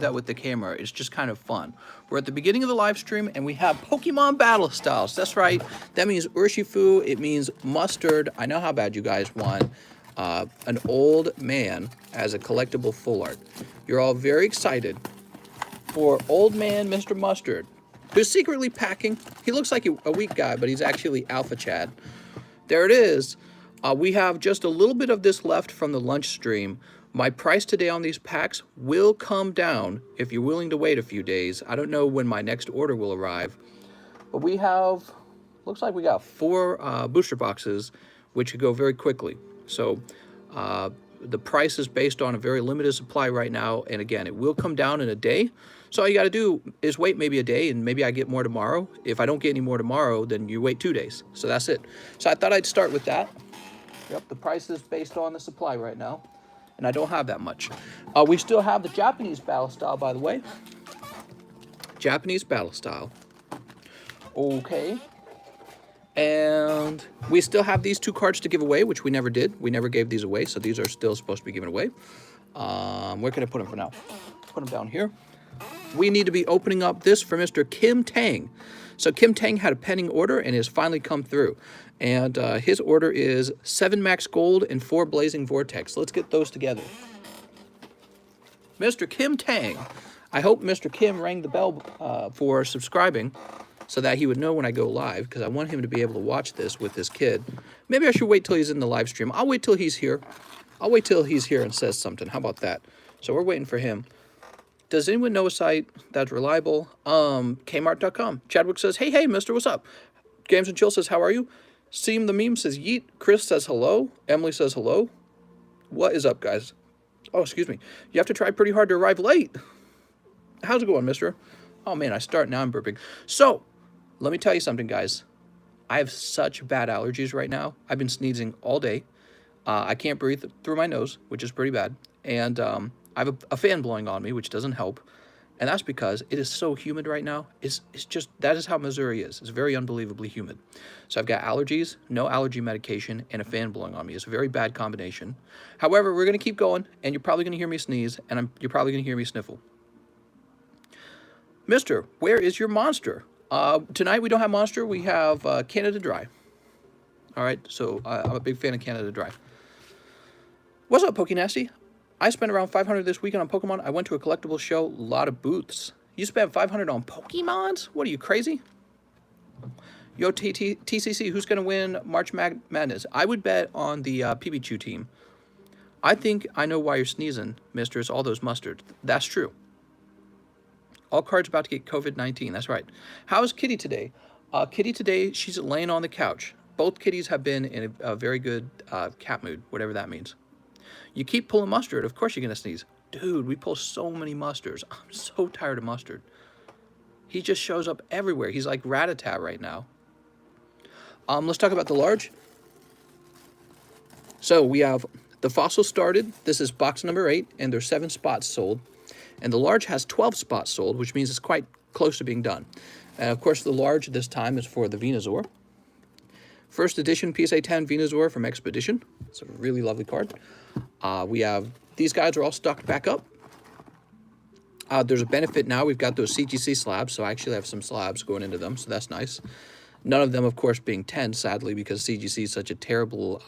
that with the camera. It's just kind of fun. We're at the beginning of the live stream and we have Pokemon Battle Styles. That's right. That means Urshifu. It means mustard. I know how bad you guys want an old man as a collectible full art. You're all very excited for old man Mr. Mustard, who's secretly packing. He looks like a weak guy, but he's actually Alpha Chad. There it is. We have just a little bit of this left from the lunch stream. My price today on these packs will come down if you're willing to wait a few days. I don't know when my next order will arrive, but we have, looks like we got 4 booster boxes, which could go very quickly. So the price is based on a very limited supply right now, and again, it will come down in a day. So all you got to do is wait maybe a day, and maybe I get more tomorrow. If I don't get any more tomorrow, then you wait 2 days. So that's it. So I thought I'd start with that. Yep, the price is based on the supply right now, and I don't have that much. We still have the Japanese battle style, by the way. Japanese battle style. Okay. And we still have these 2 cards to give away, which we never did. We never gave these away, so these are still supposed to be given away. Where can I put them for now? Put them down here. We need to be opening up this for Mr. Kim Tang. So Kim Tang had a pending order and has finally come through. And his order is 7 Max Gold and 4 Blazing Vortex. Let's get those together. Mr. Kim Tang. I hope Mr. Kim rang the bell for subscribing so that he would know when I go live, because I want him to be able to watch this with his kid. Maybe I should wait till he's in the live stream. I'll wait till he's here. I'll wait till he's here and says something. How about that? So we're waiting for him. Does anyone know a site that's reliable? Kmart.com. Chadwick says, hey, mister, what's up? Games and Chill says, how are you? Seem the Meme says, yeet. Chris says, hello. Emily says, hello. What is up, guys? Oh, excuse me. You have to try pretty hard to arrive late. How's it going, mister? Oh, man, I start now. I'm burping. So, let me tell you something, guys. I have such bad allergies right now. I've been sneezing all day. I can't breathe through my nose, which is pretty bad. And I have a fan blowing on me, which doesn't help. And that's because it is so humid right now. It's just, that is how Missouri is. It's very unbelievably humid. So I've got allergies, no allergy medication, and a fan blowing on me. It's a very bad combination. However, we're going to keep going, and you're probably going to hear me sneeze, and you're probably going to hear me sniffle. Mister, where is your monster? Tonight we don't have monster. We have Canada Dry. All right, so I'm a big fan of Canada Dry. What's up, PokeNasty? I spent around $500 this weekend on Pokemon. I went to a collectible show, a lot of booths. You spent $500 on Pokemons? What are you, crazy? Yo, TCC, who's going to win March Madness? I would bet on the PPCHU team. I think I know why you're sneezing, mister. It's all those mustard. That's true. All cards about to get COVID-19. That's right. How is Kitty today? Kitty today, she's laying on the couch. Both kitties have been in a very good cat mood, whatever that means. You keep pulling mustard, of course you're going to sneeze. Dude, we pull so many mustards. I'm so tired of mustard. He just shows up everywhere. He's like Rat-a-tat right now. Let's talk about the large. So we have the fossil started. This is box number 8, and there's 7 spots sold. And the large has 12 spots sold, which means it's quite close to being done. And of course, the large this time is for the Venusaur. First edition PSA 10 Venusaur from Expedition. It's a really lovely card. We have, these guys are all stocked back up. There's a benefit now. We've got those CGC slabs, so I actually have some slabs going into them, so that's nice. None of them, of course, being 10, sadly, because CGC is such a terrible,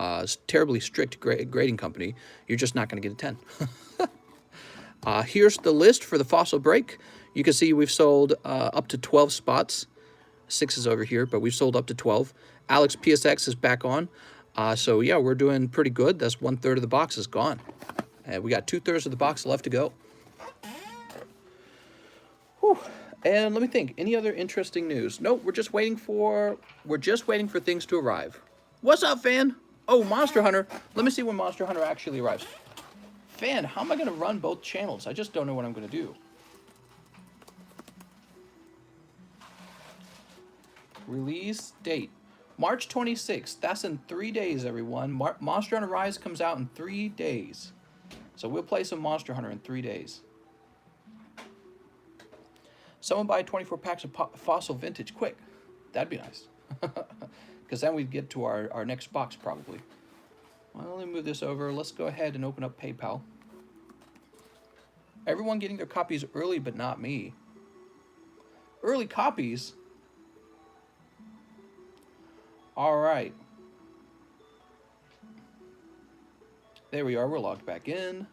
terribly strict grading company. You're just not going to get a 10. Here's the list for the fossil break. You can see we've sold up to 12 spots. 6 is over here, but we've sold up to 12. Alex PSX is back on. So, yeah, we're doing pretty good. That's 1/3 of the box is gone. And we got 2/3 of the box left to go. Whew. And let me think. Any other interesting news? Nope, we're just waiting for things to arrive. What's up, fan? Oh, Monster Hunter. Let me see when Monster Hunter actually arrives. Fan, how am I going to run both channels? I just don't know what I'm going to do. Release date. March 26th. That's in 3 days, everyone. Monster Hunter Rise comes out in 3 days. So we'll play some Monster Hunter in 3 days. Someone buy 24 packs of Fossil Vintage quick. That'd be nice. Because then we'd get to our next box, probably. Well, let me move this over. Let's go ahead and open up PayPal. Everyone getting their copies early, but not me. Early copies? All right. There we are. We're logged back in.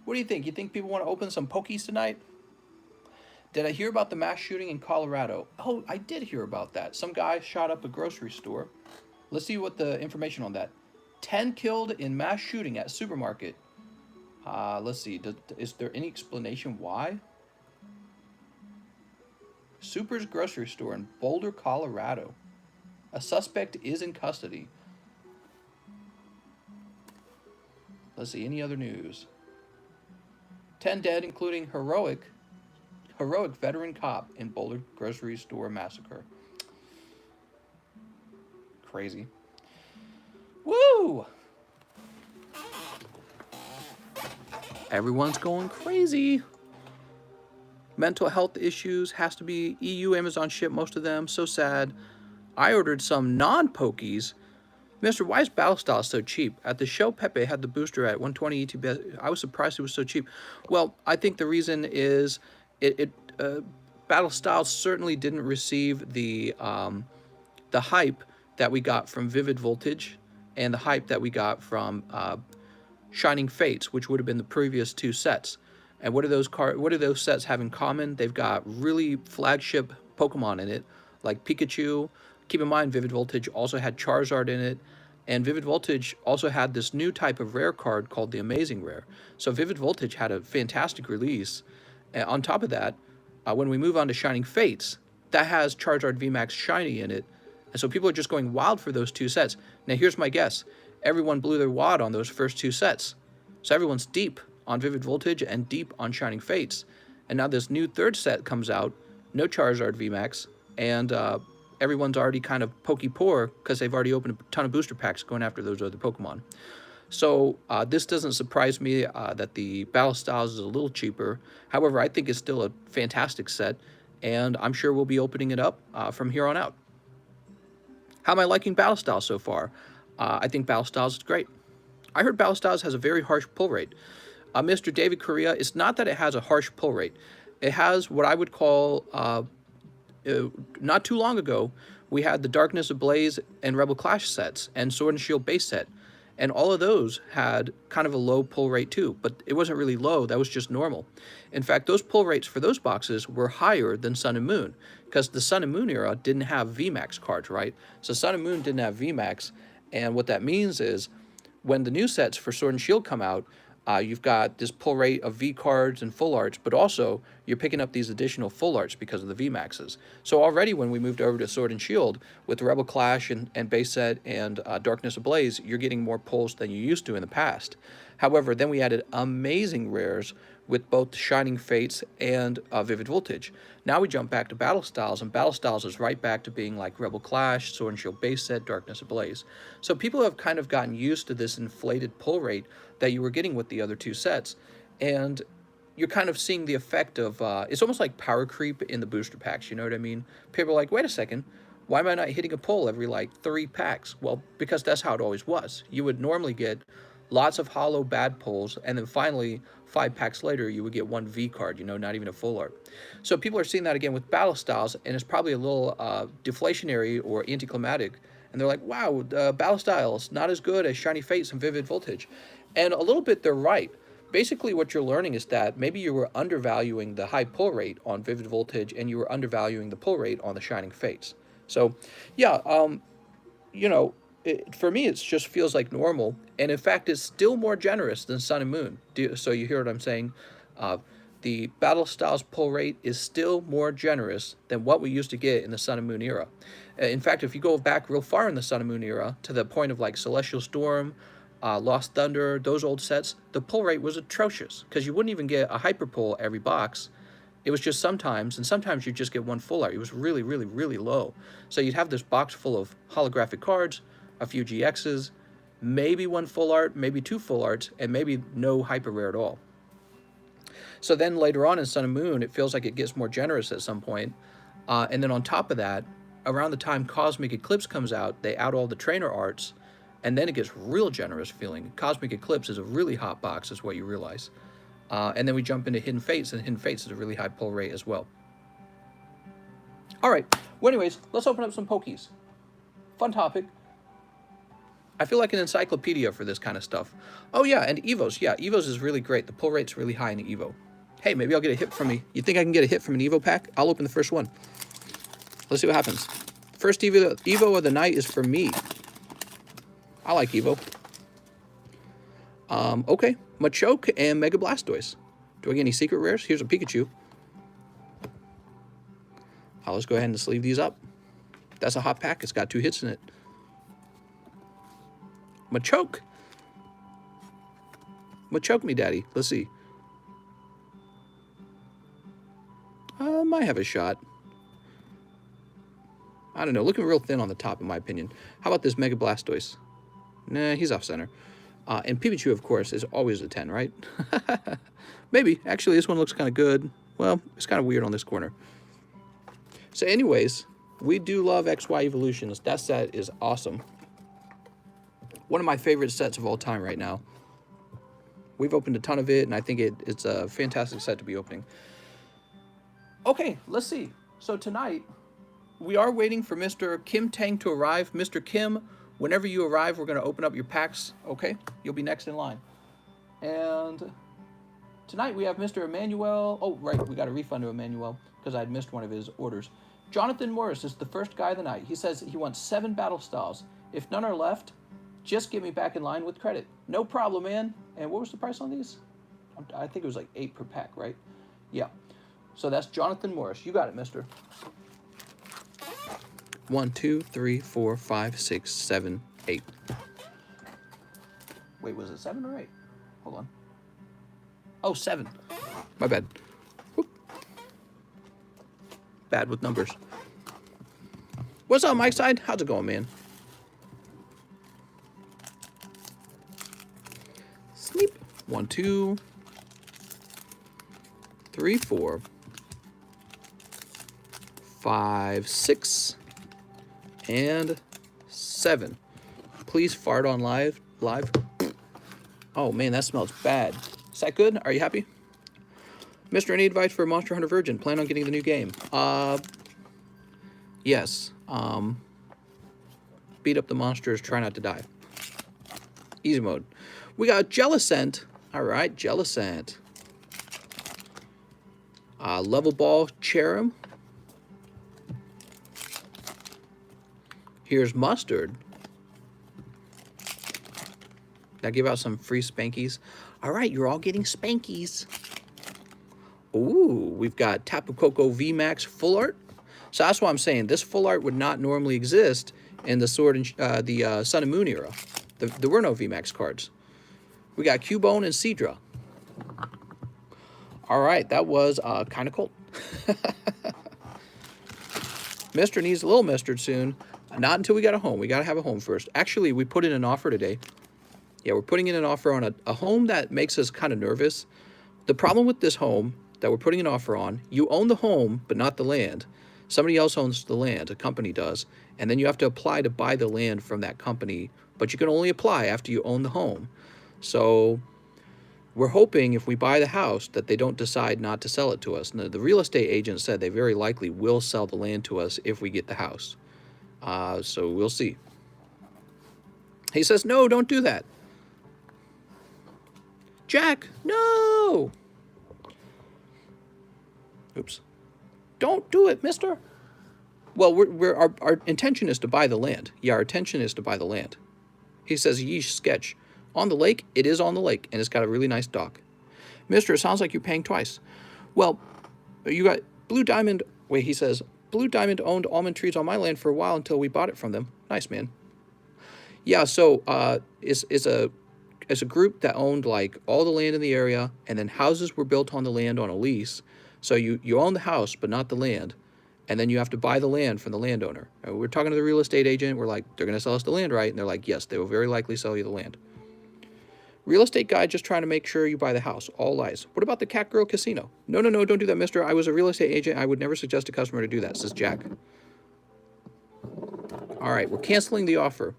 What do you think? You think people want to open some Pokies tonight? Did I hear about the mass shooting in Colorado? Oh, I did hear about that. Some guy shot up a grocery store. Let's see what the information on that. 10 killed in mass shooting at supermarket. Let's see. Is there any explanation why? Super's grocery store in Boulder, Colorado. A suspect is in custody. Let's see. Any other news? 10 dead, including heroic veteran cop in Boulder grocery store massacre. Crazy. Woo! Everyone's going crazy. Mental health issues has to be EU. Amazon shipped most of them. So sad. I ordered some non-Pokies. Mr. Why is Battlestyle so cheap? At the show, Pepe had the booster at 120 ET. I was surprised it was so cheap. Well, I think the reason is Battlestyle certainly didn't receive the hype that we got from Vivid Voltage and the hype that we got from Shining Fates, which would have been the previous two sets. And what do those sets have in common? They've got really flagship Pokemon in it, like Pikachu. Keep in mind, Vivid Voltage also had Charizard in it, and Vivid Voltage also had this new type of rare card called the Amazing Rare. So Vivid Voltage had a fantastic release. And on top of that, when we move on to Shining Fates, that has Charizard VMAX Shiny in it. And so people are just going wild for those two sets. Now here's my guess. Everyone blew their wad on those first two sets. So everyone's deep on Vivid Voltage and deep on Shining Fates. And now this new third set comes out, no Charizard VMAX, and everyone's already kind of poor because they've already opened a ton of booster packs going after those other Pokemon. So this doesn't surprise me that the Battle Styles is a little cheaper. However, I think it's still a fantastic set, and I'm sure we'll be opening it up from here on out. How am I liking Battle Styles so far? I think Battle Styles is great. I heard Battle Styles has a very harsh pull rate. Mr. David Correa, it's not that it has a harsh pull rate. It has what I would call, not too long ago, we had the Darkness Ablaze and Rebel Clash sets and Sword and Shield base set. And all of those had kind of a low pull rate too, but it wasn't really low, that was just normal. In fact, those pull rates for those boxes were higher than Sun and Moon, because the Sun and Moon era didn't have VMAX cards, right? So Sun and Moon didn't have VMAX, and what that means is when the new sets for Sword and Shield come out, you've got this pull rate of V cards and full arts, but also you're picking up these additional full arts because of the VMAXs. So already when we moved over to Sword and Shield with the Rebel Clash and base set and Darkness Ablaze, you're getting more pulls than you used to in the past. However, then we added amazing rares with both Shining Fates and Vivid Voltage. Now we jump back to Battle Styles, and Battle Styles is right back to being like Rebel Clash, Sword and Shield base set, Darkness Ablaze. So people have kind of gotten used to this inflated pull rate that you were getting with the other two sets, and you're kind of seeing the effect of, it's almost like power creep in the booster packs, you know what I mean? People are like, wait a second, why am I not hitting a pull every like 3 packs? Well, because that's how it always was. You would normally get lots of hollow bad pulls, and then finally 5 packs later you would get 1 V card, you know, not even a full art. So people are seeing that again with Battle Styles, and it's probably a little deflationary or anticlimactic, and they're like, wow, Battle Styles not as good as Shiny Fates and Vivid Voltage. And a little bit they're right. Basically what you're learning is that maybe you were undervaluing the high pull rate on Vivid Voltage and you were undervaluing the pull rate on the Shining Fates. So yeah, you know, for me it just feels like normal, and in fact it's still more generous than Sun and Moon. So you hear what I'm saying? The Battle Styles pull rate is still more generous than what we used to get in the Sun and Moon era. In fact, if you go back real far in the Sun and Moon era to the point of like Celestial Storm, Lost Thunder, those old sets, the pull rate was atrocious because you wouldn't even get a hyper pull every box. It was just sometimes, and sometimes you'd just get 1 full art. It was really, really, really low. So you'd have this box full of holographic cards, a few GXs, maybe 1 full art, maybe 2 full arts, and maybe no hyper rare at all. So then later on in Sun and Moon, it feels like it gets more generous at some point. And then on top of that, around the time Cosmic Eclipse comes out, they add all the trainer arts, and then it gets real generous feeling. Cosmic Eclipse is a really hot box, is what you realize. And then we jump into Hidden Fates, and Hidden Fates is a really high pull rate as well. All right. Well, anyways, let's open up some Pokies. Fun topic. I feel like an encyclopedia for this kind of stuff. Oh, yeah, and Evos. Yeah, Evos is really great. The pull rate's really high in the Evo. Hey, maybe I'll get a hit from me. You think I can get a hit from an Evo pack? I'll open the first one. Let's see what happens. First Evo of the night is for me. I like Evo. Okay. Machoke and Mega Blastoise. Do I get any secret rares? Here's a Pikachu. Let's go ahead and sleeve these up. That's a hot pack. It's got 2 hits in it. Machoke. Machoke me, daddy. Let's see. Might have a shot. I don't know. Looking real thin on the top, in my opinion. How about this Mega Blastoise? Nah, he's off center. And PPCHU, of course, is always a 10, right? Maybe. Actually, this one looks kind of good. Well, it's kind of weird on this corner. So anyways, we do love XY Evolutions. That set is awesome. One of my favorite sets of all time right now. We've opened a ton of it, and I think it's a fantastic set to be opening. Okay, let's see. So tonight, we are waiting for Mr. Kim Tang to arrive. Mr. Kim, whenever you arrive, we're going to open up your packs, okay? You'll be next in line. And tonight we have Mr. Emmanuel. Oh, right, we got a refund to Emmanuel because I'd missed one of his orders. Jonathan Morris is the first guy of the night. He says he wants 7 battle styles. If none are left, just get me back in line with credit. No problem, man. And what was the price on these? I think it was like 8 per pack, right? Yeah. So that's Jonathan Morris. You got it, mister. 1, 2, 3, 4, 5, 6, 7, 8. Wait, was it 7 or 8? Hold on. Oh, 7. My bad. Whoop. Bad with numbers. What's up, Mike Side? How's it going, man? Sleep. 1, 2, 3, 4, 5, 6, and 7. Please fart on live. Oh man, that smells bad. Is that good? Are you happy? Mr. Any advice for Monster Hunter Virgin? Plan on getting the new game? Yes. Beat up the monsters, try not to die. Easy mode. We got Jellicent. Alright, Jellicent. Level Ball Cherim. Here's Mustard. Did I give out some free Spankies? Alright, you're all getting Spankies. Ooh, we've got Tapu Koko VMAX Full Art. So that's why I'm saying this Full Art would not normally exist in the Sword and the Sun and Moon era. There were no VMAX cards. We got Cubone and Seadra. Alright, that was kind of cold. Mister needs a little mustard soon. Not until we got a home. We got to have a home first. Actually, we put in an offer today. Yeah, we're putting in an offer on a home that makes us kind of nervous. The problem with this home that we're putting an offer on, you own the home, but not the land. Somebody else owns the land, a company does, and then you have to apply to buy the land from that company, but you can only apply after you own the home. So we're hoping if we buy the house that they don't decide not to sell it to us. And the real estate agent said they very likely will sell the land to us if we get the house. So we'll see. He says, no, don't do that. Jack, no! Oops. Don't do it, mister. Well, our intention is to buy the land. Yeah, our intention is to buy the land. He says, yeesh, sketch. On the lake, it is on the lake, and it's got a really nice dock. Mister, it sounds like you're paying twice. Well, you got Blue Diamond. Wait, he says, Blue Diamond owned almond trees on my land for a while until we bought it from them. Nice, man. Yeah, so it's a group that owned like all the land in the area, and then houses were built on the land on a lease. So you own the house, but not the land, and then you have to buy the land from the landowner. We're talking to the real estate agent. We're like, they're going to sell us the land, right? And they're like, yes, they will very likely sell you the land. Real estate guy just trying to make sure you buy the house. All lies. What about the Cat Girl Casino? No, don't do that, mister. I was a real estate agent. I would never suggest a customer to do that, says Jack. All right, we're canceling the offer.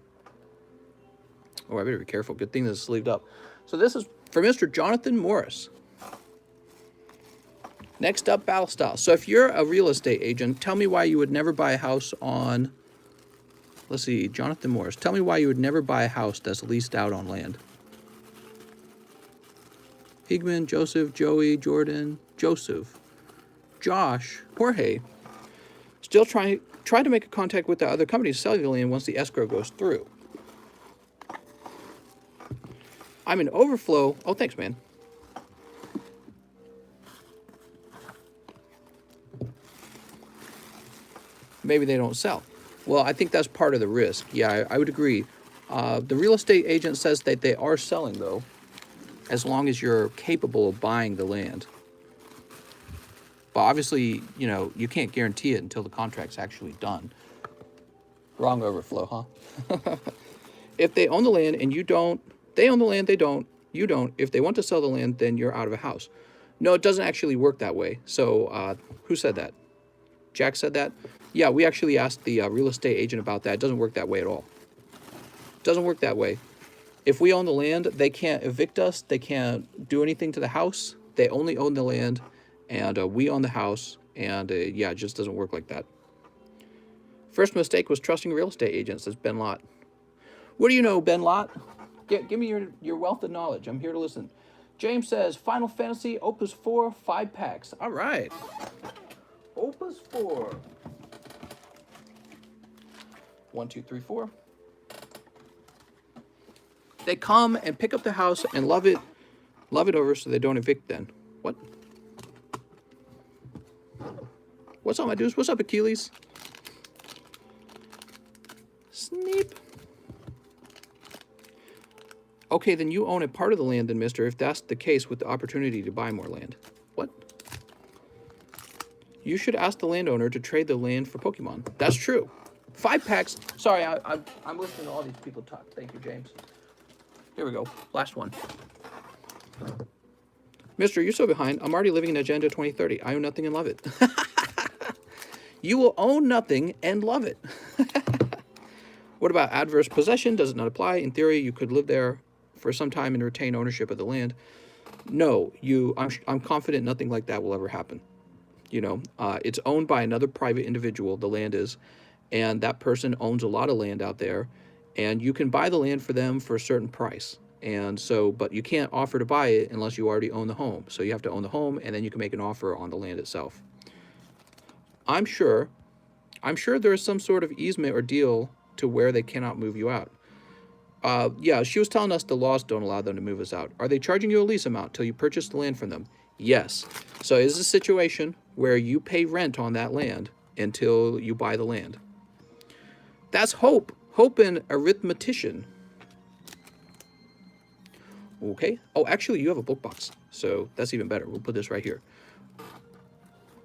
Oh, I better be careful. Good thing this is sleeved up. So this is for Mr. Jonathan Morris. Next up, battle style. So if you're a real estate agent, tell me why you would never buy a house on, let's see, Jonathan Morris. Tell me why you would never buy a house that's leased out on land. Higman, Joseph, Joey, Jordan, Joseph, Josh, Jorge. Still try to make a contact with the other company to sell you the land once the escrow goes through. I'm in overflow. Oh, thanks, man. Maybe they don't sell. Well, I think that's part of the risk. Yeah, I would agree. The real estate agent says that they are selling, though, as long as you're capable of buying the land. But obviously, you know, you can't guarantee it until the contract's actually done. Wrong overflow, huh? If they own the land and you don't, they own the land, they don't, you don't. If they want to sell the land, then you're out of a house. No, it doesn't actually work that way. So who said that? Jack said that? Yeah, we actually asked the real estate agent about that. It doesn't work that way at all. It doesn't work that way. If we own the land, they can't evict us. They can't do anything to the house. They only own the land, and we own the house. And yeah, it just doesn't work like that. First mistake was trusting real estate agents, says Ben Lott. What do you know, Ben Lott? Give me your wealth of knowledge. I'm here to listen. James says, Final Fantasy Opus 4, 5 packs. All right. Opus 4. 1, 2, 3, 4. They come and pick up the house and love it over so they don't evict then. What? What's up, my dudes? What's up, Achilles? Sneep. Okay, then you own a part of the land then, mister, if that's the case with the opportunity to buy more land. What? You should ask the landowner to trade the land for Pokemon. That's true. 5 packs. Sorry, I'm listening to all these people talk. Thank you, James. Here we go. Last one. Mister, you're so behind. I'm already living in Agenda 2030. I own nothing and love it. You will own nothing and love it. What about adverse possession? Does it not apply? In theory, you could live there for some time and retain ownership of the land. No, I'm confident nothing like that will ever happen. You know, it's owned by another private individual, the land is, and that person owns a lot of land out there, and you can buy the land for them for a certain price. And so, but you can't offer to buy it unless you already own the home. So you have to own the home, and then you can make an offer on the land itself. I'm sure there is some sort of easement or deal to where they cannot move you out. Yeah, she was telling us the laws don't allow them to move us out. Are they charging you a lease amount till you purchase the land from them? Yes. So it's a situation where you pay rent on that land until you buy the land. That's Hope. Hope and arithmetician. Okay. Oh, actually, you have a book box. So that's even better. We'll put this right here.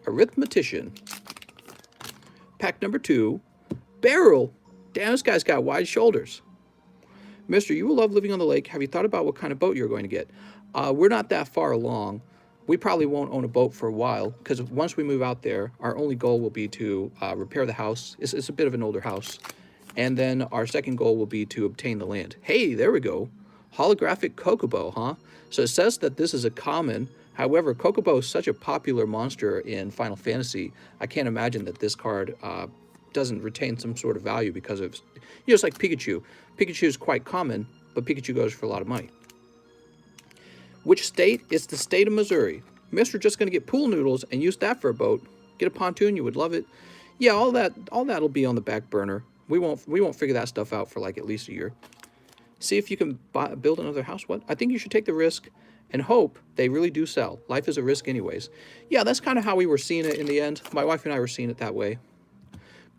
Arithmetician. Pack number 2. Barrel. Damn, this guy's got wide shoulders. Mister, you will love living on the lake. Have you thought about what kind of boat you're going to get? We're not that far along. We probably won't own a boat for a while, because once we move out there, our only goal will be to repair the house. It's a bit of an older house. And then our second goal will be to obtain the land. Hey, there we go. Holographic Kokobo, huh? So it says that this is a common. However, Kokobo is such a popular monster in Final Fantasy, I can't imagine that this card doesn't retain some sort of value because of, you know, it's like Pikachu. Pikachu is quite common, but Pikachu goes for a lot of money. Which state? It's the state of Missouri. Mister just going to get pool noodles and use that for a boat. Get a pontoon, you would love it. Yeah, all that'll be on the back burner. We won't figure that stuff out for like at least a year. See if you can build another house. What? I think you should take the risk and hope they really do sell. Life is a risk anyways. Yeah, that's kind of how we were seeing it in the end. My wife and I were seeing it that way.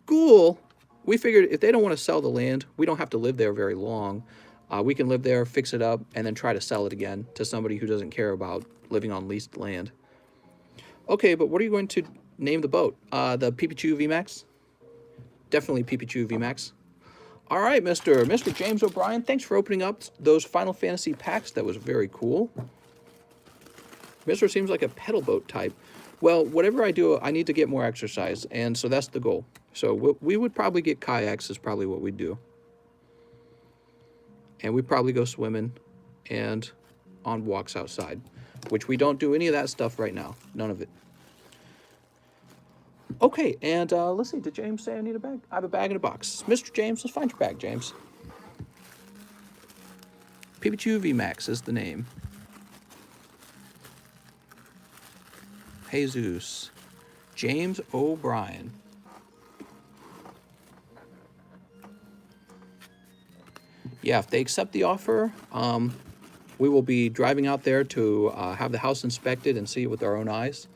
Ghoul, we figured if they don't want to sell the land, we don't have to live there very long. We can live there, fix it up, and then try to sell it again to somebody who doesn't care about living on leased land. Okay, but what are you going to name the boat? The PPCHU Vmax? Definitely PPCHU Vmax. All right, Mr. James O'Brien, thanks for opening up those Final Fantasy packs. That was very cool. Mr. seems like a pedal boat type. Well, whatever I do, I need to get more exercise, and so that's the goal. So we would probably get kayaks is probably what we'd do. And we'd probably go swimming and on walks outside, which we don't do any of that stuff right now. None of it. Okay, and let's see. Did James say I need a bag? I have a bag in a box. Mr. James, let's find your bag, James. PPCHU Vmax is the name. Jesus. James O'Brien. Yeah, if they accept the offer, we will be driving out there to have the house inspected and see it with our own eyes.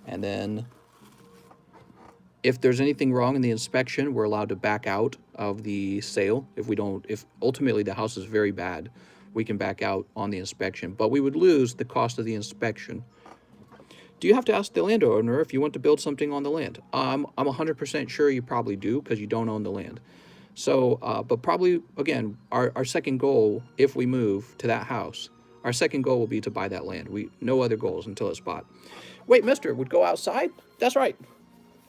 And then if there's anything wrong in the inspection, we're allowed to back out of the sale. If ultimately the house is very bad, we can back out on the inspection, but we would lose the cost of the inspection. Do you have to ask the landowner if you want to build something on the land? I'm 100% sure you probably do, because you don't own the land. So, but probably, again, our second goal, if we move to that house, our second goal will be to buy that land. No other goals until it's bought. Wait, mister, would go outside? That's right.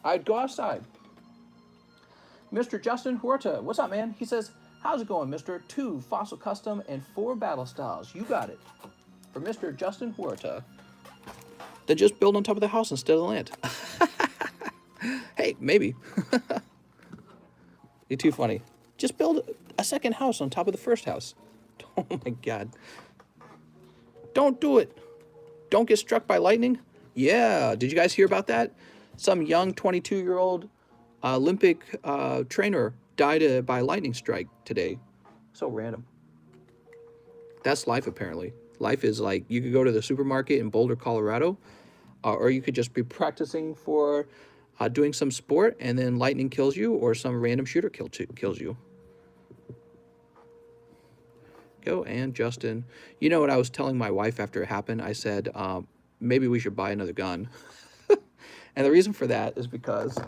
I'd go outside. Mr. Justin Huerta, what's up, man? He says, how's it going, mister? 2 Fossil Custom and 4 Battle Styles. You got it. For Mr. Justin Huerta. Then just build on top of the house instead of the land. Hey, maybe. You're too funny. Just build a second house on top of the first house. Oh my God. Don't do it. Don't get struck by lightning. Yeah, did you guys hear about that? Some young 22-year-old Olympic trainer died by lightning strike today. So random. That's life, apparently. Life is like, you could go to the supermarket in Boulder, Colorado, or you could just be practicing for doing some sport, and then lightning kills you, or some random shooter kills you. Go and Justin. You know what I was telling my wife after it happened? I said, maybe we should buy another gun. And the reason for that is because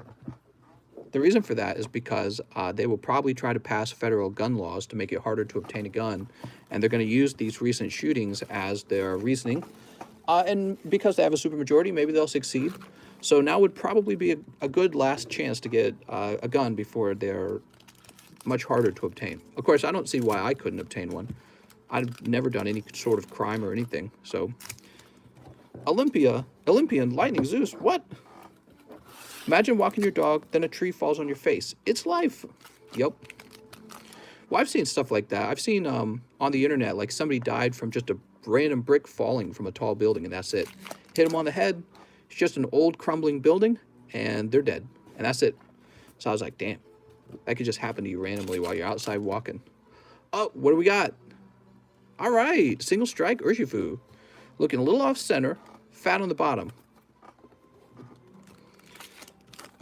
they will probably try to pass federal gun laws to make it harder to obtain a gun, and they're going to use these recent shootings as their reasoning. And because they have a supermajority, maybe they'll succeed. So now would probably be a good last chance to get a gun before they're much harder to obtain. Of course, I don't see why I couldn't obtain one. I've never done any sort of crime or anything. So, Olympian, Lightning Zeus, what? Imagine walking your dog, then a tree falls on your face. It's life. Yep. Well, I've seen stuff like that. I've seen on the internet, like somebody died from just a random brick falling from a tall building, and that's it. Hit them on the head. It's just an old crumbling building, and they're dead. And that's it. So I was like, damn. That could just happen to you randomly while you're outside walking. Oh, what do we got? All right. Single strike Urshifu. Looking a little off center. Fat on the bottom.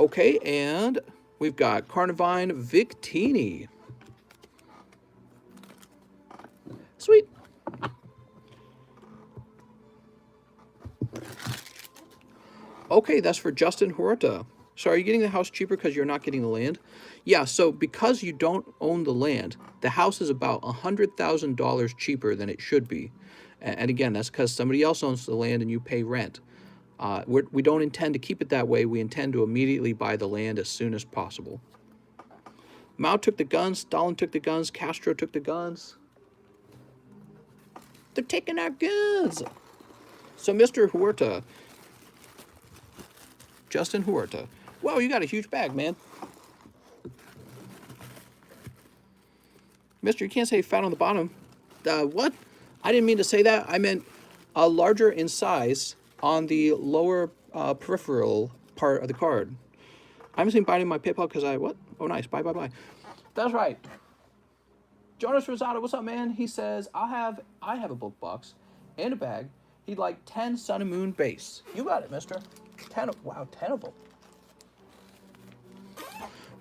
Okay, and we've got Carnivine Victini. Sweet. Okay, that's for Justin Huerta. So are you getting the house cheaper because you're not getting the land? Yeah, so because you don't own the land, the house is about $100,000 cheaper than it should be. And again, that's because somebody else owns the land and you pay rent. We don't intend to keep it that way. We intend to immediately buy the land as soon as possible. Mao took the guns, Stalin took the guns, Castro took the guns. They're taking our guns. So Mr. Huerta, Justin Huerta. Wow, you got a huge bag, man. Mister, you can't say fat on the bottom. What? I didn't mean to say that. I meant larger in size on the lower peripheral part of the card. I'm just biting my PayPal because what? Oh, nice. Bye, bye, bye. That's right. Jonas Rosado, what's up, man? He says, I have a book box and a bag. He'd like 10 Sun and Moon base. You got it, mister. 10 of them.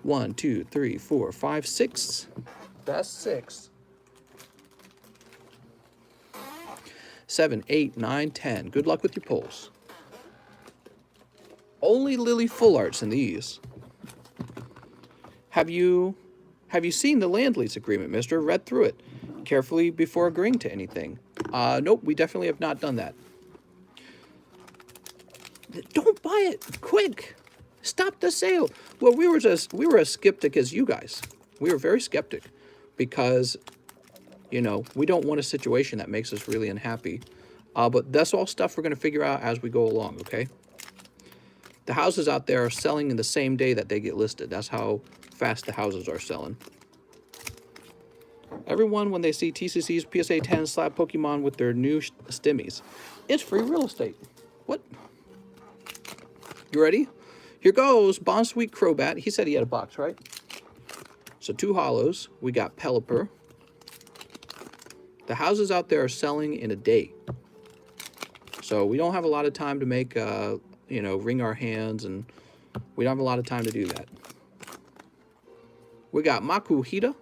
1, 2, 3, 4, 5, 6. That's 6. 7, 8, 9, 10. Good luck with your pulls. Only Lily Full Arts in these. Have you seen the land lease agreement, mister? Read through it carefully before agreeing to anything. Nope, we definitely have not done that. Don't buy it. Quick. Stop the sale. Well, we were as skeptic as you guys. We were very skeptic because, we don't want a situation that makes us really unhappy. But that's all stuff we're going to figure out as we go along, okay? The houses out there are selling in the same day that they get listed. That's how fast the houses are selling. Everyone, when they see TCC's PSA 10 slap Pokemon with their new stimmies. It's free real estate. What? You ready? Here goes. Bonsweet Crobat. He said he had a box, right? So 2 holos. We got Pelipper. The houses out there are selling in a day. So we don't have a lot of time to make, you know, wring our hands, and we don't have a lot of time to do that. We got Makuhita.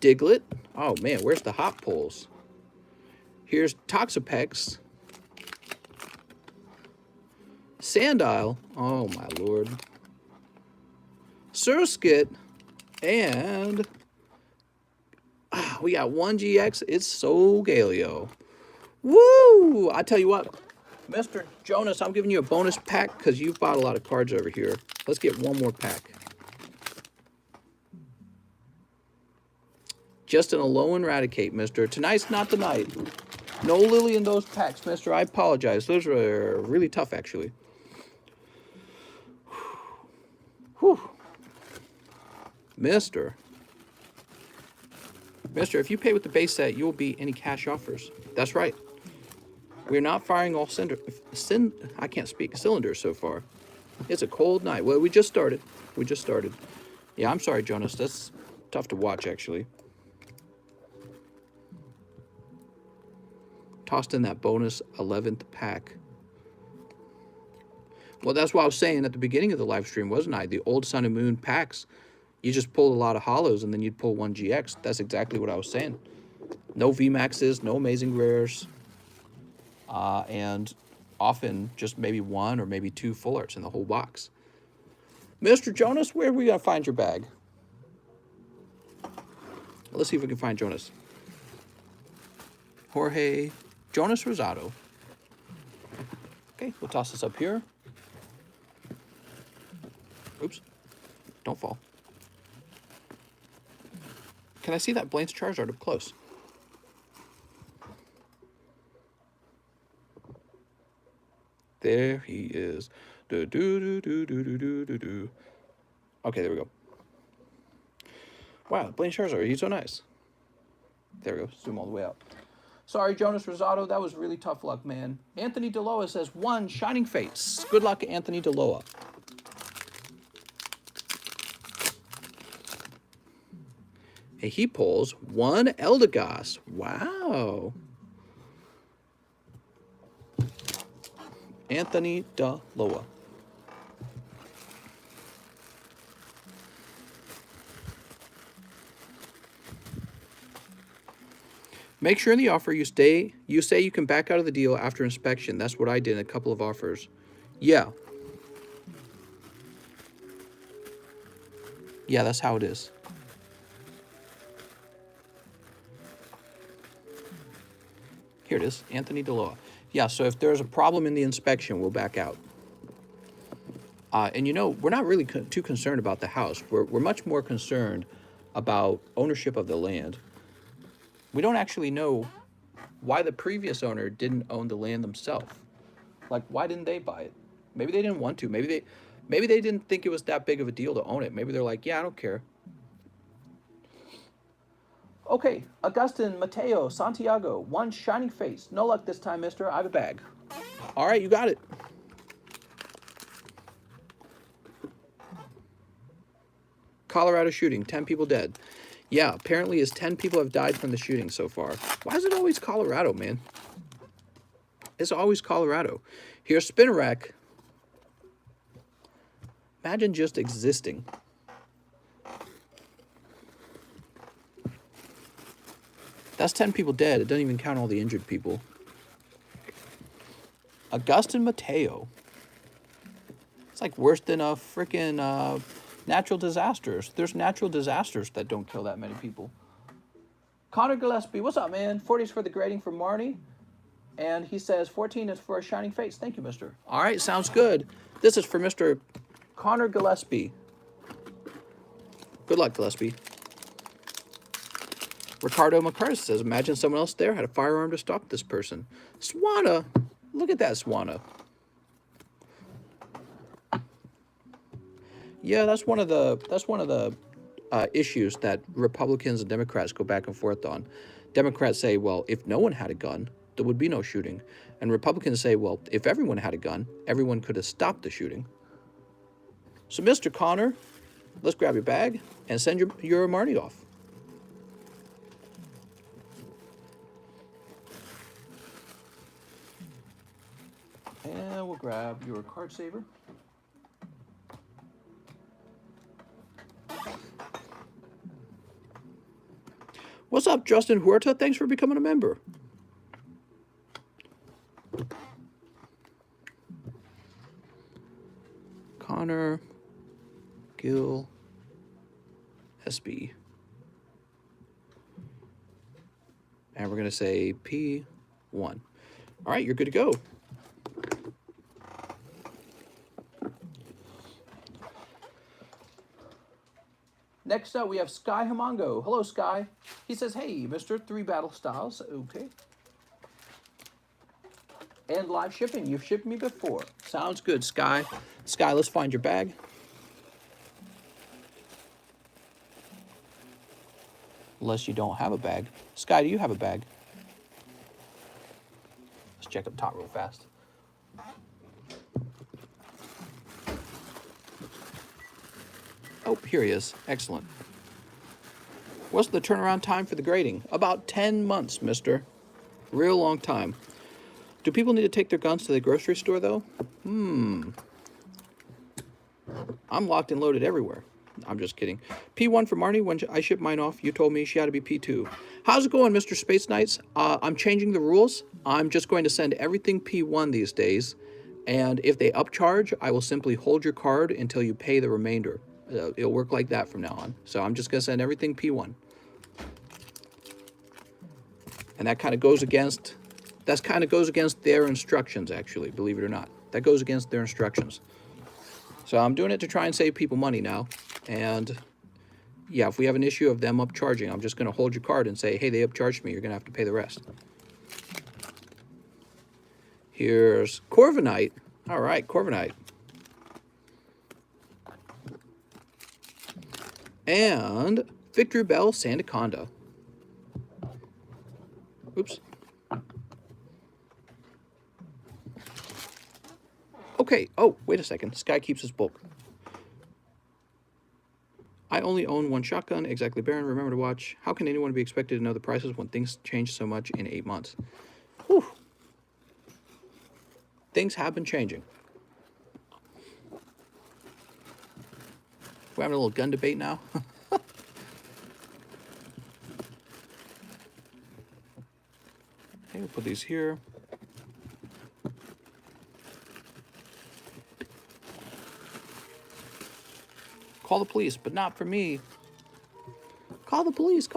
Diglett. Oh, man, where's the hot pulls? Here's Toxapex. Sandile. Oh, my lord. Surskit. And we got 1GX. It's Solgaleo. Woo! I tell you what, Mr. Jonas, I'm giving you a bonus pack because you've bought a lot of cards over here. Let's get one more pack. Just an Alolan Raticate, mister. Tonight's not the night. No Lily in those packs, mister. I apologize. Those are really tough, actually. Whew. Mister, if you pay with the base set, you will beat any cash offers. That's right. We're not firing all cylinders so far. It's a cold night. Well, we just started. Yeah, I'm sorry, Jonas. That's tough to watch, actually. Tossed in that bonus 11th pack. Well, that's what I was saying at the beginning of the live stream, wasn't I? The old Sun and Moon packs, you just pulled a lot of holos and then you'd pull 1GX. That's exactly what I was saying. No Vmaxes, no amazing rares, and often just maybe 1 or maybe 2 full arts in the whole box. Mr. Jonas, where are we going to find your bag? Let's see if we can find Jonas. Jorge Jonas Rosado. Okay, we'll toss this up here. Oops. Don't fall. Can I see that Blaine's Charizard up close? There he is. Okay, there we go. Wow, Blaine's Charizard, he's so nice. There we go, zoom all the way out. Sorry, Jonas Rosado, that was really tough luck, man. Anthony Deloa says 1 Shining Fates. Good luck, Anthony Deloa. And he pulls 1 Eldegoss. Wow. Anthony Deloa. Make sure in the offer you say you can back out of the deal after inspection. That's what I did in a couple of offers. Yeah. Yeah, that's how it is. Here it is, Anthony Deloa. Yeah, so if there's a problem in the inspection, we'll back out. And you know, we're not really too concerned about the house. We're much more concerned about ownership of the land. We don't actually know why the previous owner didn't own the land themselves. Like, why didn't they buy it? Maybe they didn't want to. Maybe they didn't think it was that big of a deal to own it. Maybe they're like, yeah, I don't care. Okay, Augustin, Mateo, Santiago, 1 Shining Face. No luck this time, mister. I have a bag. All right, you got it. Colorado shooting, 10 people dead. Yeah, apparently 10 people have died from the shooting so far. Why is it always Colorado, man? It's always Colorado. Here's Spinnerack. Imagine just existing. That's 10 people dead. It doesn't even count all the injured people. Augustin Mateo. It's like worse than a freaking natural disasters. There's natural disasters that don't kill that many people. Connor Gillespie, what's up, man? 40 is for the grading for Marty. And he says 14 is for a Shining Face. Thank you, mister. All right, sounds good. This is for Mr. Connor Gillespie. Good luck, Gillespie. Ricardo McCarty says, imagine someone else there had a firearm to stop this person. Swana, Look at that Swana. Yeah, that's one of the issues that Republicans and Democrats go back and forth on. Democrats say, well, if no one had a gun, there would be no shooting. And Republicans say, well, if everyone had a gun, everyone could have stopped the shooting. So, Mr. Connor, let's grab your bag and send your Marty off. And we'll grab your card saver. What's up, Justin Huerta? Thanks for becoming a member. Connor, Gil, SB. And we're going to say P1. All right, you're good to go. Next up, we have Sky Hamongo. Hello, Sky. He says, hey, Mr. 3 Battle Styles. Okay. And live shipping. You've shipped me before. Sounds good, Sky. Sky, let's find your bag. Unless you don't have a bag. Sky, do you have a bag? Let's check up top real fast. Oh, here he is. Excellent. What's the turnaround time for the grading? About 10 months, mister. Real long time. Do people need to take their guns to the grocery store, though? I'm locked and loaded everywhere. I'm just kidding. P1 for Marnie. When I shipped mine off, you told me she had to be P2. How's it going, Mr. Space Knights? I'm changing the rules. I'm just going to send everything P1 these days. And if they upcharge, I will simply hold your card until you pay the remainder. It'll work like that from now on. So I'm just going to send everything P1. And that kind of goes against their instructions, actually, believe it or not. That goes against their instructions. So I'm doing it to try and save people money now. And yeah, if we have an issue of them upcharging, I'm just going to hold your card and say, hey, they upcharged me. You're going to have to pay the rest. Here's Corviknight. All right, Corviknight. And Victory Bell Sandaconda. Oops. Okay. Oh, wait a second. This guy keeps his bulk. I only own one shotgun. Exactly, Baron. Remember to watch. How can anyone be expected to know the prices when things change so much in 8 months? Whew. Things have been changing. We're having a little gun debate now. Okay, we'll put these here. Call the police, but not for me. Call the police,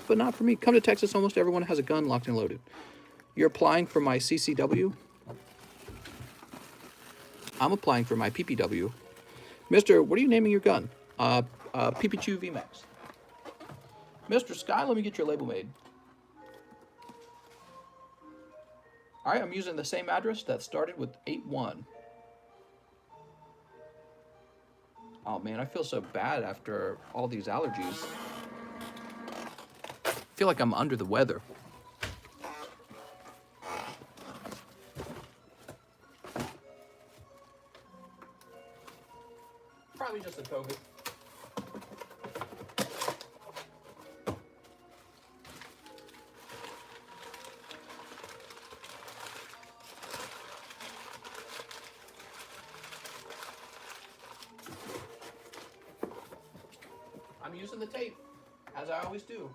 but not for me. Come to Texas, almost everyone has a gun locked and loaded. You're applying for my CCW? I'm applying for my PPW. Mister, what are you naming your gun? PPCHU Vmax. Mr. Sky, let me get your label made. All right, I'm using the same address that started with 81. Oh man, I feel so bad after all these allergies. I feel like I'm under the weather. Probably just a COVID. I'm using the tape, as I always do.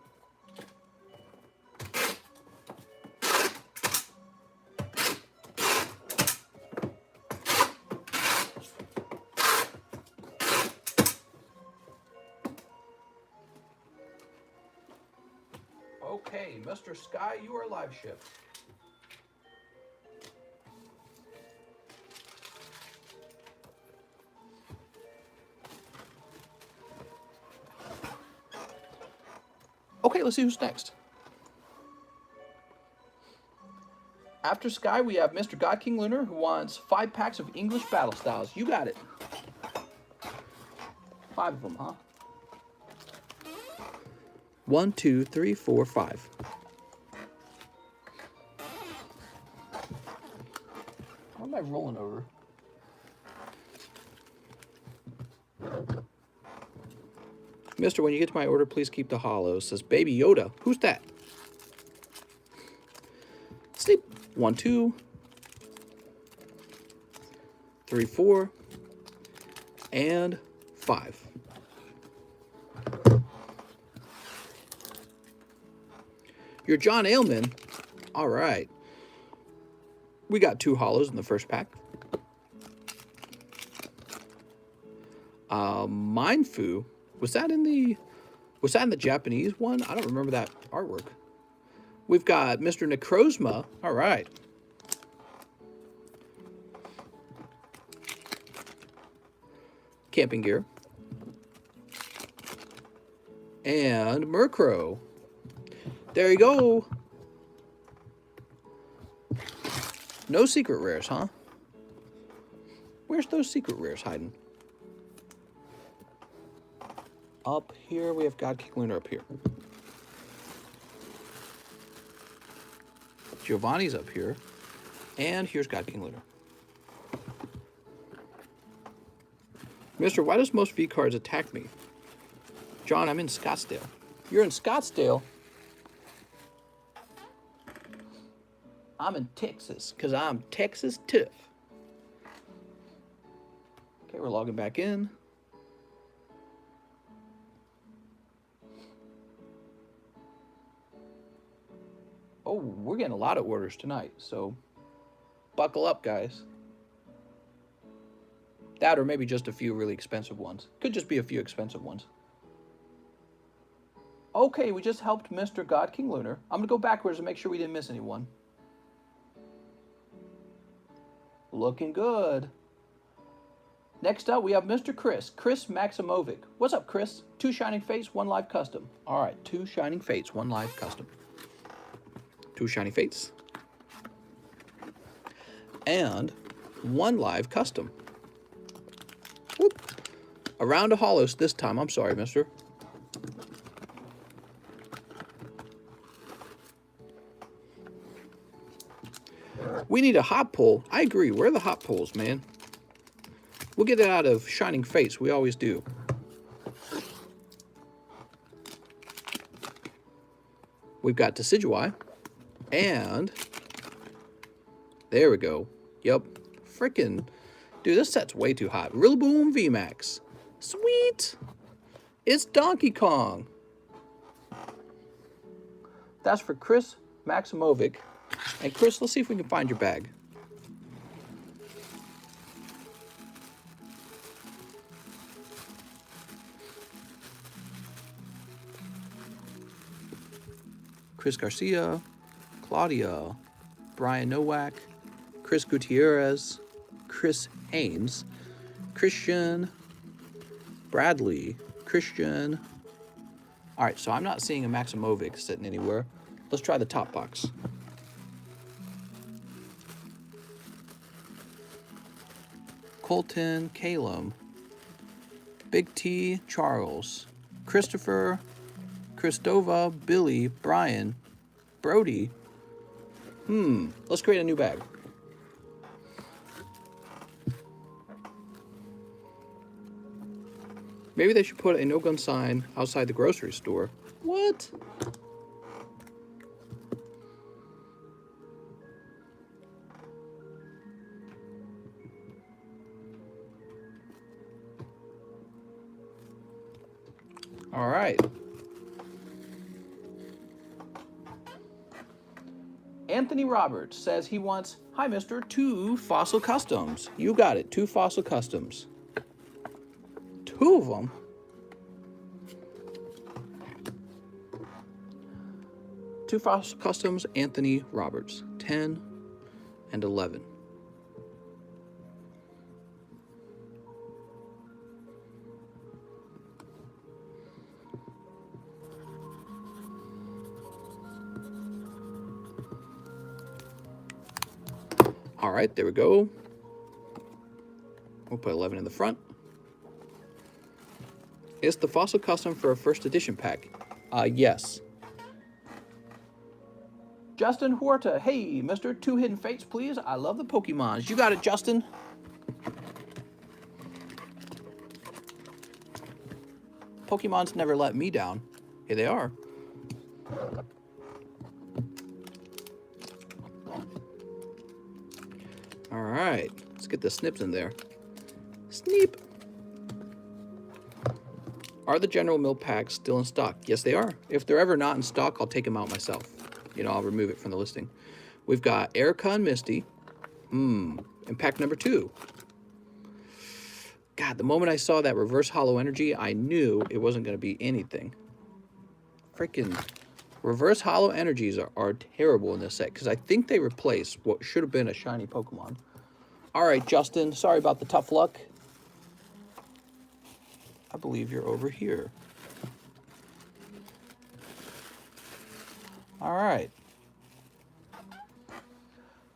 Okay, Mr. Sky, you are live shipped. Okay, let's see who's next. After Sky, we have Mr. God King Lunar, who wants 5 packs of English battle styles. You got it. 5 of them, huh? 1, 2, 3, 4, 5. What am I rolling over? Mister, when you get to my order, please keep the hollows. Says Baby Yoda. Who's that? Sleep. 1, 2, 3, 4, and 5. You're John Ailman. All right. We got 2 hollows in the first pack. Mindfu. Was that in the Japanese one? I don't remember that artwork. We've got Mr. Necrozma. All right. Camping gear. And Murkrow. There you go. No secret rares, huh? Where's those secret rares hiding? Up here, we have God King Lunar up here. Giovanni's up here. And here's God King Lunar. Mister, why does most V cards attack me? John, I'm in Scottsdale. You're in Scottsdale? I'm in Texas, because I'm Texas tough. Okay, we're logging back in. Oh, we're getting a lot of orders tonight, so buckle up, guys. That or maybe just a few really expensive ones. Could just be a few expensive ones. Okay, we just helped Mr. God King Lunar. I'm going to go backwards and make sure we didn't miss anyone. Looking good. Next up, we have Mr. Chris Maximovic. What's up, Chris? 2 Shining Fates, 1 live custom. All right, 2 Shining Fates, 1 live custom. 2 Shining Fates. And 1 live custom. Whoop. A round of hollows this time. I'm sorry, mister. We need a hot pull. I agree. Where are the hot pulls, man? We'll get it out of Shining Fates. We always do. We've got Decidueye. And there we go. Yep. Frickin'. Dude, this set's way too hot. Rillaboom Vmax. Sweet. It's Donkey Kong. That's for Chris Maximovic. And Chris, let's see if we can find your bag. Chris Garcia, Claudia, Brian Nowak, Chris Gutierrez, Chris Haynes, Christian, Bradley, Christian. All right, so I'm not seeing a Maximovic sitting anywhere. Let's try the top box. Colton, Calum, Big T, Charles, Christopher, Christova, Billy, Brian, Brody. Let's create a new bag. Maybe they should put a no-gun sign outside the grocery store. What? All right. Anthony Roberts says he wants, hi, mister, 2 Fossil Customs. You got it, 2 Fossil Customs. 2 of them? Two Fossil Customs, Anthony Roberts, 10 and 11. All right, there we go. We'll put 11 in the front. Is the fossil custom for a first edition pack? Yes. Justin Huerta, hey, Mr. Two Hidden Fates, please. I love the Pokemons. You got it, Justin. Pokemon's never let me down. Here they are. All right, let's get the snips in there. Sneep. Are the General Mill packs still in stock? Yes, they are. If they're ever not in stock, I'll take them out myself. You know, I'll remove it from the listing. We've got Erica and Misty. In pack number 2. God, the moment I saw that reverse hollow energy, I knew it wasn't going to be anything. Freaking reverse hollow energies are terrible in this set because I think they replace what should have been a shiny Pokemon. All right, Justin, sorry about the tough luck. I believe you're over here. All right.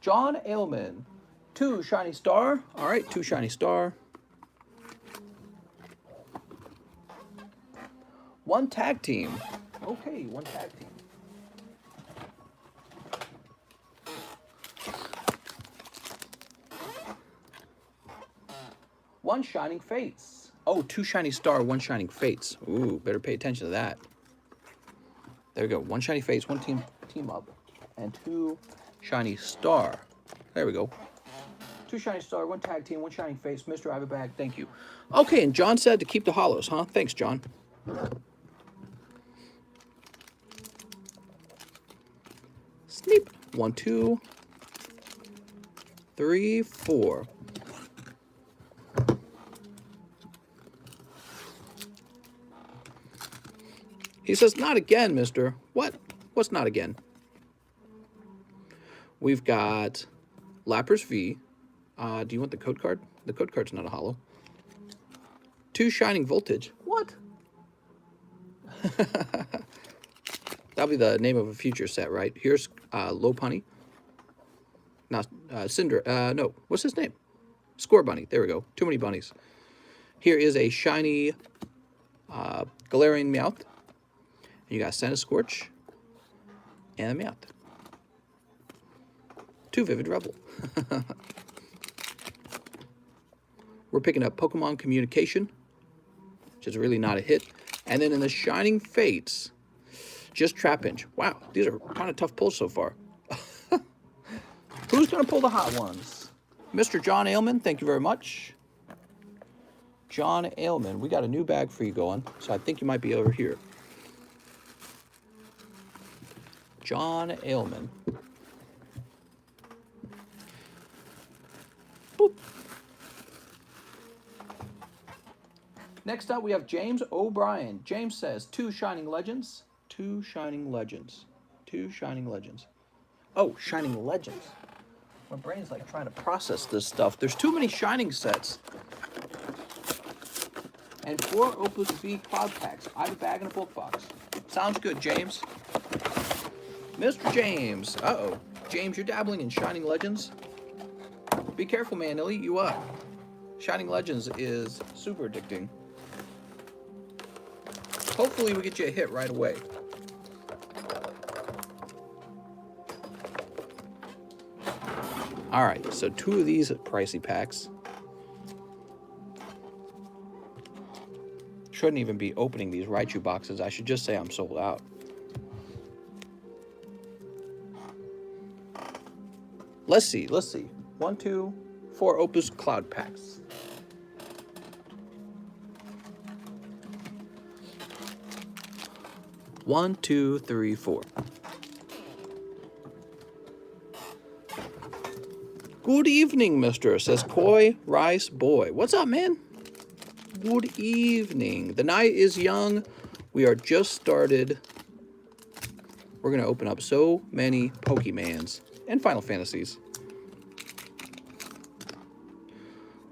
John Ailman, 2 shiny star. All right, 2 shiny star. 1 tag team. Okay, 1 tag team. One Shining Fates. Oh, 2 shiny star, 1 Shining Fates. Ooh, better pay attention to that. There we go. 1 shiny Fates, 1 team up, and 2 shiny star. There we go. 2 shiny star, 1 tag team, 1 shining face. Mr. I have a bag. Thank you. Okay, and John said to keep the hollows, huh? Thanks, John. Sneep. 1, 2, 3, 4. He says, not again, mister. What? What's not again? We've got Lapras V. Do you want the code card? The code card's not a hollow. 2 Shining Voltage. What? That'll be the name of a future set, right? Here's Lopunny. Not Cinder. No, what's his name? Score Bunny. There we go. Too many bunnies. Here is a shiny Galarian Meowth. You got Senna Scorch and a Meowth. 2 Vivid Rebel. We're picking up Pokemon Communication, which is really not a hit. And then in the Shining Fates, just Trapinch. Wow, these are kind of tough pulls so far. Who's going to pull the hot ones? Mr. John Ailman, thank you very much. John Ailman, we got a new bag for you going, so I think you might be over here. John Ailman. Boop. Next up, we have James O'Brien. James says, 2 Shining Legends. 2 Shining Legends. 2 Shining Legends. Oh, Shining Legends. My brain's like trying to process this stuff. There's too many Shining sets. And 4 Opus V Cloud Packs. I have a bag and a bulk box. Sounds good, James. Mr. James. Uh-oh. James, you're dabbling in Shining Legends? Be careful, man. They'll eat you up. Shining Legends is super addicting. Hopefully we get you a hit right away. All right, so 2 of these pricey packs. Shouldn't even be opening these Raichu boxes. I should just say I'm sold out. Let's see. 1, 2, 4 Opus Cloud Packs. One, 2, 3, 4. Good evening, mister, says Koi Rice Boy. What's up, man? Good evening. The night is young. We are just started. We're going to open up so many Pokemans and Final Fantasies.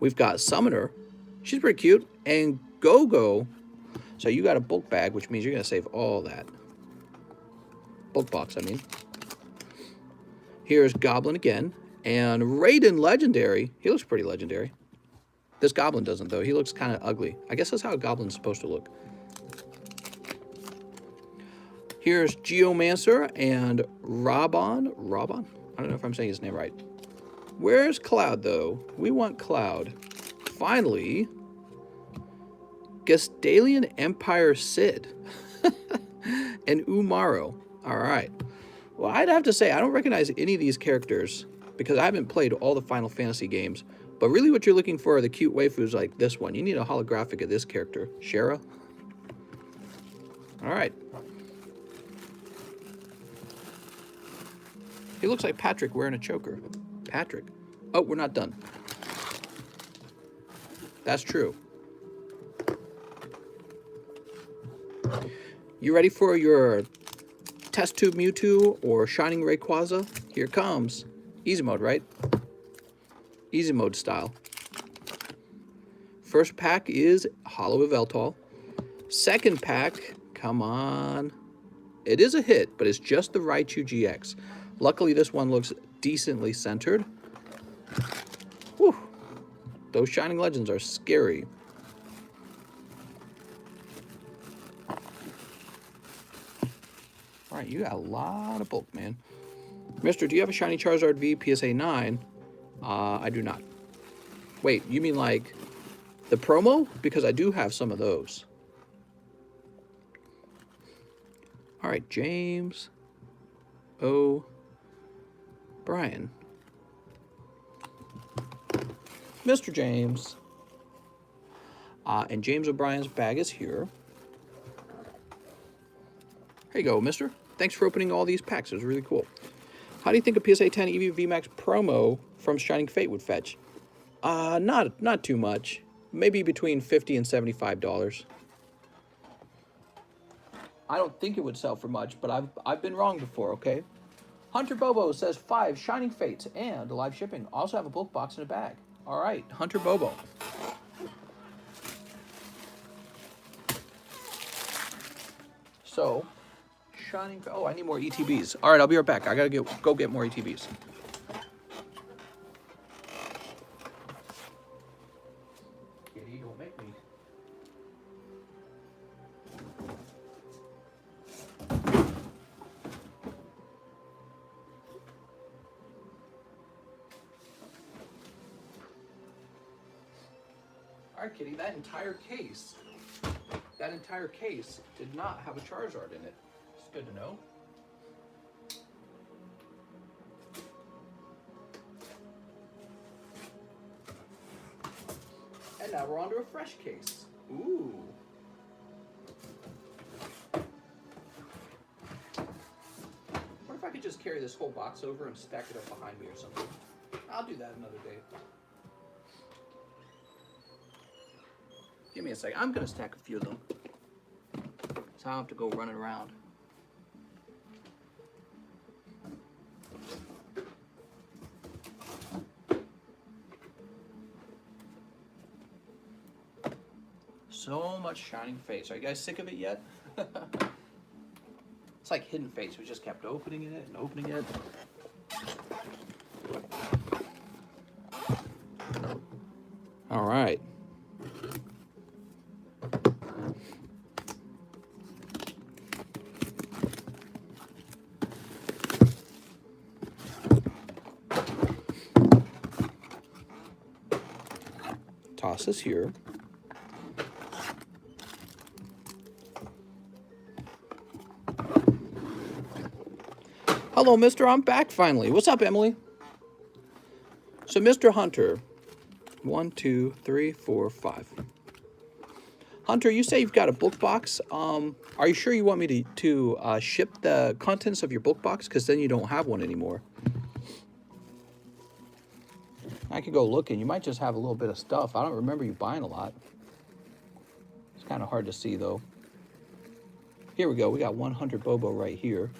We've got Summoner. She's pretty cute. And Go-Go. So you got a bulk bag, which means you're going to save all that. Bulk box, I mean. Here's Goblin again. And Raiden Legendary. He looks pretty legendary. This goblin doesn't, though. He looks kind of ugly. I guess that's how a goblin's supposed to look. Here's Geomancer and Robon. Robon? I don't know if I'm saying his name right. Where's Cloud, though? We want Cloud. Finally, Gestalian Empire Sid and Umaro. All right. Well, I'd have to say I don't recognize any of these characters because I haven't played all the Final Fantasy games. But really what you're looking for are the cute waifus like this one. You need a holographic of this character. Shara. All right. He looks like Patrick wearing a choker. Patrick. Oh, we're not done. That's true. You ready for your Test Tube Mewtwo or Shining Rayquaza? Here it comes. Easy mode, right? Easy mode style. First pack is Hollow Yveltal. Second pack, come on. It is a hit, but it's just the Raichu GX. Luckily, this one looks decently centered. Whew. Those Shining Legends are scary. All right, you got a lot of bulk, man. Mister, do you have a Shiny Charizard V PSA 9? I do not. Wait, you mean like the promo? Because I do have some of those. All right, James O'Brien. Mr. James. And James O'Brien's bag is here. Here you go, mister. Thanks for opening all these packs. It was really cool. How do you think a PSA 10 EV VMAX promo from Shining Fate would fetch? Not too much. Maybe between $50 and $75. I don't think it would sell for much, but I've been wrong before, okay? Hunter Bobo says 5 Shining Fates and live shipping. Also have a bulk box in a bag. All right, Hunter Bobo. So, Shining... Oh, I need more ETBs. All right, I'll be right back. I gotta go get more ETBs. Kitty, don't make me. All right, Kitty, that entire case did not have a Charizard in it. It's good to know. And now we're on to a fresh case. Ooh. What if I could just carry this whole box over and stack it up behind me or something? I'll do that another day. Give me a second. I'm going to stack a few of them. So I don't have to go running around. So much Shining Fates. Are you guys sick of it yet? It's like Hidden Fates. We just kept opening it and opening it. All right. Toss this here. Hello, mister. I'm back finally. What's up, Emily? So, Mr. Hunter. 1, 2, 3, 4, 5. Hunter, you say you've got a book box. Are you sure you want me to ship the contents of your book box? Because then you don't have one anymore. I could go looking. You might just have a little bit of stuff. I don't remember you buying a lot. It's kind of hard to see, though. Here we go. We got one Hunter Bobo right here.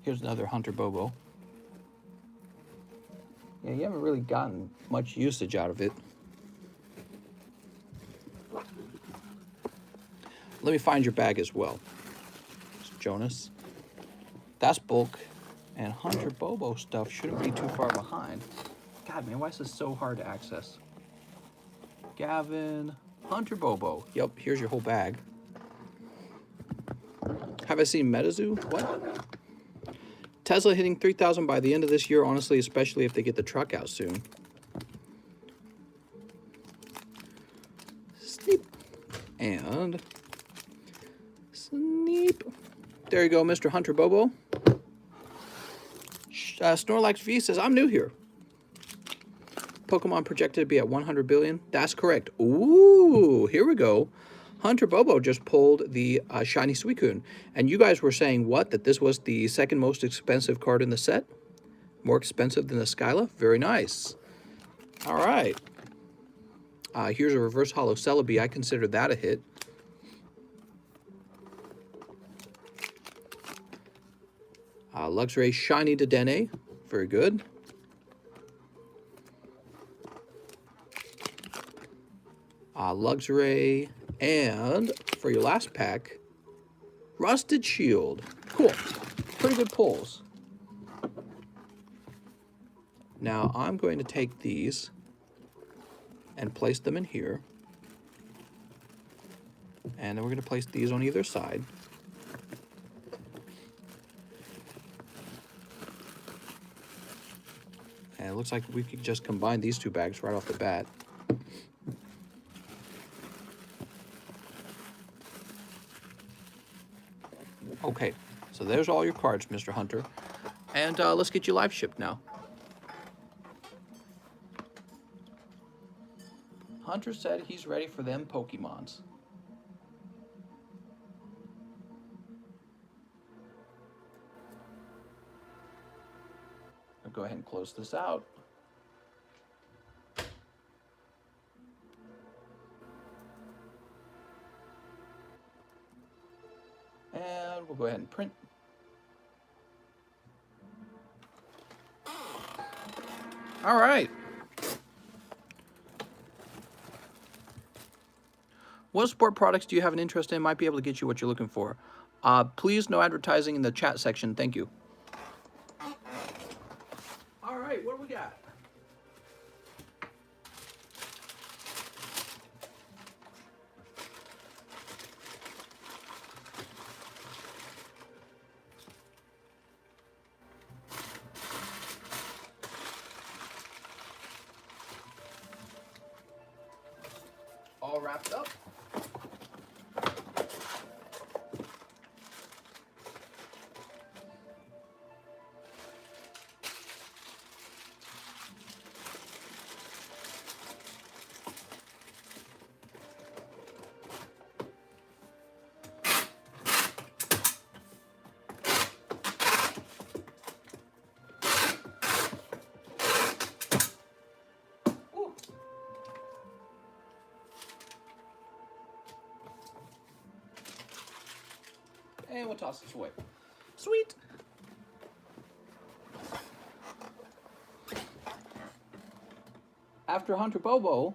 Here's another Hunter Bobo. Yeah, you haven't really gotten much usage out of it. Let me find your bag as well. It's Jonas. That's bulk. And Hunter Bobo stuff shouldn't be too far behind. God, man, why is this so hard to access? Gavin, Hunter Bobo. Yep, here's your whole bag. Have I seen MetaZoo? What? Tesla hitting 3,000 by the end of this year, honestly, especially if they get the truck out soon. Sneep. And sneep. There you go, Mr. Hunter Bobo. Snorlax V says, I'm new here. Pokemon projected to be at 100 billion. That's correct. Ooh, here we go. Hunter Bobo just pulled the shiny Suicune. And you guys were saying what? That this was the second most expensive card in the set? More expensive than the Skyla? Very nice. All right. Here's a reverse holo Celebi. I consider that a hit. Luxray shiny Dedenne. Very good. Luxray, and for your last pack, Rusted Shield. Cool. Pretty good pulls. Now I'm going to take these and place them in here. And then we're going to place these on either side. And it looks like we could just combine these two bags right off the bat. Okay, so there's all your cards, Mr. Hunter. And let's get you live shipped now. Hunter said he's ready for them Pokemons. I'll go ahead and close this out. And we'll go ahead and print. All right. What sport products do you have an interest in? Might be able to get you what you're looking for. Please, no advertising in the chat section. Thank you. All right, what do we got? All wrapped up. And we'll toss this away. Sweet. After Hunter Bobo,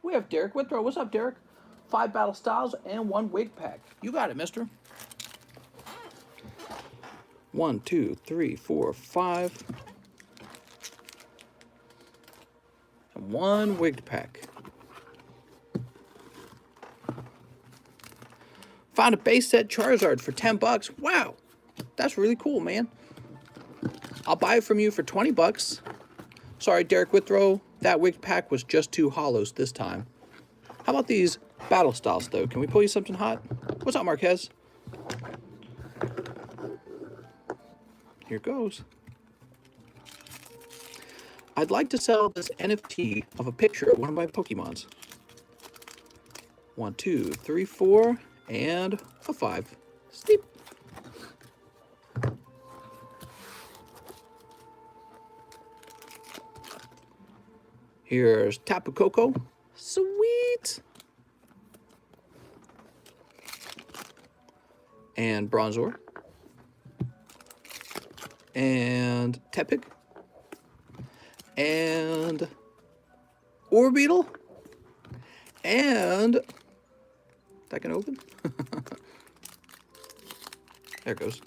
we have Derek Withrow. What's up, Derek? 5 battle styles and 1 wig pack. You got it, mister. 1, 2, 3, 4, 5. And 1 wig pack. Found a base set Charizard for 10 bucks. Wow, that's really cool, man. I'll buy it from you for 20 bucks. Sorry, Derek Withrow, that wig pack was just 2 holos this time. How about these battle styles, though? Can we pull you something hot? What's up, Marquez? Here goes. I'd like to sell this NFT of a picture of one of my Pokemons. 1, 2, 3, 4. And a 5. Steep. Here's Tapu Koko. Sweet. And Bronzor. And Tepig. And Orbeetle. And that can open. There it goes.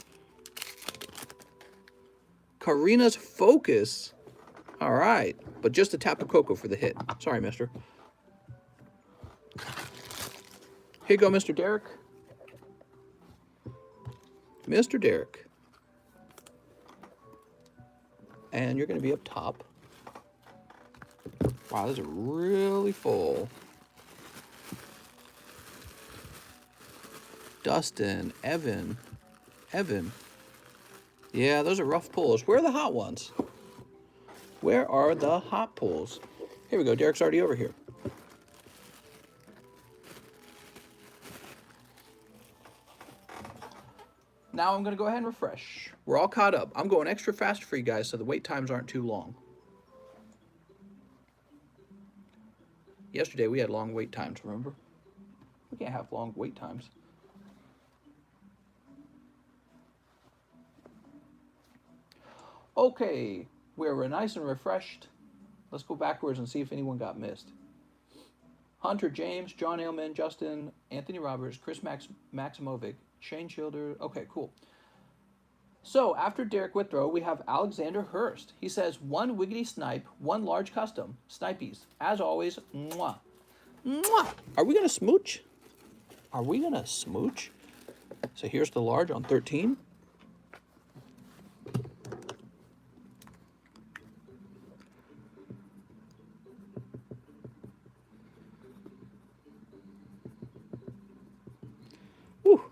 Karina's Focus. All right. But just a tap of cocoa for the hit. Sorry, mister. Here you go, Mr. Derek. Mr. Derek. And you're going to be up top. Wow, this is really full. Dustin, Evan. Yeah, those are rough pulls. Where are the hot ones? Where are the hot pulls? Here we go. Derek's already over here. Now I'm going to go ahead and refresh. We're all caught up. I'm going extra fast for you guys so the wait times aren't too long. Yesterday we had long wait times, remember? We can't have long wait times. Okay, we're nice and refreshed. Let's go backwards and see if anyone got missed. Hunter James, John Ailman, Justin, Anthony Roberts, Chris Maximovic, Shane Schilder. Okay, cool. So after Derek Withrow, we have Alexander Hurst. He says, 1 Wiggity Snipe, 1 large custom. Snipies. As always, mwah. Mwah. Are we going to smooch? Are we going to smooch? So here's the large on 13. Whew.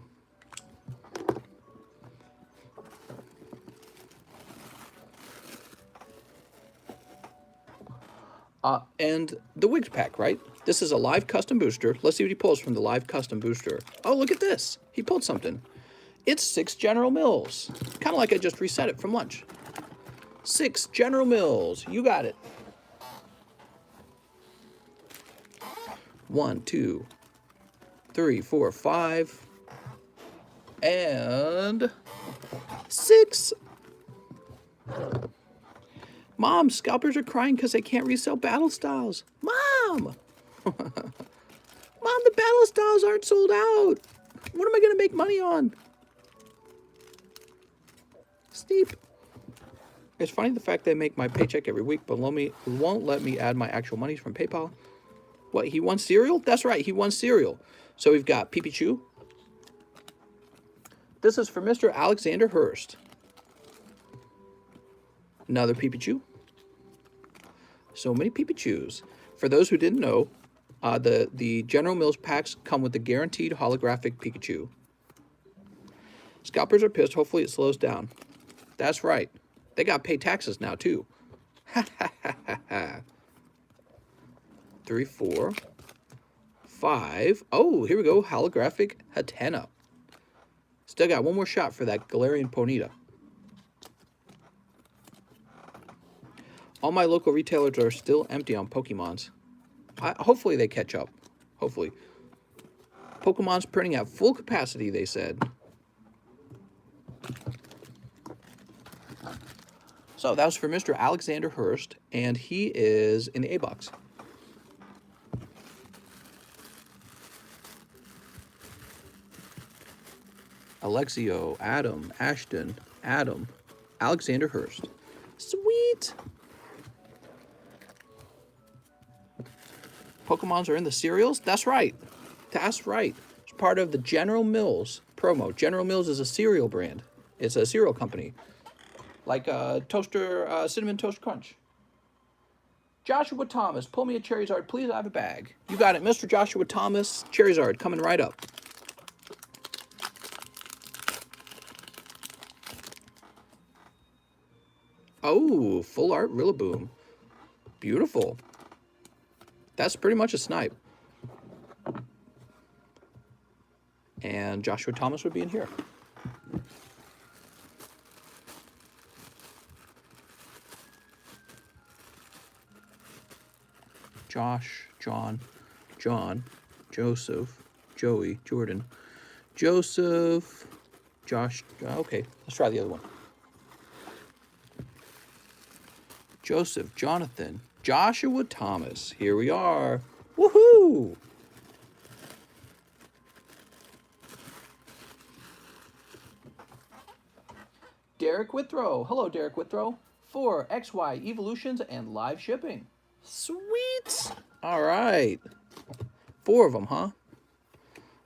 And the Wigs pack, right? This is a live custom booster. Let's see what he pulls from the live custom booster. Oh, look at this. He pulled something. It's 6 General Mills. Kind of like I just reset it from lunch. 6 General Mills. You got it. 1, 2, 3, 4, 5. And 6. Mom, scalpers are crying because they can't resell battle styles. Mom! Mom, the battle styles aren't sold out. What am I going to make money on? Steep. It's funny the fact they make my paycheck every week, but won't let me add my actual monies from PayPal. What, he won cereal? That's right, he won cereal. So we've got PPCHU. This is for Mr. Alexander Hurst. Another PPCHU. So many PPCHUs. For those who didn't know, the General Mills packs come with the guaranteed holographic Pikachu. Scalpers are pissed. Hopefully it slows down. That's right. They got to pay taxes now, too. 3, 4, 5. Oh, here we go. Holographic Hatena. Still got one more shot for that Galarian Ponyta. All my local retailers are still empty on Pokemons. Hopefully they catch up. Hopefully. Pokemon's printing at full capacity, they said. So that was for Mr. Alexander Hurst, and he is in the A-box. Alexio, Adam, Ashton, Adam, Alexander Hurst. Sweet! Pokemons are in the cereals? That's right. That's right. It's part of the General Mills promo. General Mills is a cereal brand. It's a cereal company. Like Cinnamon Toast Crunch. Joshua Thomas, pull me a Charizard, please. I have a bag. You got it, Mr. Joshua Thomas. Charizard coming right up. Oh, full art Rillaboom. Beautiful. That's pretty much a snipe. And Joshua Thomas would be in here. Josh, John, Joseph, Joey, Jordan, Joseph, Josh. Okay, let's try the other one. Joseph, Jonathan, Joshua Thomas. Here we are. Woohoo! Derek Withrow. Hello, Derek Withrow. 4 XY evolutions and live shipping. Sweet. All right. 4 of them, huh?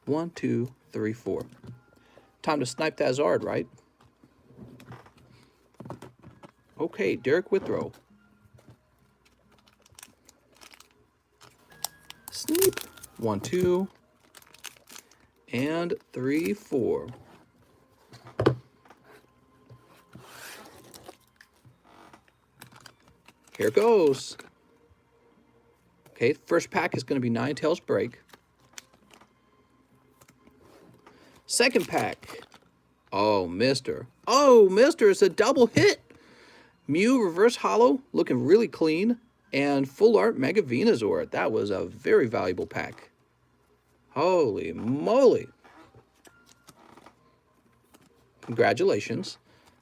1, 2, 3, 4. Time to snipe that Zard, right? Okay, Derek Withrow. Sneep. 1, 2, and 3, 4. Here goes. Okay, first pack is going to be Ninetales Break. Second pack. Oh, Mister. Oh, Mister, it's a double hit. Mew Reverse Hollow, looking really clean. And Full Art Mega Venusaur. That was a very valuable pack. Holy moly. Congratulations.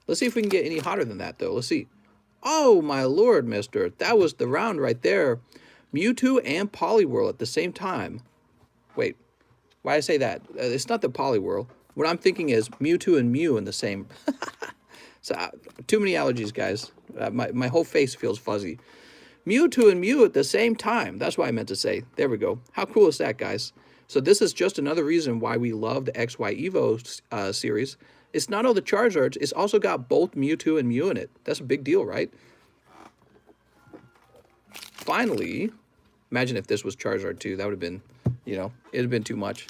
Let's see if we can get any hotter than that, though. Let's see. Oh, my lord, Mister. That was the round right there. Mewtwo and Poliwhirl at the same time. Wait, why did I say that? It's not the Poliwhirl. What I'm thinking is Mewtwo and Mew in the same. So, too many allergies, guys. My whole face feels fuzzy. Mewtwo and Mew at the same time. That's what I meant to say. There we go. How cool is that, guys? So this is just another reason why we love the XY Evo series. It's not all the Charizards. It's also got both Mewtwo and Mew in it. That's a big deal, right? Finally, imagine if this was Charizard too. That would have been, you know, it would have been too much.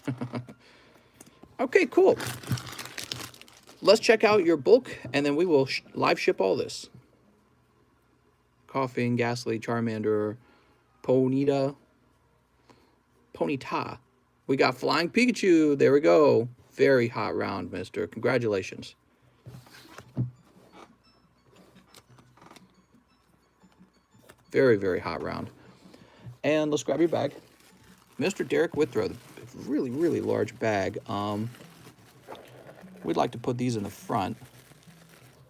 Okay, cool. Let's check out your bulk, and then we will live ship all this. Coughing, Ghastly, Charmander, Ponyta. We got Flying Pikachu. There we go. Very hot round, Mister. Congratulations. Very, very hot round. And let's grab your bag. Mr. Derek Withrow, really, really large bag. We'd like to put these in the front,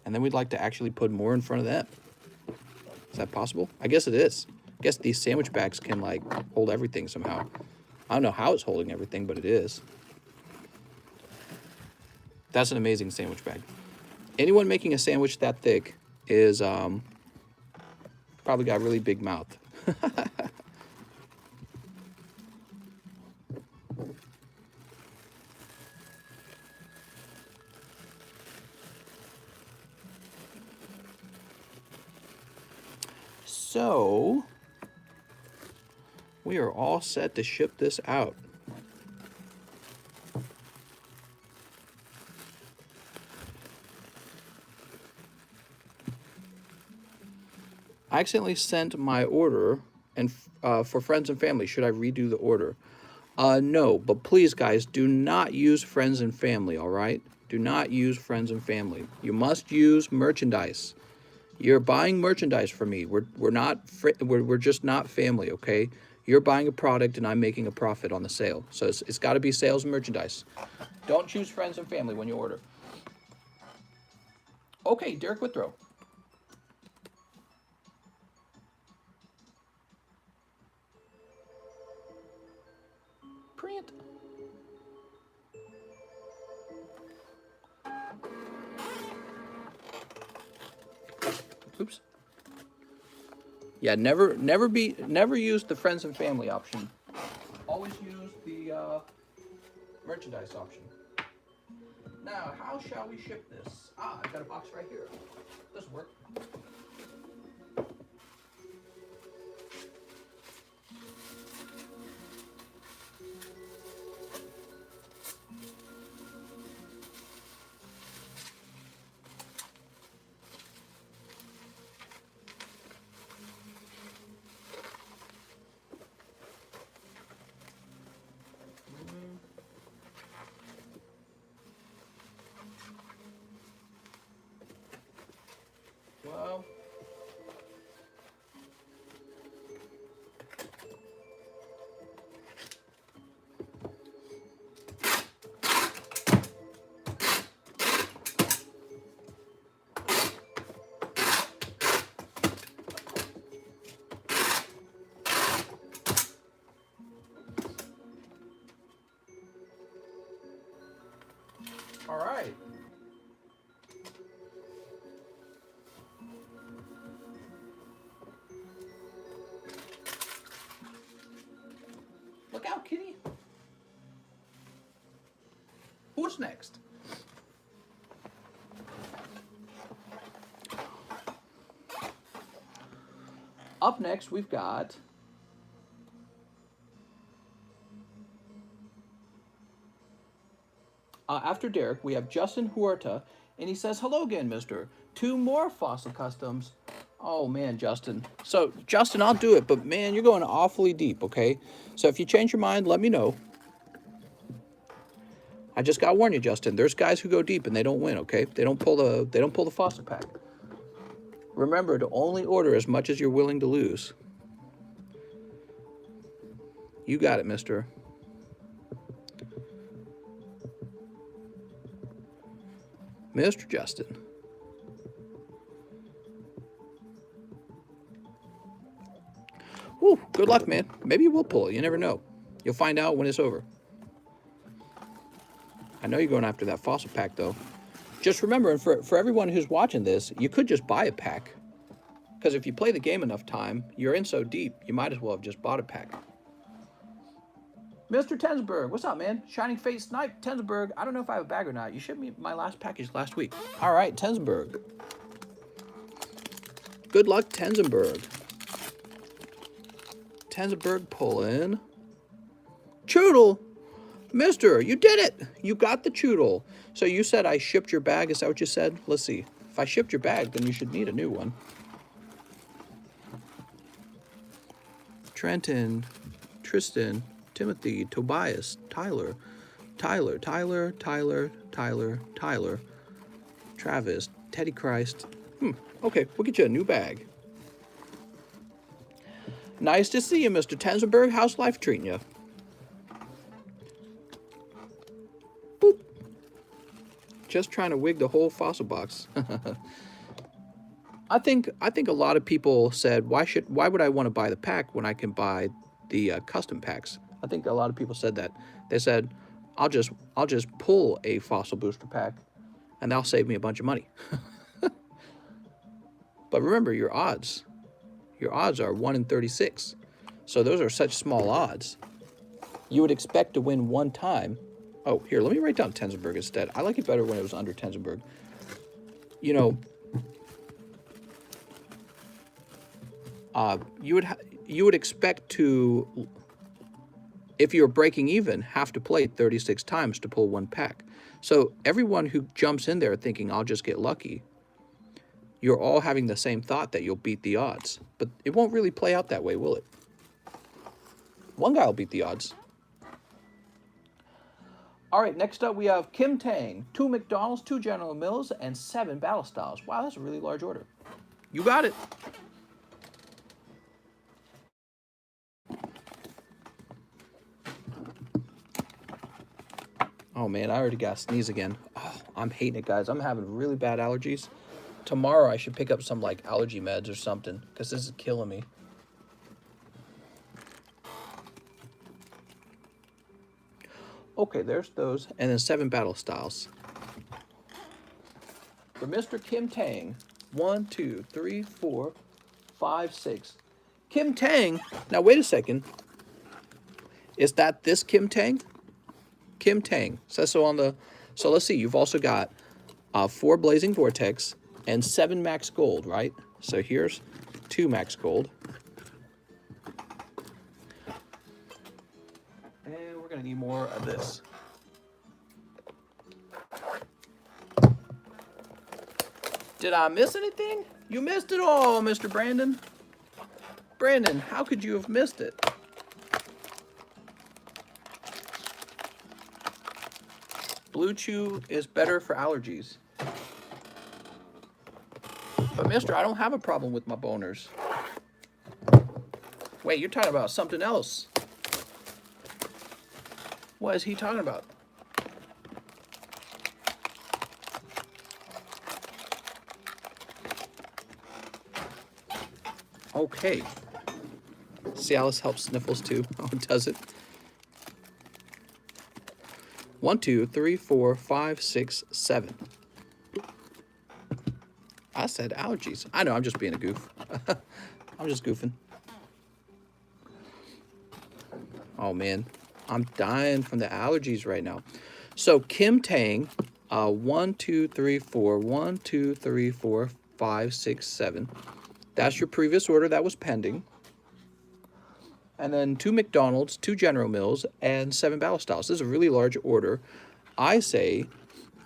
and then we'd like to actually put more in front of that. Is that possible? I guess it is. I guess these sandwich bags can, like, hold everything somehow. I don't know how it's holding everything, but it is. That's an amazing sandwich bag. Anyone making a sandwich that thick is probably got a really big mouth. So, we are all set to ship this out. I accidentally sent my order and for friends and family. Should I redo the order? No, but please, guys, do not use friends and family, all right? Do not use friends and family. You must use merchandise. You're buying merchandise from me. We're just not family, okay? You're buying a product and I'm making a profit on the sale. So it's got to be sales and merchandise. Don't choose friends and family when you order. Okay, Derek Withrow. Print. Oops. Yeah, never use the friends and family option. Always use the merchandise option. Now, how shall we ship this? Ah, I've got a box right here. This will work. Well, kitty. Who's next? Up next, we've got after Derek, we have Justin Huerta, and he says, hello again, mister. 2 more fossil customs. Oh, man, Justin. So, Justin, I'll do it, but, man, you're going awfully deep, okay? So if you change your mind, let me know. I just got to warn you, Justin. There's guys who go deep, and they don't win, okay? They don't pull the fossil pack. Remember to only order as much as you're willing to lose. You got it, mister. Mr. Justin. Woo, good luck, man. Maybe you will pull it. You never know. You'll find out when it's over. I know you're going after that fossil pack, though. Just remember, and for everyone who's watching this, you could just buy a pack. Because if you play the game enough time, you're in so deep, you might as well have just bought a pack. Mr. Tensberg, what's up, man? Shining Face Snipe, Tensberg. I don't know if I have a bag or not. You shipped me my last package last week. All right, Tensberg. Good luck, Tensberg. Tensberg pulling. Choodle. Mister, you did it. You got the Choodle. So you said I shipped your bag. Is that what you said? Let's see. If I shipped your bag, then you should need a new one. Trenton, Tristan, Timothy, Tobias, Tyler, Travis, Teddy Christ. Okay, we'll get you a new bag. Nice to see you, Mr. Tensenberg. How's life treating you? Boop. Just trying to wig the whole fossil box. I think a lot of people said, why would I want to buy the pack when I can buy the custom packs? I think a lot of people said that. They said, I'll just pull a fossil booster pack, and that'll save me a bunch of money. But remember, your odds are 1 in 36. So those are such small odds. You would expect to win one time. Oh, here, let me write down Tensenberg instead. I like it better when it was under Tensenberg. You know, you would expect to, if you're breaking even, have to play 36 times to pull one pack. So everyone who jumps in there thinking, I'll just get lucky, you're all having the same thought that you'll beat the odds. But it won't really play out that way, will it? One guy will beat the odds. All right, next up we have Kim Tang. 2 McDonald's, 2 General Mills, and 7 Battle Styles. Wow, that's a really large order. You got it. Oh man, I already got to sneeze again. Oh, I'm hating it, guys. I'm having really bad allergies. Tomorrow I should pick up some like allergy meds or something, because this is killing me. Okay, there's those. And then 7 Battle Styles. For Mr. Kim Tang. 1, 2, 3, 4, 5, 6. Kim Tang. Now wait a second. Is that this Kim Tang? Kim Tang. Says so on the. So let's see. You've also got 4 Blazing Vortex and 7 Max Gold, right? So here's 2 Max Gold. And we're going to need more of this. Did I miss anything? You missed it all, Mr. Brandon. Brandon, how could you have missed it? Blue Chew is better for allergies. But mister, I don't have a problem with my boners. Wait, you're talking about something else. What is he talking about? Okay. Cialis helps sniffles too. Oh, does it? 1, 2, 3, 4, 5, 6, 7. I said allergies. I know, I'm just being a goof. I'm just goofing. Oh, man. I'm dying from the allergies right now. So Kim Tang, 1, 2, 3, 4, 1, 2, 3, 4, 5, 6, 7. That's your previous order that was pending. And then 2 McDonald's, 2 General Mills, and 7 Battle Styles. This is a really large order. I say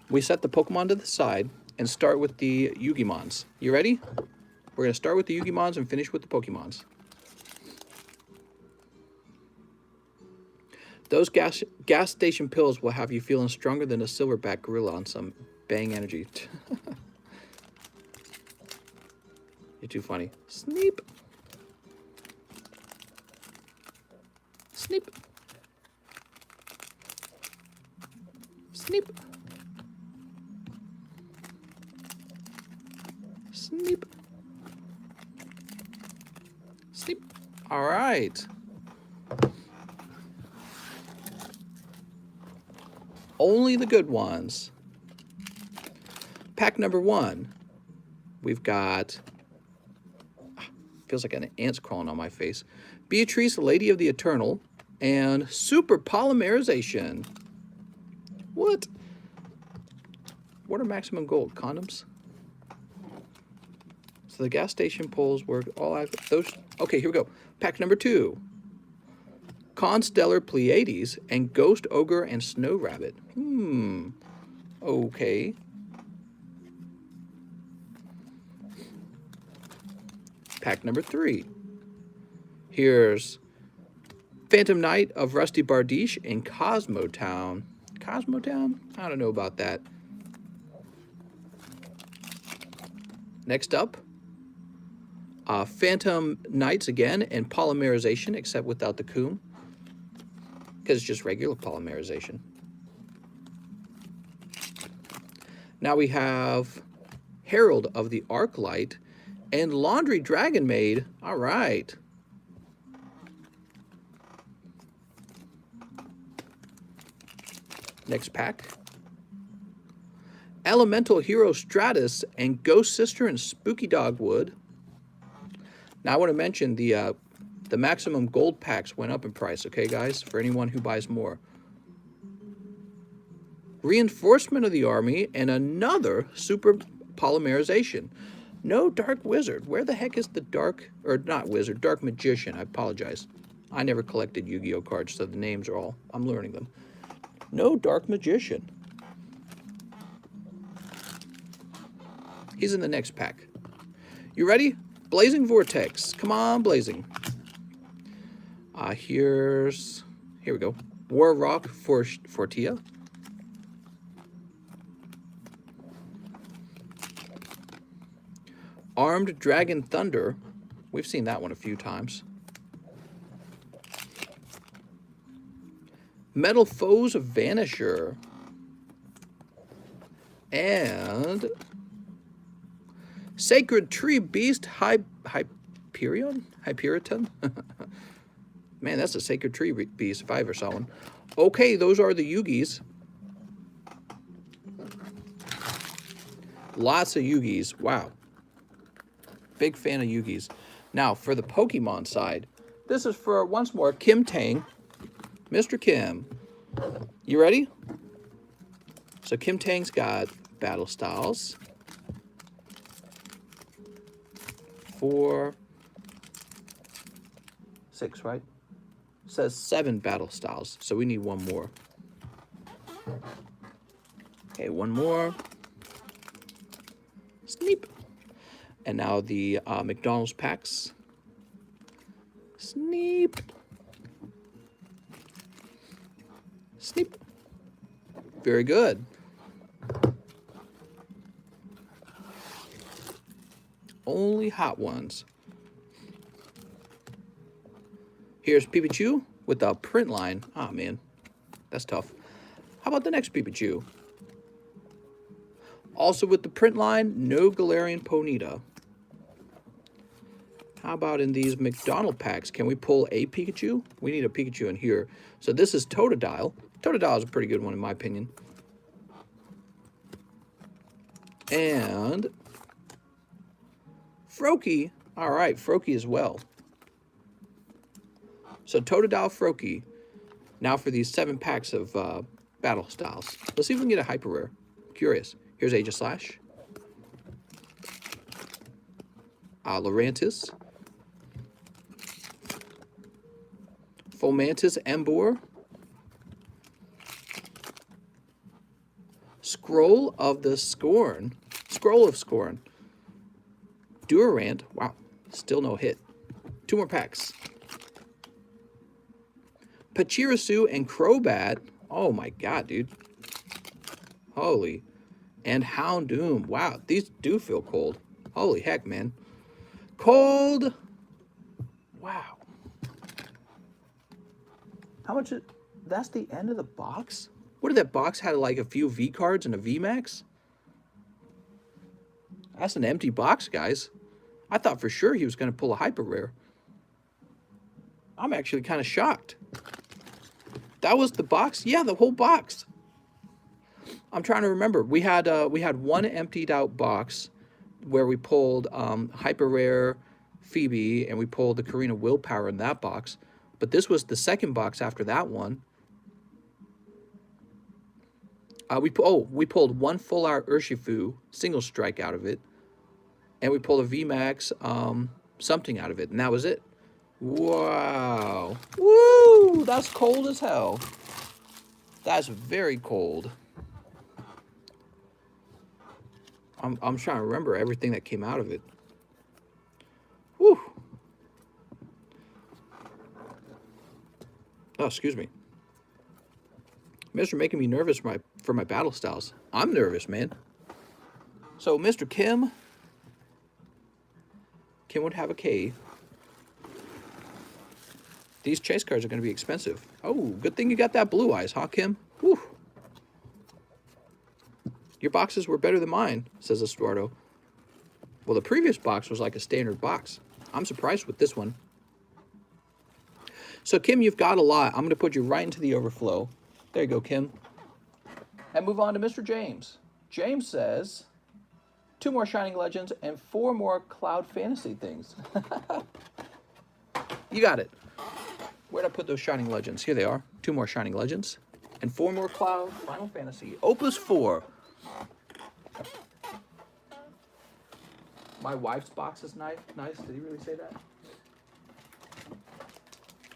we set the Pokemon to the side and start with the Yugimons. You ready? We're going to start with the Yugimons and finish with the Pokemons. Those gas station pills will have you feeling stronger than a silverback gorilla on some Bang energy. You're too funny. Sneep. Sneep. Sneep. Sneep. Sneep. All right. Only the good ones. Pack number 1. We've got, feels like an ant's crawling on my face. Beatrice, Lady of the Eternal, and Super Polymerization. What? What are maximum gold? Condoms? So the gas station polls were all active. Those. Okay, here we go. Pack number 2. Constellar Pleiades and Ghost Ogre and Snow Rabbit. Okay. Pack number 3. Here's Phantom Knight of Rusty Bardiche and Cosmo Town. Cosmo Town? I don't know about that. Next up, Phantom Knights again and Polymerization, except without the coom, because it's just regular polymerization. Now we have Herald of the Arclight and Laundry Dragon Maid. All right. Next pack. Elemental Hero Stratus and Ghost Sister and Spooky Dogwood. Now I want to mention the maximum gold packs went up in price, okay, guys, for anyone who buys more. Reinforcement of the Army and another Super Polymerization. No Dark Wizard. Where the heck is the Dark, or not Wizard, Dark Magician? I apologize. I never collected Yu-Gi-Oh cards, so the names are all, I'm learning them. No Dark Magician. He's in the next pack. You ready? Blazing Vortex. Come on, Blazing. Here we go. War Rock Fortia. Armed Dragon Thunder. We've seen that one a few times. Metal Foes of Vanisher. And Sacred Tree Beast Hyperion? Man, that's a Sacred Tree Beast if I ever saw one. Okay, those are the Yugis. Lots of Yugis. Wow. Big fan of Yugis. Now, for the Pokemon side, this is for, once more, Kim Tang. Mr. Kim. You ready? So Kim Tang's got Battle Styles. 4, 6, right? It says 7 Battle Styles, so we need one more. Okay, one more. Sneep. And now the McDonald's packs. Sneep. Sneep. Very good. Only hot ones. Here's PPCHU with the print line. Ah, man, that's tough. How about the next PPCHU? Also with the print line, no Galarian Ponyta. How about in these McDonald packs? Can we pull a Pikachu? We need a Pikachu in here. So this is Totodile. Totodile is a pretty good one in my opinion. And Froakie. All right, Froakie as well. So Totodile, Froakie. Now for these 7 packs of battle styles. Let's see if we can get a hyper rare. Curious. Here's Aegislash. Lurantis. Fomantis Embor. Scroll of Scorn. Durant. Wow. Still no hit. 2 more packs. Pachirisu and Crobat. Oh my god, dude. Holy. And Houndoom. Wow, these do feel cold. Holy heck, man. Cold. Wow. How much? That's the end of the box? What did that box had like a few V cards and a Vmax? That's an empty box, guys. I thought for sure he was going to pull a hyper rare. I'm actually kind of shocked. That was the box? Yeah, the whole box. I'm trying to remember. We had one emptied out box where we pulled hyper rare Phoebe and we pulled the Karina Willpower in that box. But this was the second box after that one. We pulled one full art Urshifu single strike out of it, and we pulled a Vmax something out of it, and that was it. Wow. Woo! That's cold as hell. That's very cold. I'm trying to remember everything that came out of it. Woo! Oh, excuse me. Mr. making me nervous for my battle styles. I'm nervous, man. So, Mr. Kim would have a K. These chase cards are going to be expensive. Oh, good thing you got that blue eyes, huh, Kim? Whew. Your boxes were better than mine, says Estuardo. Well, the previous box was like a standard box. I'm surprised with this one. So, Kim, you've got a lot. I'm going to put you right into the overflow. There you go, Kim. And move on to Mr. James. James says, 2 more Shining Legends and 4 more Cloud Fantasy things. You got it. Where'd I put those Shining Legends? Here they are. 2 more Shining Legends and 4 more Cloud Final Fantasy. Opus 4. My wife's box is nice. Did he really say that?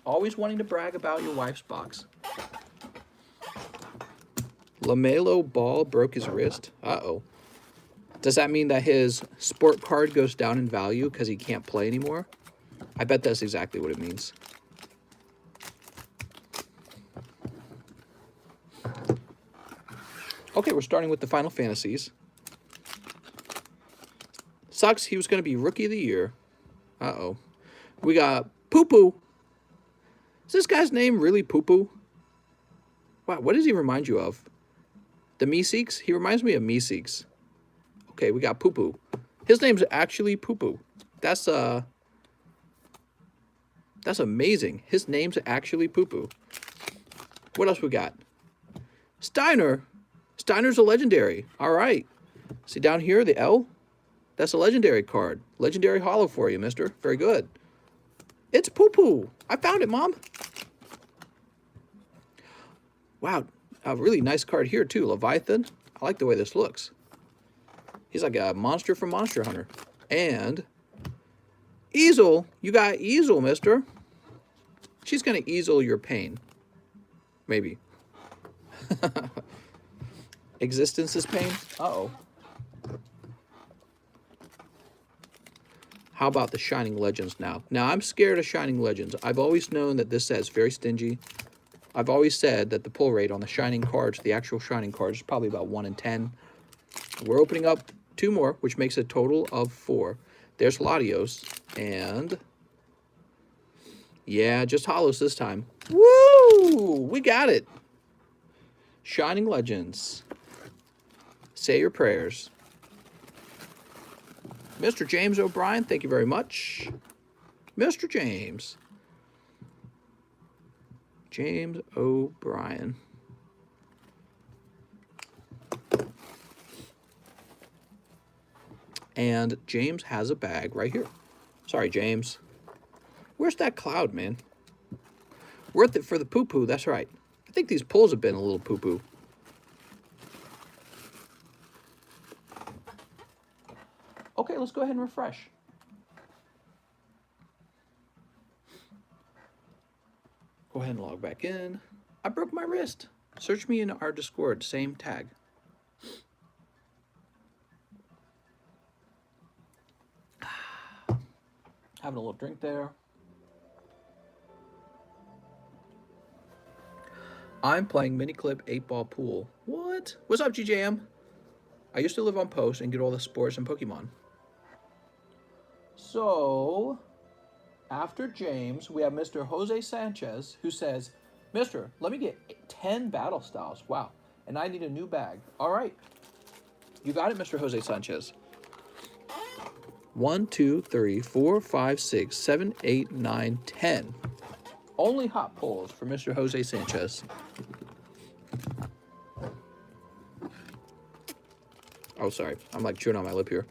Always wanting to brag about your wife's box. LaMelo Ball broke his wrist. Uh-oh. Does that mean that his sport card goes down in value because he can't play anymore? I bet that's exactly what it means. Okay, we're starting with the Final Fantasies. Sucks, he was going to be Rookie of the Year. Uh-oh. We got Poo Poo. Is this guy's name really Poo Poo? Wow, what does he remind you of? The Meeseeks? He reminds me of Meeseeks. Okay, we got Poo Poo. His name's actually Poo Poo. That's amazing. His name's actually Poo Poo. What else we got? Steiner. Steiner's a legendary. All right. See down here, the L? That's a legendary card. Legendary hollow for you, mister. Very good. It's Poo Poo. I found it, Mom. Wow. A really nice card here, too. Leviathan. I like the way this looks. He's like a monster from Monster Hunter. And Easel. You got Easel, mister. She's going to easel your pain. Maybe. Existence is pain? Uh-oh. How about the Shining Legends now? Now, I'm scared of Shining Legends. I've always known that this set's very stingy. I've always said that the pull rate on the Shining cards, the actual Shining cards, is probably about 1 in 10. We're opening up 2 more, which makes a total of 4. There's Latios, and yeah, just hollows this time. Woo! We got it. Shining Legends. Say your prayers. Mr. James O'Brien, thank you very much. Mr. James. James O'Brien. And James has a bag right here. Sorry, James. Where's that cloud, man? Worth it for the poo-poo, that's right. I think these pulls have been a little poo-poo. Okay, let's go ahead and refresh. Go ahead and log back in. I broke my wrist. Search me in our Discord, same tag. Having a little drink there. I'm playing Miniclip 8-Ball Pool. What? What's up, GJM? I used to live on Post and get all the sports and Pokemon. So, after James, we have Mr. Jose Sanchez, who says, Mister, let me get 10 battle styles. Wow. And I need a new bag. All right. You got it, Mr. Jose Sanchez. 1, 2, 3, 4, 5, 6, 7, 8, 9, 10. Only hot pulls for Mr. Jose Sanchez. Oh, sorry. I'm like chewing on my lip here.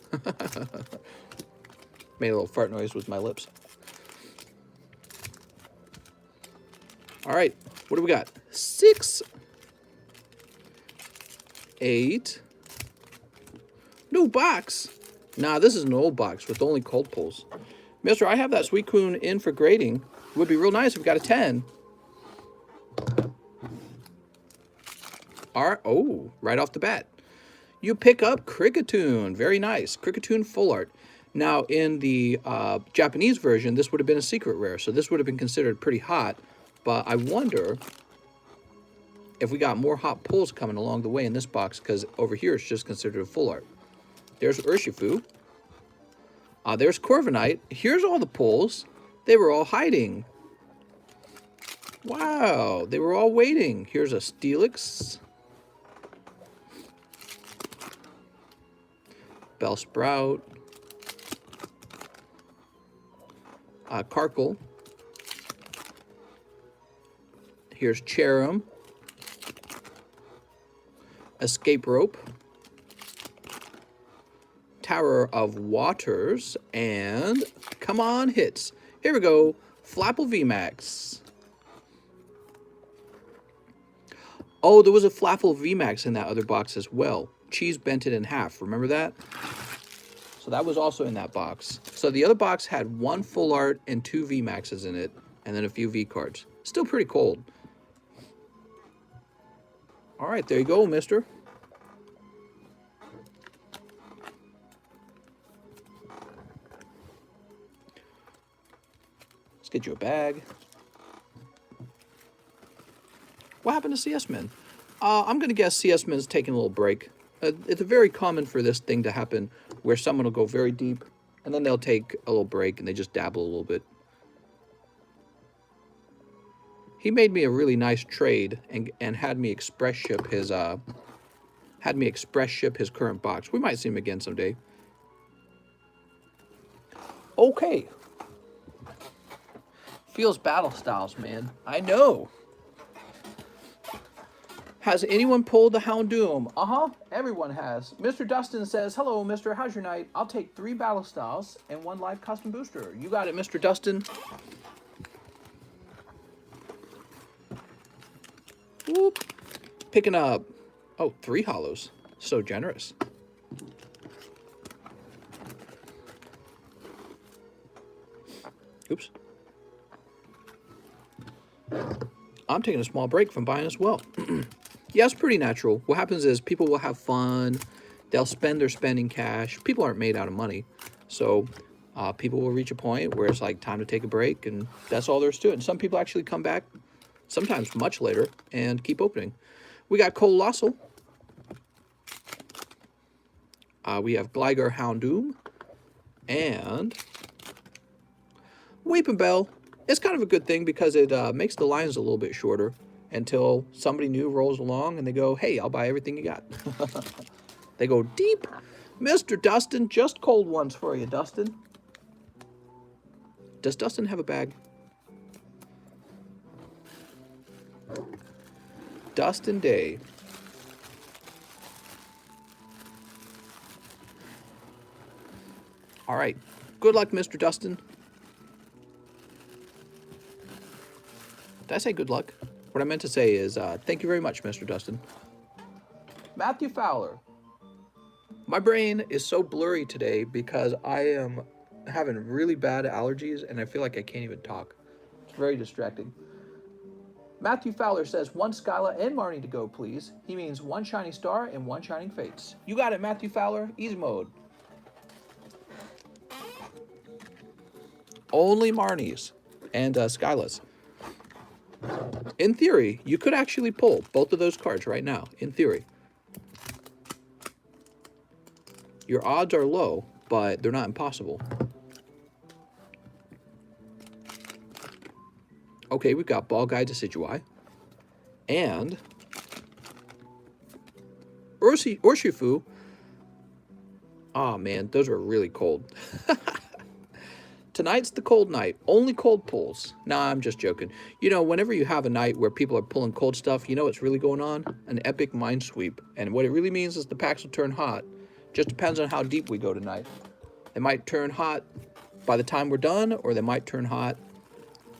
Made a little fart noise with my lips. All right. What do we got? 6, 8. New box. Nah, this is an old box with only cold pulls. Mister, I have that Suicune in for grading. It would be real nice if we got a 10. All right. Oh, right off the bat. You pick up Kricketune. Very nice. Kricketune full art. Now, in the Japanese version, this would have been a secret rare, so this would have been considered pretty hot. But I wonder if we got more hot pulls coming along the way in this box, because over here it's just considered a full art. There's Urshifu. There's Corviknight. Here's all the pulls. They were all hiding. Wow, they were all waiting. Here's a Steelix. Bellsprout. Karkle. Here's Cherim. Escape Rope. Tower of Waters. And come on, hits. Here we go. Flapple Vmax. Oh, there was a Flapple Vmax in that other box as well. Cheese bent it in half. Remember that? So that was also in that box. So the other box had 1 full art and 2 Vmaxes in it, and then a few V cards. Still pretty cold. All right, there you go, mister. Let's get you a bag. What happened to CS Men? I'm going to guess CS Men's taking a little break. It's very common for this thing to happen where someone will go very deep and then they'll take a little break and they just dabble a little bit. He made me a really nice trade and had me express ship his current box. We might see him again someday. Okay. Feels battle styles, man. I know. Has anyone pulled the Houndoom? Uh-huh, everyone has. Mr. Dustin says, hello, mister, how's your night? I'll take 3 battle styles and 1 live custom booster. You got it, Mr. Dustin. Whoop. Picking up, 3 hollows. So generous. Oops. I'm taking a small break from buying as well. Yeah, it's pretty natural. What happens is people will have fun. They'll spend their spending cash. People aren't made out of money. So people will reach a point where it's like time to take a break, and that's all there's to it. And some people actually come back, sometimes much later, and keep opening. We got Colossal. We have Gligar Houndoom. And Weeping Bell. It's kind of a good thing because it makes the lines a little bit shorter until somebody new rolls along and they go, hey, I'll buy everything you got. They go deep. Mr. Dustin, just cold ones for you, Dustin. Does Dustin have a bag? Dustin Day. All right. Good luck, Mr. Dustin. Did I say good luck? What I meant to say is thank you very much, Mr. Dustin. Matthew Fowler. My brain is so blurry today because I am having really bad allergies and I feel like I can't even talk. It's very distracting. Matthew Fowler says, 1 Skyla and Marnie to go, please. He means 1 Shiny Star and 1 Shining Fates. You got it, Matthew Fowler. Easy mode. Only Marnies and Skylas. In theory, you could actually pull both of those cards right now. In theory. Your odds are low, but they're not impossible. Okay, we've got Ball Guide Decidueye. And Urshifu. Oh man, those are really cold. Tonight's the cold night. Only cold pulls. Nah, I'm just joking. You know, whenever you have a night where people are pulling cold stuff, you know what's really going on? An epic mind sweep. And what it really means is the packs will turn hot. Just depends on how deep we go tonight. They might turn hot by the time we're done, or they might turn hot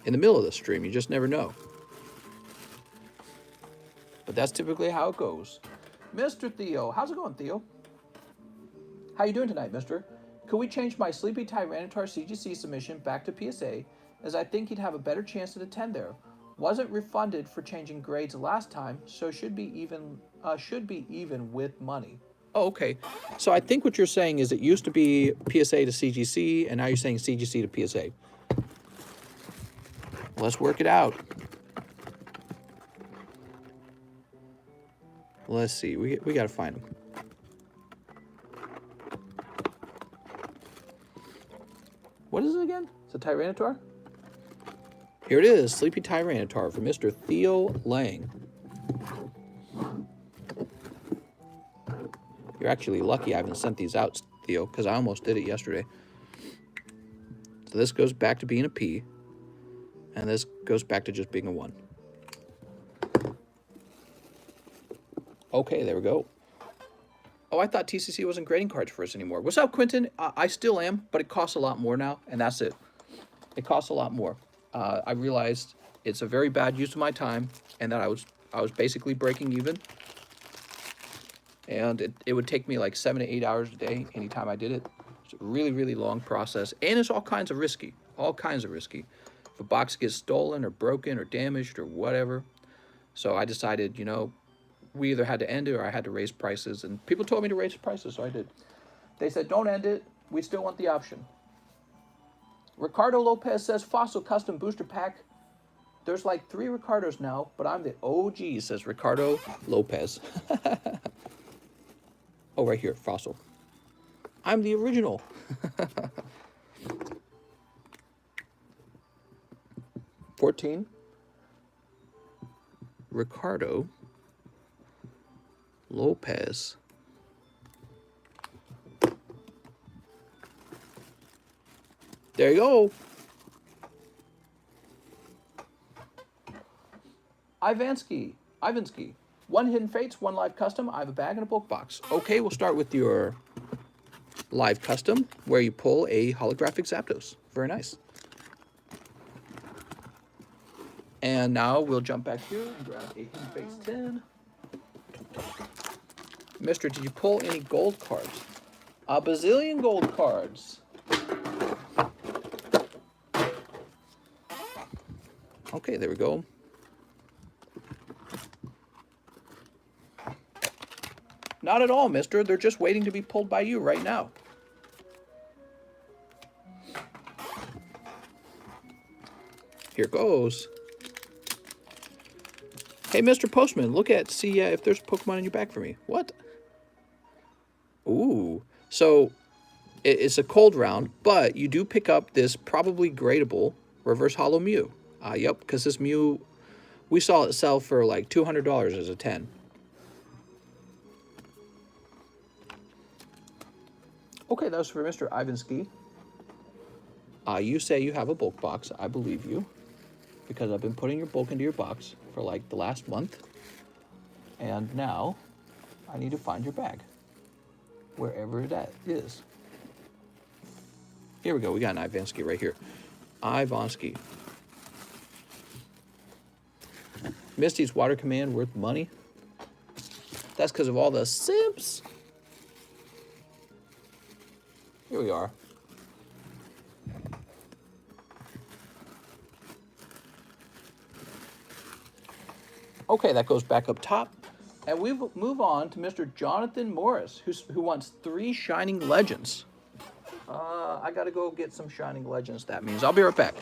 in the middle of the stream. You just never know. But that's typically how it goes. Mr. Theo. How's it going, Theo? How you doing tonight, mister? Could we change my Sleepy Tyranitar CGC submission back to PSA, as I think he'd have a better chance at attend there. Wasn't refunded for changing grades last time, so should be even with money. Oh, okay. So I think what you're saying is it used to be PSA to CGC, and now you're saying CGC to PSA. Let's work it out. Let's see. We got to find him. What is it again? It's a Tyranitar? Here it is. Sleepy Tyranitar from Mr. Theo Lang. You're actually lucky I haven't sent these out, Theo, because I almost did it yesterday. So this goes back to being a P. And this goes back to just being a 1. Okay, there we go. Oh, I thought TCC wasn't grading cards for us anymore. What's up, Quentin? I still am, but it costs a lot more now, and that's it. It costs a lot more. I realized it's a very bad use of my time, and that I was basically breaking even. And it would take me like 7 to 8 hours a day anytime I did it. It's a really, really long process, and it's all kinds of risky. All kinds of risky. If a box gets stolen or broken or damaged or whatever. So I decided, you know, we either had to end it or I had to raise prices. And people told me to raise prices, so I did. They said, don't end it. We still want the option. Ricardo Lopez says, Fossil Custom Booster Pack. There's like 3 Ricardos now, but I'm the OG, says Ricardo Lopez. Oh, right here, Fossil. I'm the original. 14. Ricardo Lopez. There you go. Ivansky. 1 Hidden Fates, 1 Live Custom. I have a bag and a bulk box. Okay, we'll start with your Live Custom, where you pull a holographic Zapdos. Very nice. And now we'll jump back here and grab a Hidden Fates 10. Mister, did you pull any gold cards? A bazillion gold cards. Okay, there we go. Not at all, mister. They're just waiting to be pulled by you right now. Here goes. Hey, Mr. Postman, look at, see if there's Pokemon in your bag for me. What? Ooh. So, it's a cold round, but you do pick up this probably gradable Reverse Hollow Mew. Yep, because this Mew, we saw it sell for like $200 as a 10. Okay, that was for Mr. Ivansky. You say you have a bulk box. I believe you. Because I've been putting your bulk into your box for like the last month. And now, I need to find your bag. Wherever that is. Here we go. We got an Ivansky right here. Ivansky. Misty's water command worth money. That's because of all the simps. Here we are. Okay, that goes back up top. And we move on to Mr. Jonathan Morris, who wants 3 Shining Legends. I got to go get some Shining Legends, that means. I'll be right back.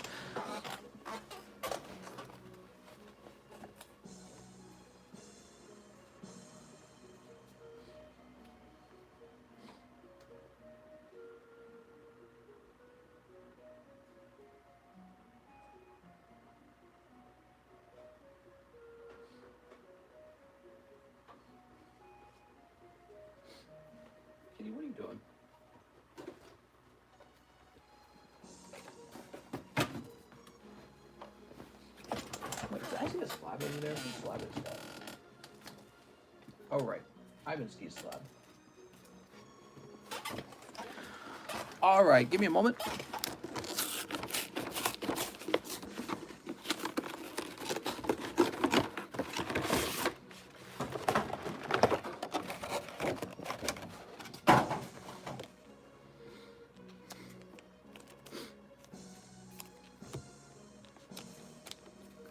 Kitty, what are you doing? Wait, did I see a slab over there? Whose slab is that? Oh, right. Ivanski's slab. All right, give me a moment.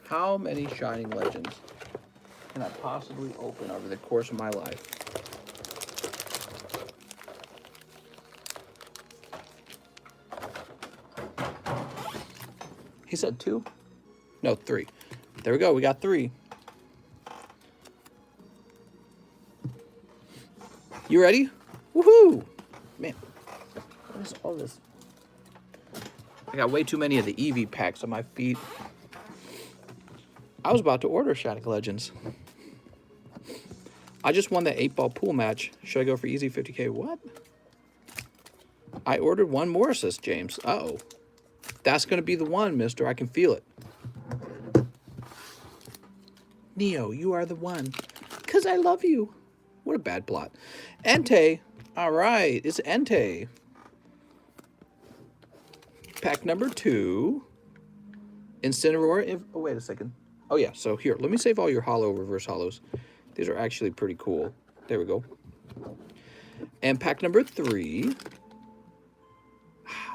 How many Shining Legends can I possibly open over the course of my life? He said 2? No, 3. There we go. We got 3. You ready? Woohoo! Man, what is all this? I got way too many of the Eevee packs on my feet. I was about to order Shining Legends. I just won that 8-ball pool match. Should I go for easy 50K? What? I ordered 1 more assist, James. Uh-oh. That's going to be the one, mister. I can feel it. Neo, you are the one. Because I love you. What a bad plot. Entei. All right. It's Entei. Pack number 2. Incineroar. Oh, wait a second. Oh, yeah. So here, let me save all your hollow reverse hollows. These are actually pretty cool. There we go. And pack number 3.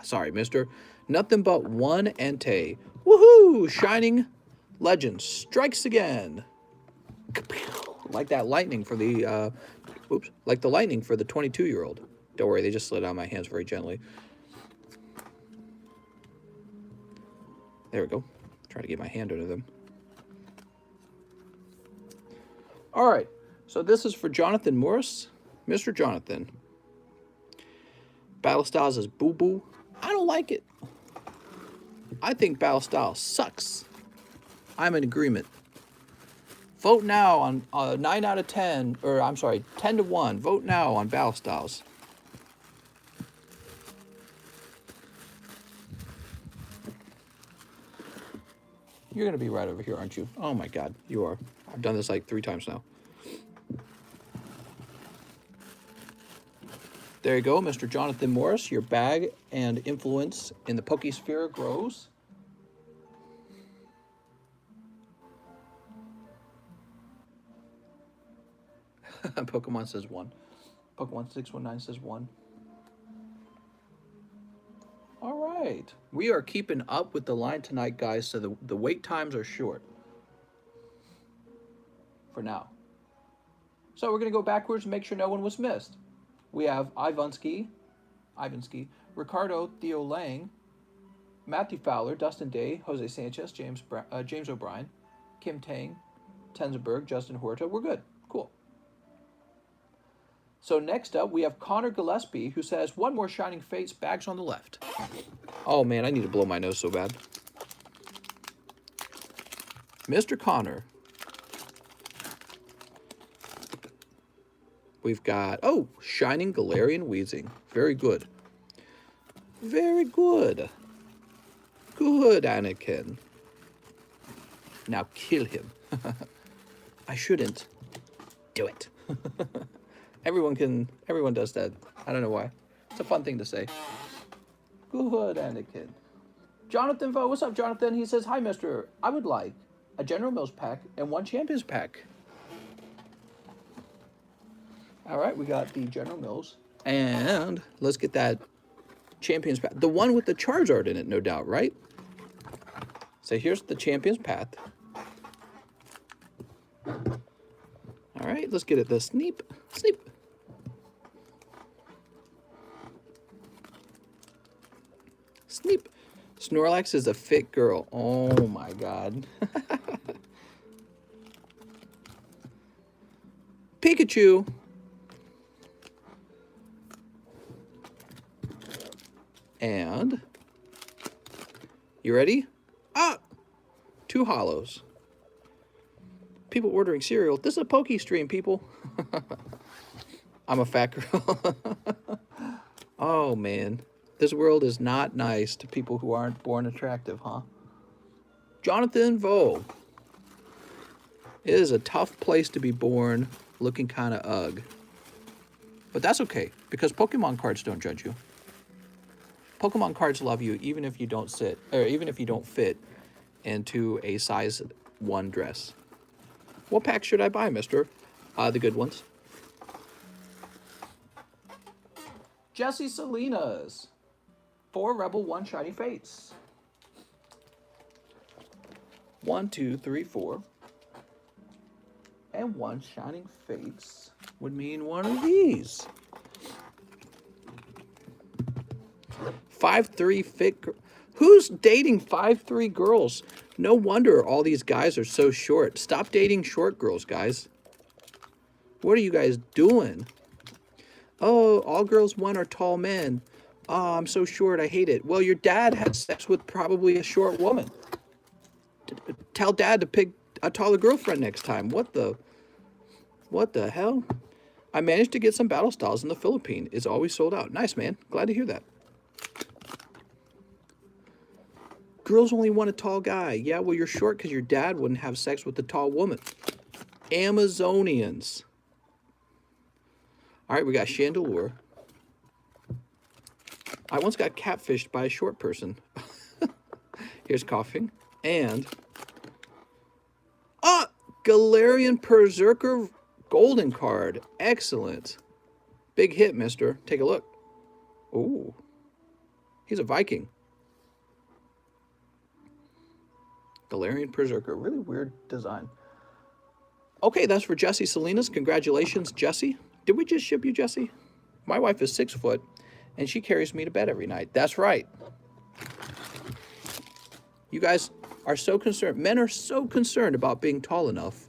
Sorry, mister. Nothing but 1 Entei. Woohoo! Shining Legends strikes again. Like that lightning for the, like the lightning for the 22-year-old. Don't worry, they just slid out of my hands very gently. There we go. Try to get my hand under them. All right, so this is for Jonathan Morris. Mr. Jonathan. Battle Styles is boo-boo. I don't like it. I think Battle Styles sucks. I'm in agreement. Vote now on 9 out of 10, or I'm sorry, 10 to 1. Vote now on Battle Styles. You're going to be right over here, aren't you? Oh my God, you are. I've done this like 3 times now. There you go, Mr. Jonathan Morris. Your bag and influence in the Pokesphere grows. Pokemon says 1. Pokemon 619 says 1. All right. We are keeping up with the line tonight, guys, so the wait times are short. For now. So we're going to go backwards and make sure no one was missed. We have Ivanski, Ricardo Theo Lang, Matthew Fowler, Dustin Day, Jose Sanchez, James O'Brien, Kim Tang, Tenzenberg, Justin Horta. We're good. Cool. So next up, we have Connor Gillespie, who says, 1 more Shining Fates, bags on the left. Oh, man, I need to blow my nose so bad. Mr. Connor. We've got, oh, Shining Galarian Weezing. Very good. Very good. Good, Anakin. Now kill him. I shouldn't. Do it. Everyone does that. I don't know why. It's a fun thing to say. Good, Anakin. Jonathan Vo, what's up, Jonathan? He says, hi, mister. I would like a General Mills pack, and 1 Champions pack. All right, we got the General Mills. And let's get that Champions pack. The one with the Charizard in it, no doubt, right? So here's the Champions pack. All right, let's get it. The Sneep. Snorlax is a fit girl. Oh my God. Pikachu. And you ready? 2 hollows. People ordering cereal. This is a Poke stream, people. I'm a fat girl. Oh man, this world is not nice to people who aren't born attractive, huh? Jonathan Vogue. It is a tough place to be born, looking kind of ugh. But that's okay, because Pokemon cards don't judge you. Pokemon cards love you even if you don't fit into a size 1 dress. What pack should I buy, mister? The good ones. Jesse Salinas. 4 Rebel, 1 Shiny Fates. 1, 2, 3, 4. And 1 Shining Fates would mean one of these. 5'3" fit. Who's dating 5'3" girls? No wonder all these guys are so short. Stop dating short girls, guys. What are you guys doing? Oh, all girls want are tall men. Oh, I'm so short. I hate it. Well, your dad had sex with probably a short woman. Tell dad to pick a taller girlfriend next time. What the hell? I managed to get some battle styles in the Philippines. It's always sold out. Nice, man. Glad to hear that. Girls only want a tall guy. Yeah, well, you're short because your dad wouldn't have sex with a tall woman. Amazonians. All right, we got Chandelure. I once got catfished by a short person. Here's coughing. And... Galarian Berserker Golden card. Excellent. Big hit, mister. Take a look. Ooh. He's a Viking. Galarian Berserker. Really weird design. Okay, that's for Jesse Salinas. Congratulations, Jesse. Did we just ship you, Jesse? My wife is 6 foot, and she carries me to bed every night. That's right. You guys are so concerned. Men are so concerned about being tall enough.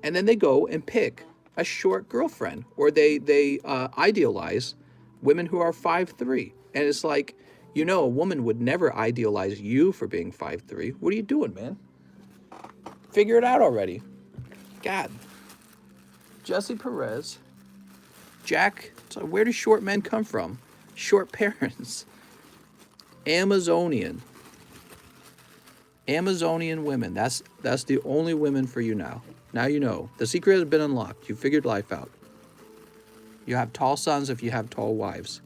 And then they go and pick a short girlfriend. Or they idealize women who are 5'3". And it's like, you know, a woman would never idealize you for being 5'3". What are you doing, man? Figure it out already. God. Jesse Perez. Jack. So where do short men come from? Short parents. Amazonian. Amazonian women. That's the only women for you now. Now you know. The secret has been unlocked. You figured life out. You have tall sons if you have tall wives.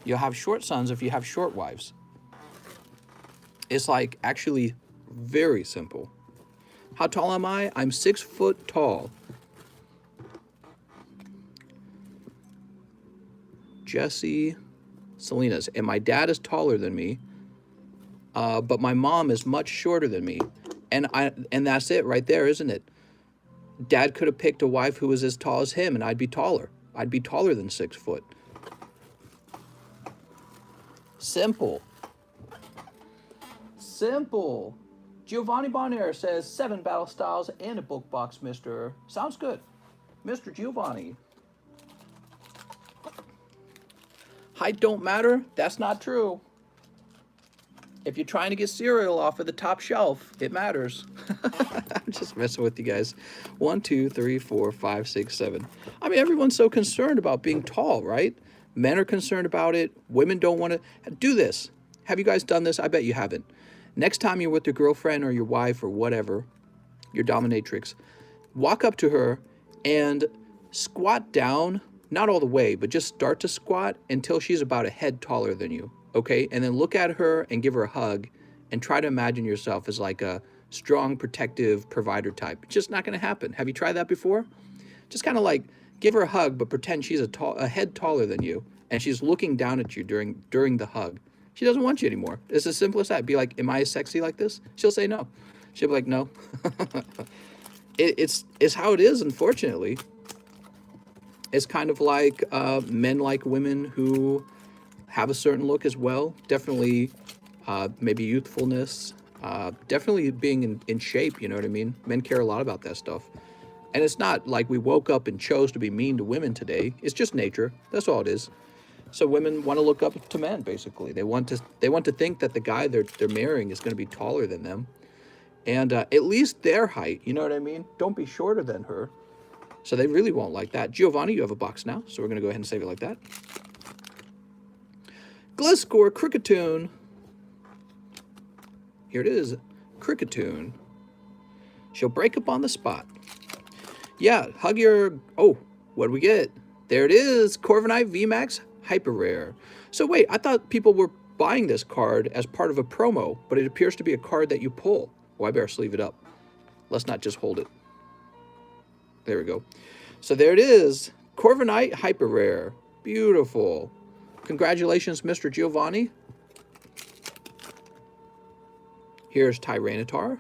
You'll have short sons if you have short wives. It's like actually very simple. How tall am I? I'm 6 foot tall. Jesse Salinas. And my dad is taller than me. But my mom is much shorter than me. And that's it right there, isn't it? Dad could have picked a wife who was as tall as him, and I'd be taller. I'd be taller than 6 foot. Simple. Simple. Giovanni Bonaire says 7 battle styles and a book box, mister. Sounds good. Mr. Giovanni. Height don't matter? That's not true. If you're trying to get cereal off of the top shelf, it matters. I'm just messing with you guys. 1, 2, 3, 4, 5, 6, 7. I mean, everyone's so concerned about being tall, right? Men are concerned about it. Women don't want to do this. Have you guys done this? I bet you haven't. Next time you're with your girlfriend or your wife or whatever, your dominatrix, walk up to her and squat down, not all the way, but just start to squat until she's about a head taller than you. Okay, and then look at her and give her a hug and try to imagine yourself as like a strong, protective provider type. It's just not going to happen. Have you tried that before? Just kind of like give her a hug, but pretend she's a head taller than you, and she's looking down at you during the hug. She doesn't want you anymore. It's as simple as that. Be like, am I sexy like this? She'll say no. She'll be like, no. It's how it is, unfortunately. It's kind of like men like women who have a certain look as well. Definitely maybe youthfulness. Definitely being in shape, you know what I mean? Men care a lot about that stuff. And it's not like we woke up and chose to be mean to women today. It's just nature. That's all it is. So women want to look up to men, basically. They want to think that the guy they're marrying is going to be taller than them. And at least their height, you know what I mean? Don't be shorter than her. So they really won't like that. Giovanni, you have a box now, so we're going to go ahead and save it like that. Gliscor Cricketoon. Here it is, Cricketoon. She'll break up on the spot. Yeah, hug your... Oh, what do we get? There it is, Corviknight VMAX Hyper Rare. So wait, I thought people were buying this card as part of a promo, but it appears to be a card that you pull. Oh, I better sleeve it up. Let's not just hold it. There we go. So there it is, Corviknight Hyper Rare. Beautiful. Congratulations, Mr. Giovanni. Here's Tyranitar.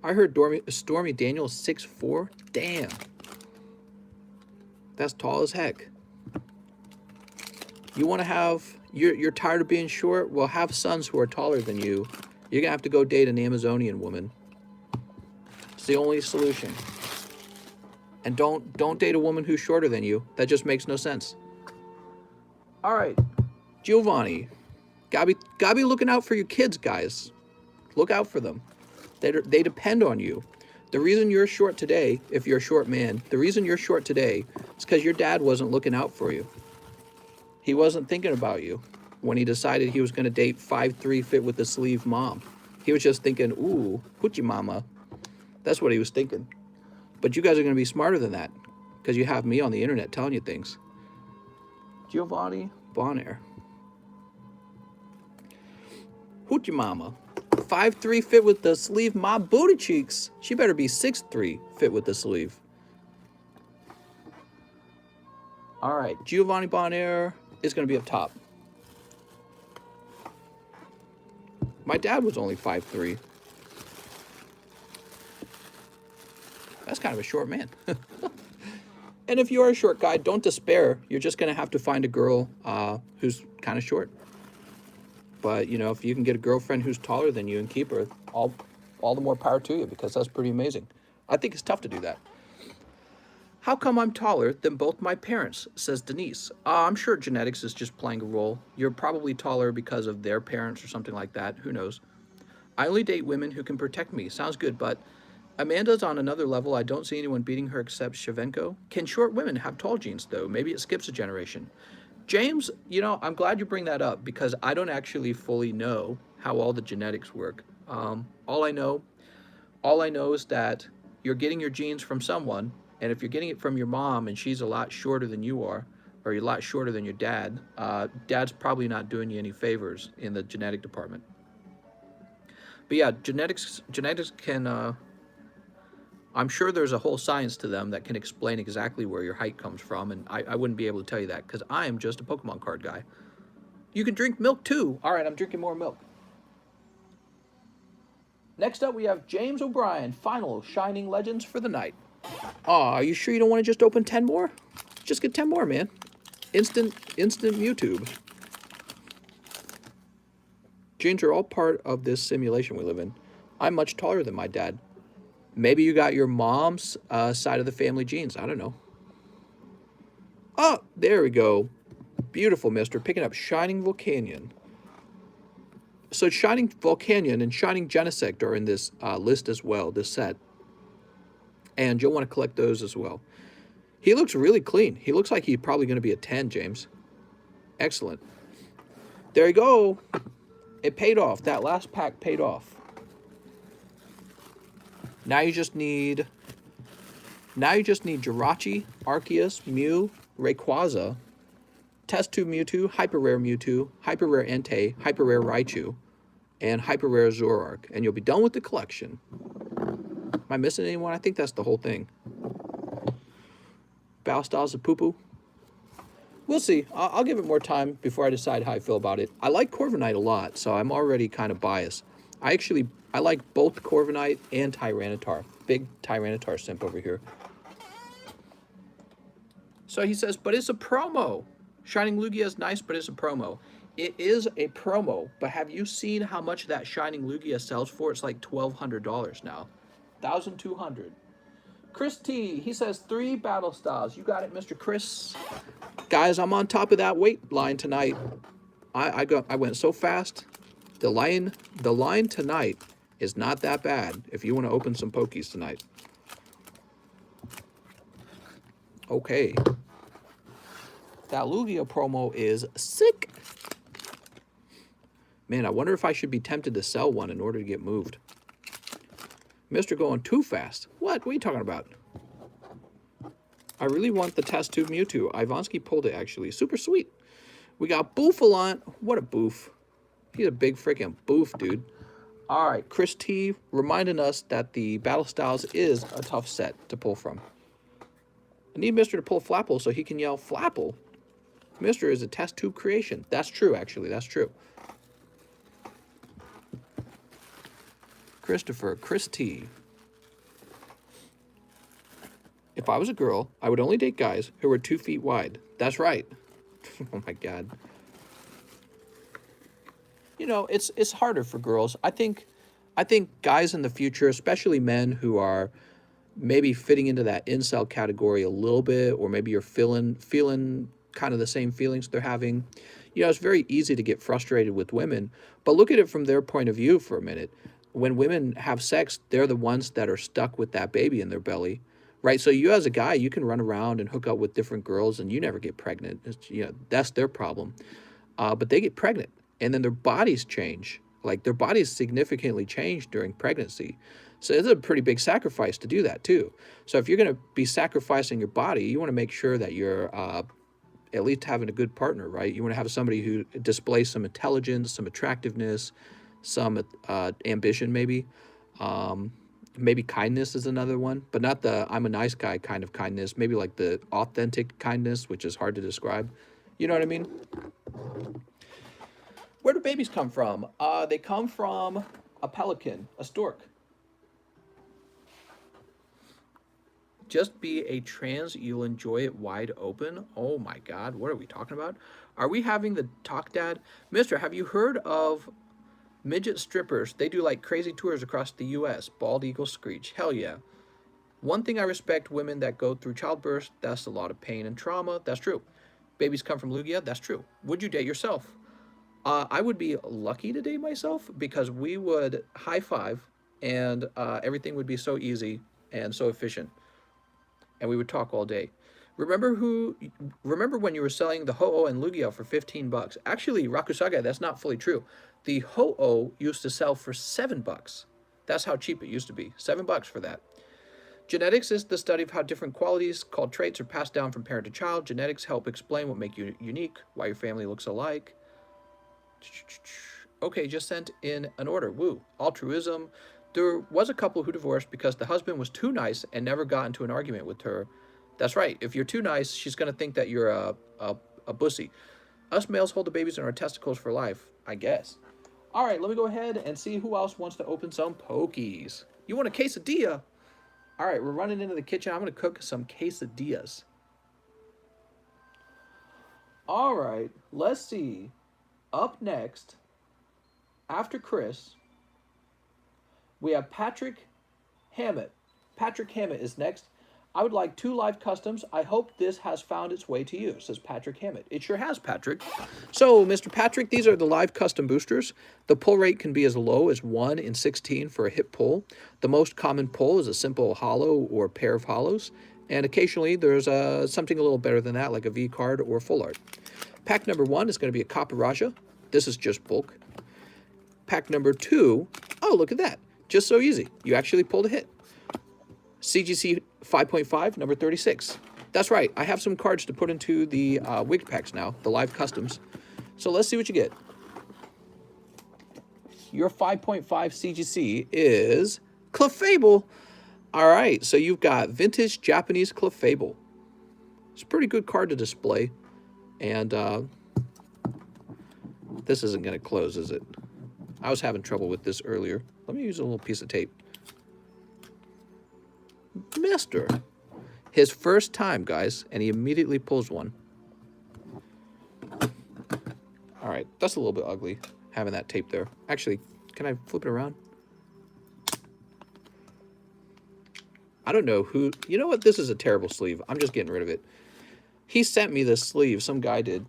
I heard Stormy Daniels 6'4". Damn. That's tall as heck. You want to have... You're tired of being short? Well, have sons who are taller than you. You're going to have to go date an Amazonian woman. It's the only solution. And don't date a woman who's shorter than you. That just makes no sense. All right. Giovanni. Gotta be looking out for your kids, guys. Look out for them. They depend on you. The reason you're short today, if you're a short man, the reason you're short today is because your dad wasn't looking out for you. He wasn't thinking about you when he decided he was going to date 5'3" fit with the sleeve mom. He was just thinking, ooh, hoochie mama. That's what he was thinking. But you guys are going to be smarter than that because you have me on the internet telling you things. Giovanni Bonaire. Hoochie mama. 5'3" fit with the sleeve, my booty cheeks. She better be 6'3" fit with the sleeve. All right, Giovanni Bonaire is going to be up top. My dad was only 5'3". That's kind of a short man. And if you are a short guy, don't despair. You're just going to have to find a girl who's kind of short. But, you know, if you can get a girlfriend who's taller than you and keep her, all the more power to you, because that's pretty amazing. I think it's tough to do that. How come I'm taller than both my parents, says Denise. I'm sure genetics is just playing a role. You're probably taller because of their parents or something like that. Who knows? I only date women who can protect me. Sounds good, but Amanda's on another level. I don't see anyone beating her except Shavenko. Can short women have tall genes, though? Maybe it skips a generation. James, you know, I'm glad you bring that up because I don't actually fully know how all the genetics work. All I know is that you're getting your genes from someone, and if you're getting it from your mom and she's a lot shorter than you are, or you're a lot shorter than your dad, dad's probably not doing you any favors in the genetic department. But yeah, genetics can... I'm sure there's a whole science to them that can explain exactly where your height comes from, and I wouldn't be able to tell you that because I am just a Pokemon card guy. You can drink milk too. All right, I'm drinking more milk. Next up, we have James O'Brien, final Shining Legends for the night. Aw, are you sure you don't want to just open 10 more? Just get 10 more, man. Instant YouTube. Genes are all part of this simulation we live in. I'm much taller than my dad. Maybe you got your mom's side of the family genes. I don't know. Oh, there we go. Beautiful, mister. Picking up Shining Volcanion. So Shining Volcanion and Shining Genesect are in this list as well, this set. And you'll want to collect those as well. He looks really clean. He looks like he's probably going to be a 10, James. Excellent. There you go. It paid off. That last pack paid off. Now you just need Jirachi, Arceus, Mew, Rayquaza, Test Tube Mewtwo, Hyper Rare Entei, Hyper Rare Raichu, and hyper rare Zoroark, and you'll be done with the collection. Am I missing anyone? I think that's the whole thing. Battle Styles of Poo Poo. We'll see. I'll give it more time before I decide how I feel about it. I like Corviknight a lot, so I'm already kind of biased. I like both Corviknight and Tyranitar. Big Tyranitar simp over here. So he says, but it's a promo. Shining Lugia is nice, but it's a promo. It is a promo, but have you seen how much that Shining Lugia sells for? It's like $1,200 now. $1,200. Chris T, he says 3 battle styles. You got it, Mr. Chris. Guys, I'm on top of that weight line tonight. I went so fast. The line tonight is not that bad if you want to open some Pokies tonight. Okay. That Lugia promo is sick. Man, I wonder if I should be tempted to sell one in order to get moved. Mr. going too fast. What are you talking about? I really want the test tube Mewtwo. Ivonsky pulled it, actually. Super sweet. We got Bouffalant. What a boof. He's a big freaking boof, dude. All right, Chris T reminding us that the Battle Styles is a tough set to pull from. I need Mr. to pull Flapple so he can yell Flapple. Mr. is a test tube creation. That's true, actually. That's true. Christopher, Chris T. If I was a girl, I would only date guys who were 2 feet wide. That's right. Oh my God. You know, it's harder for girls. I think guys in the future, especially men who are maybe fitting into that incel category a little bit, or maybe you're feeling kind of the same feelings they're having. You know, it's very easy to get frustrated with women, but look at it from their point of view for a minute. When women have sex, they're the ones that are stuck with that baby in their belly, right? So you as a guy, you can run around and hook up with different girls and you never get pregnant. You know, that's their problem. But they get pregnant and then their bodies change. Like their bodies significantly change during pregnancy. So it's a pretty big sacrifice to do that too. So if you're going to be sacrificing your body, you want to make sure that you're at least having a good partner, right? You want to have somebody who displays some intelligence, some attractiveness, some ambition maybe. Maybe kindness is another one, but not the I'm a nice guy kind of kindness. Maybe like the authentic kindness, which is hard to describe. You know what I mean? Where do babies come from? They come from a pelican, a stork. Just be a trans, you'll enjoy it wide open. Oh my God, what are we talking about? Are we having the talk dad? Mister, have you heard of midget strippers? They do like crazy tours across the US. Bald eagle screech. Hell yeah. One thing I respect, women that go through childbirth, that's a lot of pain and trauma. That's true. Babies come from Lugia. That's true. Would you date yourself? I would be lucky to date myself because we would high five and everything would be so easy and so efficient. And we would talk all day. Remember when you were selling the Ho-Oh and Lugia for 15 bucks? Actually, Rakusaga, that's not fully true. The Ho-Oh used to sell for $7. That's how cheap it used to be. $7 for that. Genetics is the study of how different qualities called traits are passed down from parent to child. Genetics help explain what makes you unique, why your family looks alike. Okay, just sent in an order. Woo. Altruism. There was a couple who divorced because the husband was too nice and never got into an argument with her. That's right. If you're too nice, she's going to think that you're a bussy. Us males hold the babies in our testicles for life, I guess. All right, let me go ahead and see who else wants to open some Pokies. You want a quesadilla? All right, we're running into the kitchen. I'm going to cook some quesadillas. All right, let's see. Up next, after Chris, we have Patrick Hammett. Patrick Hammett is next. I would like 2 live customs. I hope this has found its way to you, says Patrick Hammett. It sure has, Patrick. So, Mr. Patrick, these are the live custom boosters. The pull rate can be as low as 1 in 16 for a hit pull. The most common pull is a simple hollow or pair of hollows. And occasionally there's something a little better than that, like a V card or full art. Pack number 1 is going to be a Kaparaja. This is just bulk. Pack number 2, oh, look at that. Just so easy. You actually pulled a hit. CGC 5.5, number 36. That's right. I have some cards to put into the wig packs now, the live customs. So let's see what you get. your 5.5 CGC is Clefable. All right, so you've got vintage Japanese Clefable. It's a pretty good card to display. And this isn't going to close, is it? I was having trouble with this earlier. Let me use a little piece of tape. Mister. His first time, guys, and he immediately pulls one. All right, that's a little bit ugly, having that tape there. Actually, can I flip it around? I don't know who... You know what? This is a terrible sleeve. I'm just getting rid of it. He sent me this sleeve. Some guy did.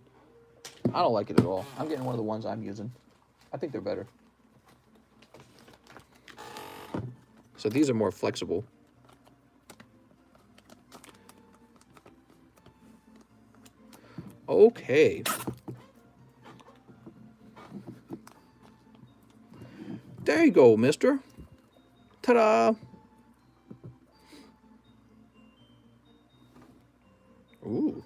I don't like it at all. I'm getting one of the ones I'm using. I think they're better. So these are more flexible. Okay. There you go, mister. Ta-da! Ooh.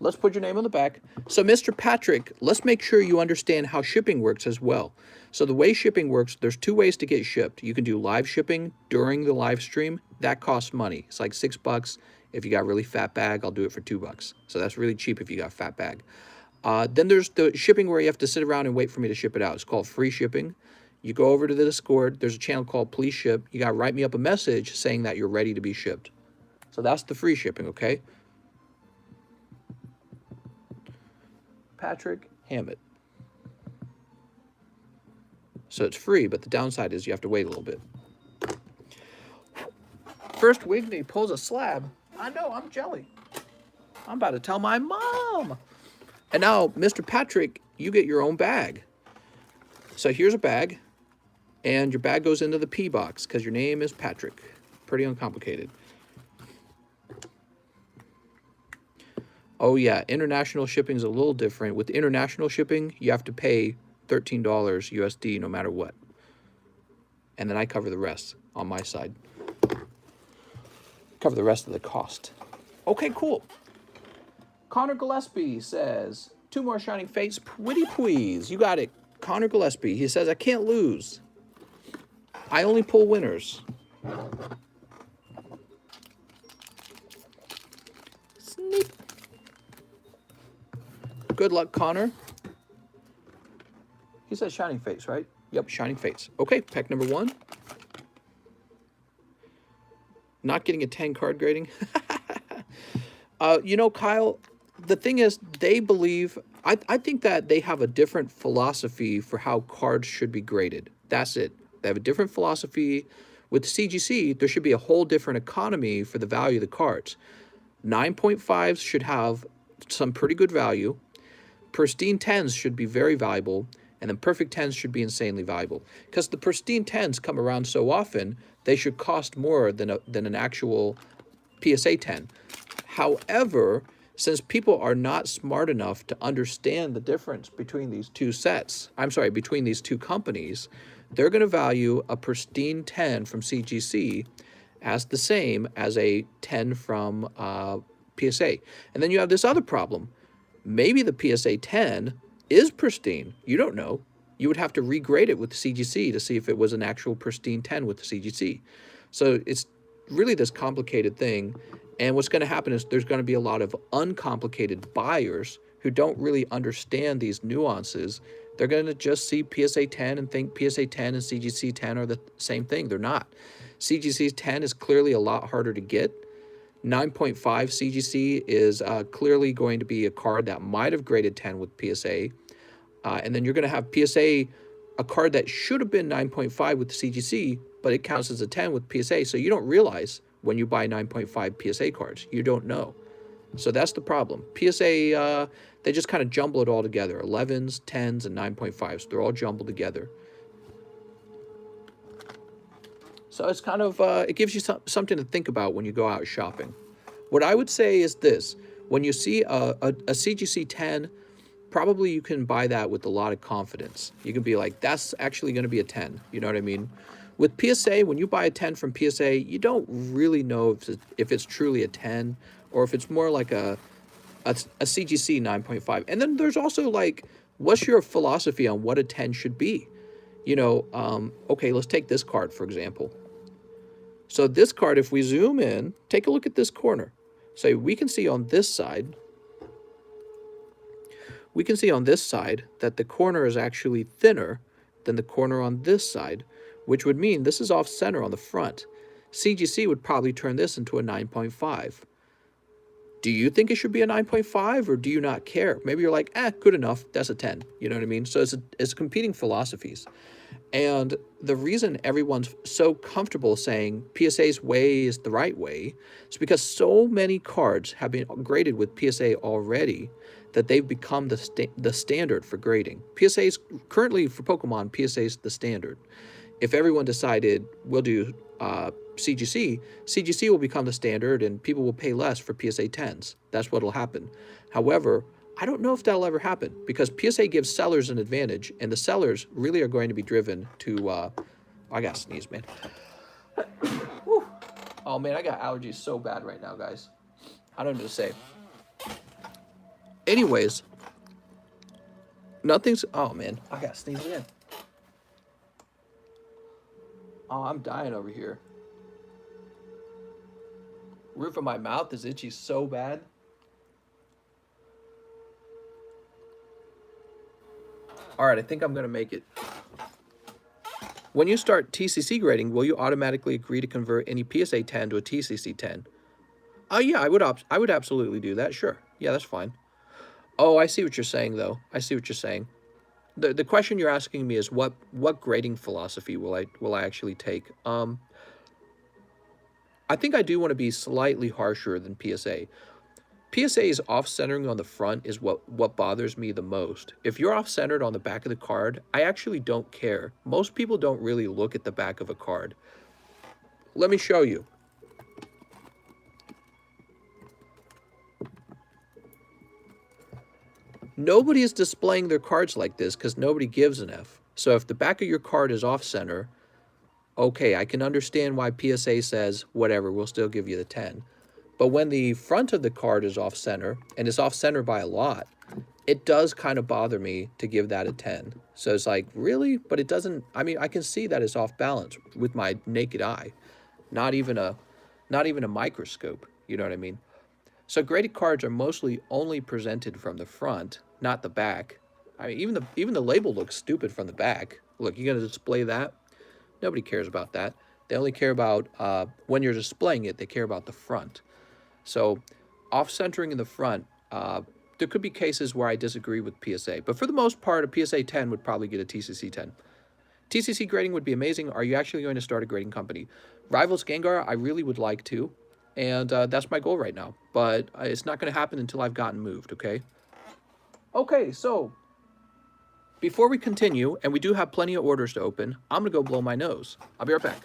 Let's put your name on the back. So, Mr. Patrick, let's make sure you understand how shipping works as well. So the way shipping works, there's two ways to get shipped. You can do live shipping during the live stream. That costs money. It's like $6. If you got a really fat bag, I'll do it for $2. So that's really cheap if you got a fat bag. Then there's the shipping where you have to sit around and wait for me to ship it out. It's called free shipping. You go over to the Discord. There's a channel called Please Ship. You got to write me up a message saying that you're ready to be shipped. So that's the free shipping, okay? Patrick Hammett. So it's free, but the downside is you have to wait a little bit. First Wigney pulls a slab. I know, I'm jelly. I'm about to tell my mom. And now, Mr. Patrick, you get your own bag. So here's a bag, and your bag goes into the P box because your name is Patrick. Pretty uncomplicated. Oh yeah, international shipping is a little different. With international shipping, you have to pay $13 USD no matter what. And then I cover the rest on my side. Cover the rest of the cost. Okay, cool. Connor Gillespie says, 2 more Shining Fates, pretty please. You got it. Connor Gillespie, he says, I can't lose. I only pull winners. Sneak. Good luck, Connor. He says Shining Fates, right? Yep, Shining Fates. Okay, pack number 1. Not getting a 10 card grading. You know, Kyle, the thing is, they believe... I think that they have a different philosophy for how cards should be graded. That's it. They have a different philosophy. With CGC, there should be a whole different economy for the value of the cards. 9.5s should have some pretty good value. Pristine 10s should be very valuable. And then perfect 10s should be insanely valuable. Because the pristine 10s come around so often, they should cost more than an actual PSA 10. However, since people are not smart enough to understand the difference between these two sets, between these two companies, they're going to value a pristine 10 from CGC as the same as a 10 from PSA. And then you have this other problem. Maybe the PSA 10 is pristine. You don't know. You would have to regrade it with the CGC to see if it was an actual pristine 10 with the CGC. So it's really this complicated thing. And what's going to happen is there's going to be a lot of uncomplicated buyers who don't really understand these nuances. They're going to just see PSA 10 and think PSA 10 and CGC 10 are the same thing. They're not. CGC 10 is clearly a lot harder to get. 9.5 CGC is clearly going to be a card that might have graded 10 with PSA. And then you're going to have PSA, a card that should have been 9.5 with the CGC, but it counts as a 10 with PSA. So you don't realize when you buy 9.5 PSA cards. You don't know. So that's the problem. PSA, they just kind of jumble it all together. 11s, 10s, and 9.5s. They're all jumbled together. So it's kind of, it gives you something to think about when you go out shopping. What I would say is this. When you see a CGC 10, probably you can buy that with a lot of confidence. You can be like, that's actually going to be a 10. You know what I mean? With PSA, when you buy a 10 from PSA, you don't really know if it's truly a 10 or if it's more like a CGC 9.5. And then there's also like, what's your philosophy on what a 10 should be? Okay, let's take this card, for example. So this card, if we zoom in, take a look at this corner. So we can see on this side, that the corner is actually thinner than the corner on this side, which would mean this is off center on the front. CGC would probably turn this into a 9.5. Do you think it should be a 9.5, or do you not care? Maybe you're like, good enough, that's a 10. You know what I mean? So it's competing philosophies. And the reason everyone's so comfortable saying PSA's way is the right way is because so many cards have been graded with PSA already that they've become the standard for grading. PSA's currently, for Pokemon, PSA's the standard. If everyone decided we'll do CGC, CGC will become the standard and people will pay less for PSA 10s. That's what will happen. However, I don't know if that'll ever happen because PSA gives sellers an advantage, and the sellers really are going to be driven to, I gotta sneeze, man. Oh man, I got allergies so bad right now, guys. I don't know what to say. Anyways, oh man, I gotta sneeze again. Oh, I'm dying over here. Roof of my mouth is itchy so bad. All right, I think I'm gonna make it. When you start TCC grading, will you automatically agree to convert any PSA 10 to a TCC 10? Oh yeah, I would absolutely do that. Sure, yeah, that's fine. Oh, I see what you're saying though. I see what you're saying. The question you're asking me is what grading philosophy will I actually take? I think I do want to be slightly harsher than PSA. PSA's off-centering on the front is what bothers me the most. If you're off-centered on the back of the card, I actually don't care. Most people don't really look at the back of a card. Let me show you. Nobody is displaying their cards like this because nobody gives an F. So if the back of your card is off-center, okay, I can understand why PSA says, whatever, we'll still give you the 10. But when the front of the card is off-center, and it's off-center by a lot, it does kind of bother me to give that a 10. So it's like, really? But it doesn't, I mean, I can see that it's off balance with my naked eye. Not even a microscope, you know what I mean? So graded cards are mostly only presented from the front, not the back. I mean, even the label looks stupid from the back. Look, you're going to display that? Nobody cares about that. They only care about, when you're displaying it, they care about the front. So off-centering in the front, there could be cases where I disagree with PSA. But for the most part, a PSA 10 would probably get a TCC 10. TCC grading would be amazing. Are you actually going to start a grading company? Rivals Gengar, I really would like to. And that's my goal right now. But it's not going to happen until I've gotten moved, okay? Okay, so before we continue, and we do have plenty of orders to open, I'm going to go blow my nose. I'll be right back.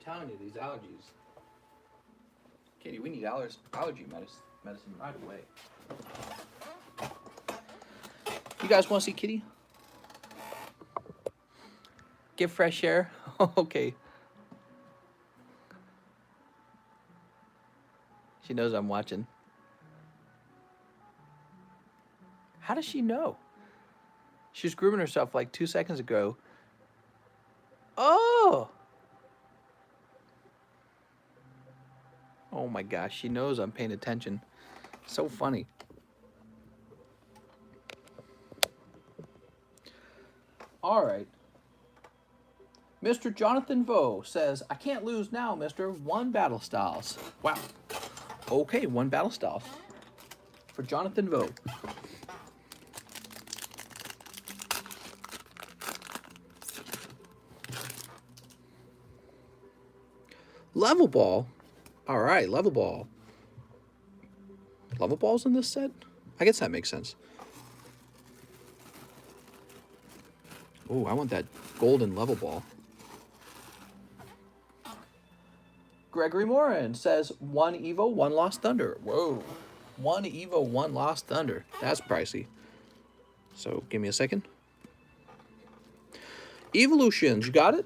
telling you, these allergies. Kitty, we need allergy medicine right away. You guys want to see Kitty? Get fresh air? Okay. She knows I'm watching. How does she know? She was grooming herself like 2 seconds ago. Oh! Oh my gosh, she knows I'm paying attention. So funny. All right. Mr. Jonathan Vo says, I can't lose now, mister. 1 battle styles. Wow. Okay, 1 battle styles. For Jonathan Vo. Level ball. All right, level ball. Level balls in this set? I guess that makes sense. Oh, I want that golden level ball. Gregory Morin says 1 Evo, 1 Lost Thunder. Whoa. 1 Evo, 1 Lost Thunder. That's pricey. So give me a second. Evolutions, you got it?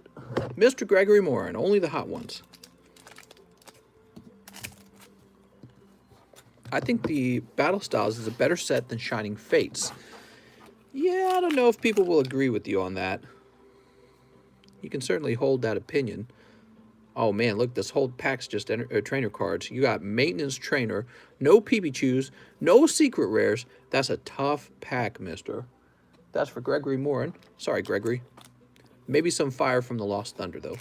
Mr. Gregory Morin, only the hot ones. I think the Battle Styles is a better set than Shining Fates. Yeah, I don't know if people will agree with you on that. You can certainly hold that opinion. Oh man, look, this whole pack's just trainer cards. You got Maintenance Trainer, no PPCHUs, no Secret Rares. That's a tough pack, mister. That's for Gregory Morin. Sorry, Gregory. Maybe some fire from the Lost Thunder, though.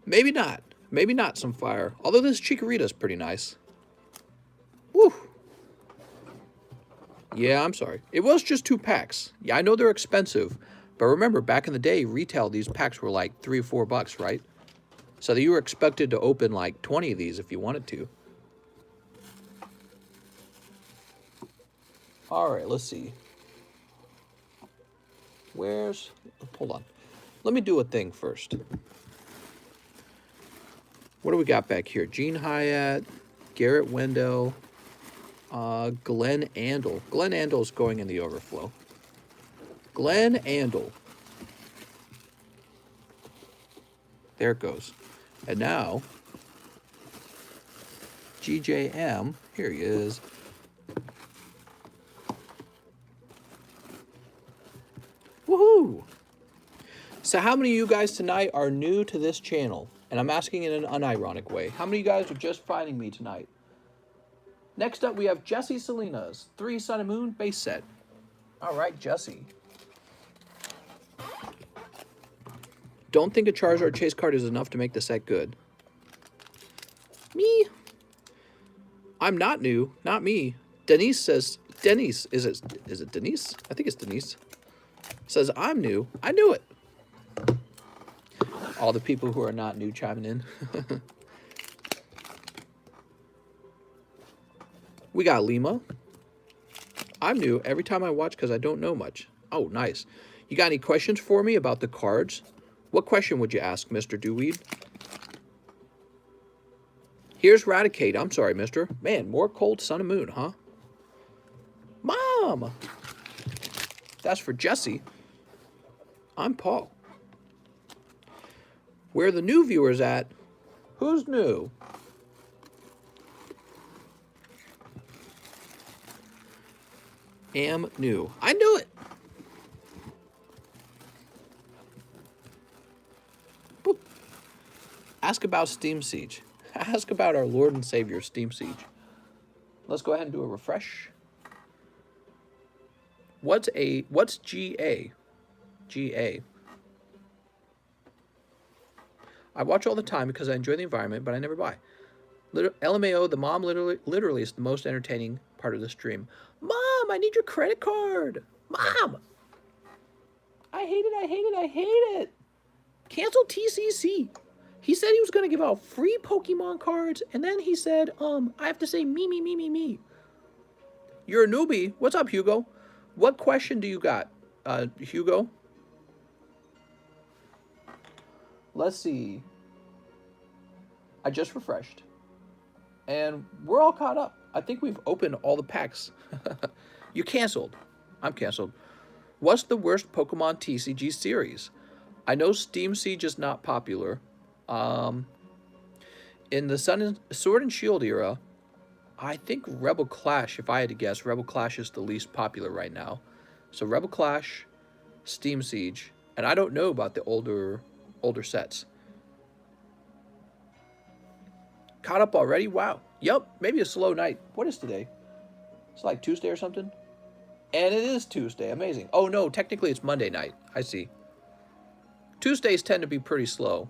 Maybe not. Maybe not some fire. Although this Chikorita's pretty nice. Woo! Yeah, I'm sorry. It was just 2 packs. Yeah, I know they're expensive. But remember, back in the day, retail, these packs were like $3 or $4, right? So you were expected to open like 20 of these if you wanted to. All right, let's see. Hold on. Let me do a thing first. What do we got back here? Gene Hyatt, Garrett Wendell, Glenn Andel. Glenn Andel's going in the overflow. Glenn Andel. There it goes. And now, GJM, here he is. Woohoo! So how many of you guys tonight are new to this channel? And I'm asking in an unironic way. How many of you guys are just finding me tonight? Next up, we have Jesse Salinas, 3 Sun and Moon base set. All right, Jesse. Don't think a Charizard chase card is enough to make the set good. Me? I'm not new. Not me. Denise says, Denise, is it Denise? I think it's Denise. Says, I'm new. I knew it. All the people who are not new chiming in. We got Lima. I'm new every time I watch because I don't know much. Oh, nice. You got any questions for me about the cards? What question would you ask, Mr. Dewweed? Here's Raticate. I'm sorry, mister. Man, more cold Sun and Moon, huh? Mom! That's for Jesse. I'm Paul. Where are the new viewers at? Who's new? Am new. I knew it. Boop. Ask about Steam Siege. Ask about our Lord and Savior, Steam Siege. Let's go ahead and do a refresh. What's GA? GA. I watch all the time because I enjoy the environment, but I never buy. LMAO, the mom literally is the most entertaining part of the stream. Mom, I need your credit card. Mom! I hate it, I hate it, I hate it. Cancel TCC. He said he was going to give out free Pokemon cards, and then he said, I have to say me, me, me, me, me. You're a newbie. What's up, Hugo? What question do you got, Hugo? Let's see. I just refreshed. And we're all caught up. I think we've opened all the packs. You canceled. I'm canceled. What's the worst Pokemon TCG series? I know Steam Siege is not popular. In the Sword and Shield era, I think Rebel Clash, if I had to guess, Rebel Clash is the least popular right now. So Rebel Clash, Steam Siege, and I don't know about the older sets. Caught up already? Wow. Yep, maybe a slow night. What is today? It's like Tuesday or something? And it is Tuesday. Amazing. Oh, no, technically it's Monday night. I see. Tuesdays tend to be pretty slow.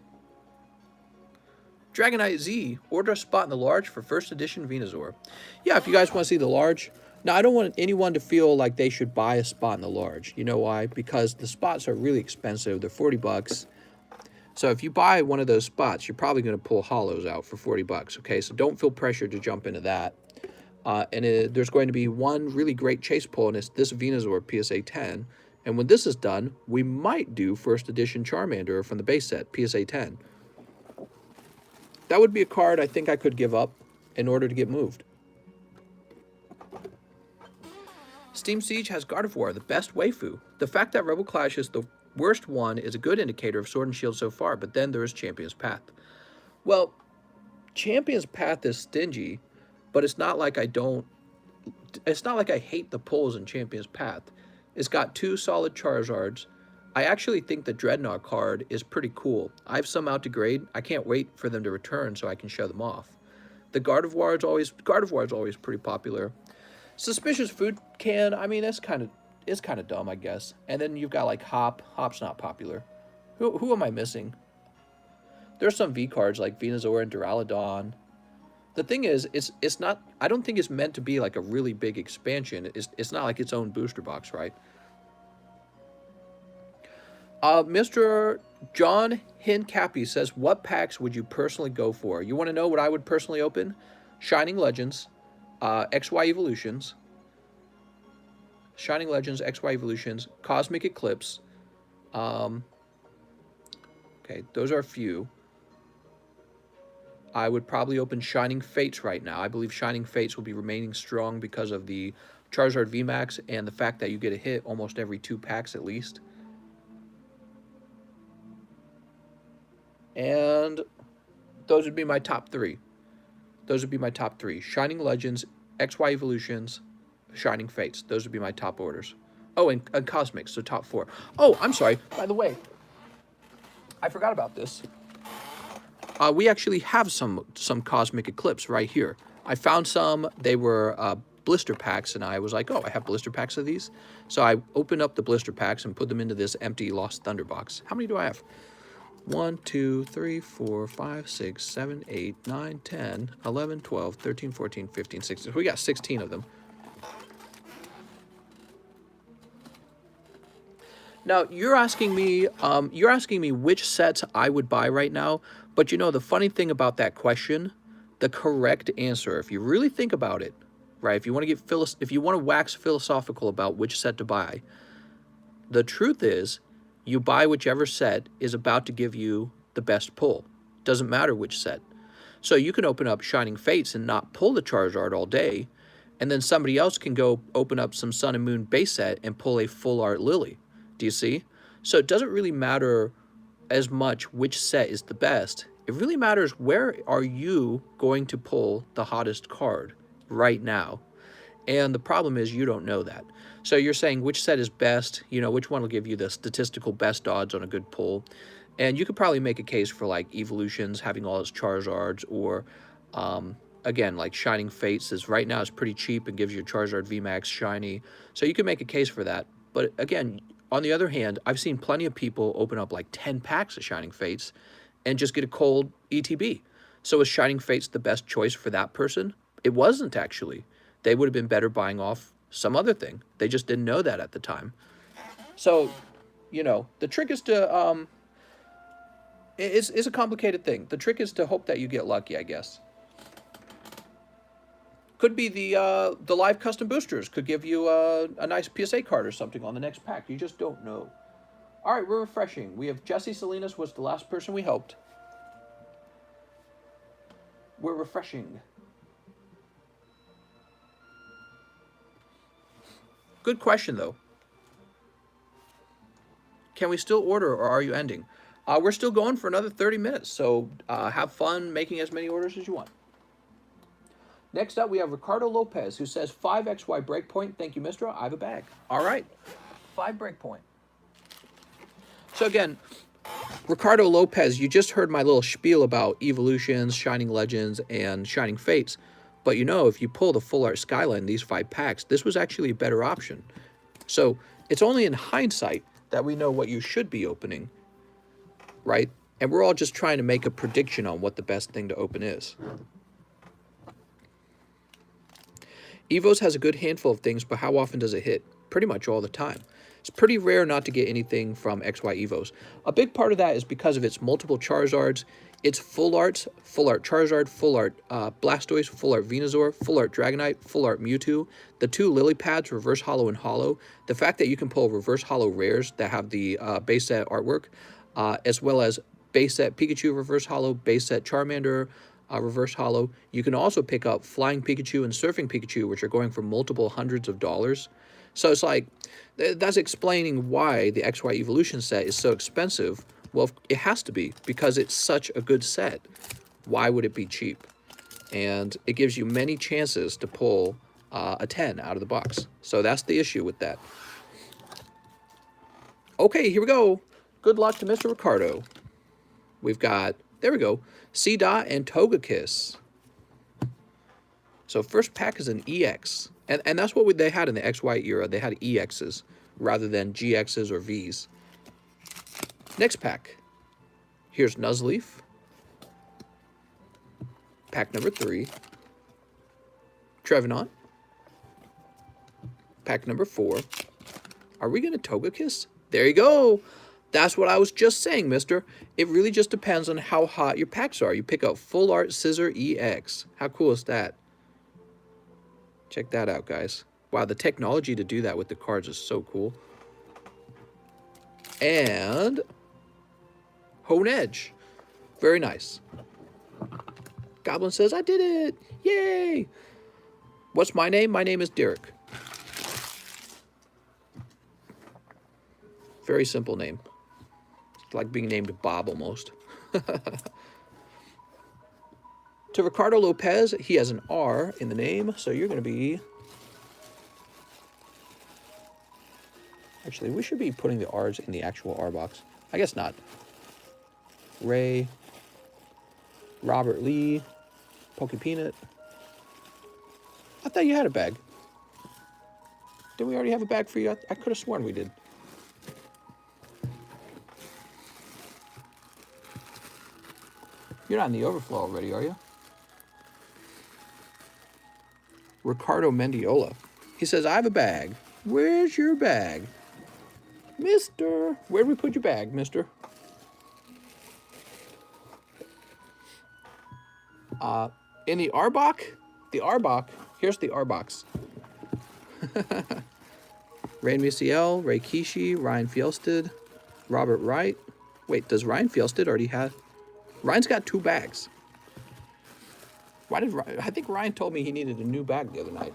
Dragonite Z, order a spot in the large for first edition Venusaur. Yeah, if you guys want to see the large. Now, I don't want anyone to feel like they should buy a spot in the large. You know why? Because the spots are really expensive. They're 40 bucks. So if you buy one of those spots, you're probably going to pull hollows out for 40 bucks, okay? So don't feel pressured to jump into that. There's going to be one really great chase pull, and it's this Venusaur PSA 10. And when this is done, we might do first edition Charmander from the base set, PSA 10. That would be a card I think I could give up in order to get moved. Steam Siege has Gardevoir, the best waifu. The fact that Rebel Clash is the worst one is a good indicator of Sword and Shield so far, but then there is Champion's Path. Well, Champion's Path is stingy, but it's not like I hate the pulls in Champion's Path. It's got 2 solid Charizards. I actually think the Dreadnought card is pretty cool. I have some out to grade. I can't wait for them to return so I can show them off. The Gardevoir is always pretty popular. Suspicious Food Can, I mean, it's kind of dumb, I guess. And then you've got like Hop. Hop's not popular. Who am I missing? There's some V cards like Venusaur and Duraludon. The thing is, it's not. I don't think it's meant to be like a really big expansion. It's not like its own booster box, right? Mr. John Hincappy says, what packs would you personally go for? You want to know what I would personally open? Shining Legends, XY Evolutions, Shining Legends, XY Evolutions, Cosmic Eclipse. Okay, those are a few. I would probably open Shining Fates right now. I believe Shining Fates will be remaining strong because of the Charizard Vmax and the fact that you get a hit almost every 2 packs at least. And those would be my top 3. Those would be my top 3. Shining Legends, XY Evolutions, Shining Fates. Those would be my top orders. Oh, and Cosmics, so top 4. Oh, I'm sorry. By the way, I forgot about this. We actually have some Cosmic Eclipse right here. I found some. They were blister packs, and I was like, oh, I have blister packs of these. So I opened up the blister packs and put them into this empty Lost Thunder box. How many do I have? 1, 2, 3, 4, 5, 6, 7, 8, 9, 10, 11, 12, 13, 14, 15, 16. We got 16 of them. Now, you're asking me which sets I would buy right now. But you know, the funny thing about that question, the correct answer, if you really think about it, right? If you want to wax philosophical about which set to buy, the truth is, you buy whichever set is about to give you the best pull. Doesn't matter which set. So you can open up Shining Fates and not pull the Charizard all day, and then somebody else can go open up some Sun and Moon base set and pull a full art Lily. Do you see? So it doesn't really matter as much which set is the best. It really matters where are you going to pull the hottest card right now. And the problem is you don't know that. So you're saying which set is best, you know, which one will give you the statistical best odds on a good pull. And you could probably make a case for like Evolutions having all its Charizards, or again, like Shining Fates is right now is pretty cheap and gives you a Charizard VMAX shiny. So you can make a case for that. But again, on the other hand, I've seen plenty of people open up like 10 packs of Shining Fates and just get a cold ETB. So is Shining Fates the best choice for that person? It wasn't actually. They would have been better buying off some other thing. They just didn't know that at the time. So, you know, the trick is to, it's a complicated thing. The trick is to hope that you get lucky, I guess. Could be the live custom boosters could give you a nice PSA card or something on the next pack. You just don't know. All right, we're refreshing. We have Jesse Salinas was the last person we hoped. We're refreshing. Good question, though. Can we still order, or are you ending? We're still going for another 30 minutes, so have fun making as many orders as you want. Next up, we have Ricardo Lopez, who says 5XY breakpoint. Thank you, Mr. I have a bag. All right, 5 breakpoint. So again, Ricardo Lopez, you just heard my little spiel about Evolutions, Shining Legends, and Shining Fates. But you know, if you pull the Full Art Skyline, these 5 packs, this was actually a better option. So it's only in hindsight that we know what you should be opening, right? And we're all just trying to make a prediction on what the best thing to open is. Evos has a good handful of things, but how often does it hit? Pretty much all the time. It's pretty rare not to get anything from XY Evos. A big part of that is because of its multiple Charizards, its full arts, Full Art Charizard, Full Art Blastoise, Full Art Venusaur, Full Art Dragonite, Full Art Mewtwo, the 2 Lily Pads, Reverse Hollow and Hollow, the fact that you can pull Reverse Hollow rares that have the base set artwork, as well as base set Pikachu Reverse Hollow, base set Charmander, Reverse Hollow. You can also pick up Flying Pikachu and Surfing Pikachu, which are going for multiple hundreds of dollars. So it's like, that's explaining why the XY Evolution set is so expensive. Well, it has to be, because it's such a good set. Why would it be cheap? And it gives you many chances to pull a 10 out of the box. So that's the issue with that. Okay, here we go. Good luck to Mr. Ricardo. We've got, there we go, C-Dot and Togekiss. So first pack is an EX. And that's what they had in the XY era. They had EXs rather than GXs or Vs. Next pack. Here's Nuzleaf. Pack number 3. Trevenant. Pack number 4. Are we going to Togekiss? There you go. That's what I was just saying, mister. It really just depends on how hot your packs are. You pick up Full Art Scissor EX. How cool is that? Check that out, guys. Wow, the technology to do that with the cards is so cool. And Hone Edge. Very nice. Goblin says, I did it. Yay. What's my name? My name is Derek. Very simple name. It's like being named Bob almost. To Ricardo Lopez, he has an R in the name, so you're going to be... Actually, we should be putting the R's in the actual R box. I guess not. Ray, Robert Lee, Pokey Peanut. I thought you had a bag. Didn't we already have a bag for you? I could have sworn we did. You're not in the overflow already, are you? Ricardo Mendiola. He says, I have a bag. Where's your bag? Mister. Where'd we put your bag, mister? In the Arbok? The Arbok. Here's the Arbox. Rain Musiel, Ray Kishi, Ryan Fjelsted, Robert Wright. Wait, does Ryan Fjelsted already have... Ryan's got 2 bags. Why did Ryan... I think Ryan told me he needed a new bag the other night.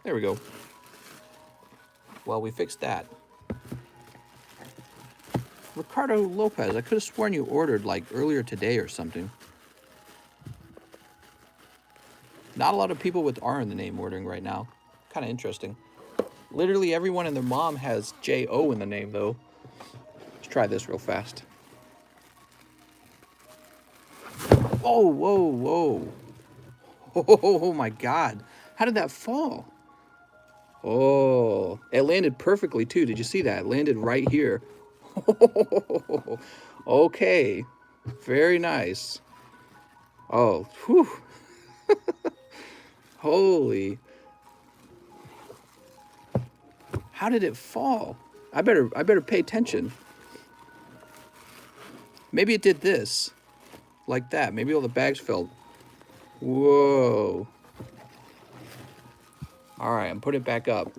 There we go. Well, we fixed that. Ricardo Lopez. I could have sworn you ordered like earlier today or something. Not a lot of people with R in the name ordering right now. Kind of interesting. Literally everyone and their mom has J-O in the name, though. Let's try this real fast. Whoa, whoa, whoa. Oh, my God. How did that fall? Oh, it landed perfectly, too. Did you see that? It landed right here. Okay. Very nice. Oh, whew. Holy. How did it fall? I better pay attention. Maybe it did this. Like that. Maybe all the bags fell. Whoa. All right, I'm putting it back up.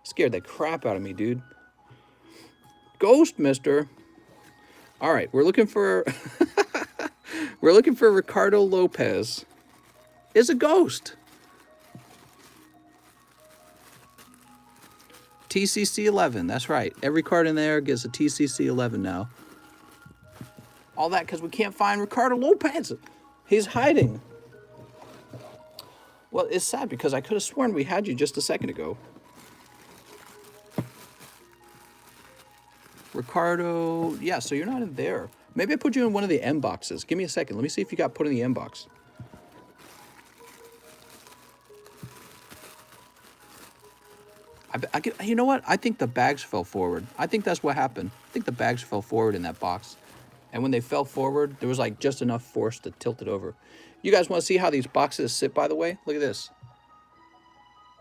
Scared the crap out of me, dude. Ghost, mister. All right, we're looking for we're looking for Ricardo Lopez. Is a ghost. TCC 11. That's right. Every card in there gets a TCC 11 now. All that because we can't find Ricardo Lopez. He's hiding. Well, it's sad because I could have sworn we had you just a second ago. Ricardo, yeah, so you're not in there. Maybe I put you in one of the M boxes. Give me a second. Let me see if you got put in the M box. You know what? I think the bags fell forward. I think that's what happened. I think the bags fell forward in that box. And when they fell forward, there was like just enough force to tilt it over. You guys want to see how these boxes sit, by the way? Look at this.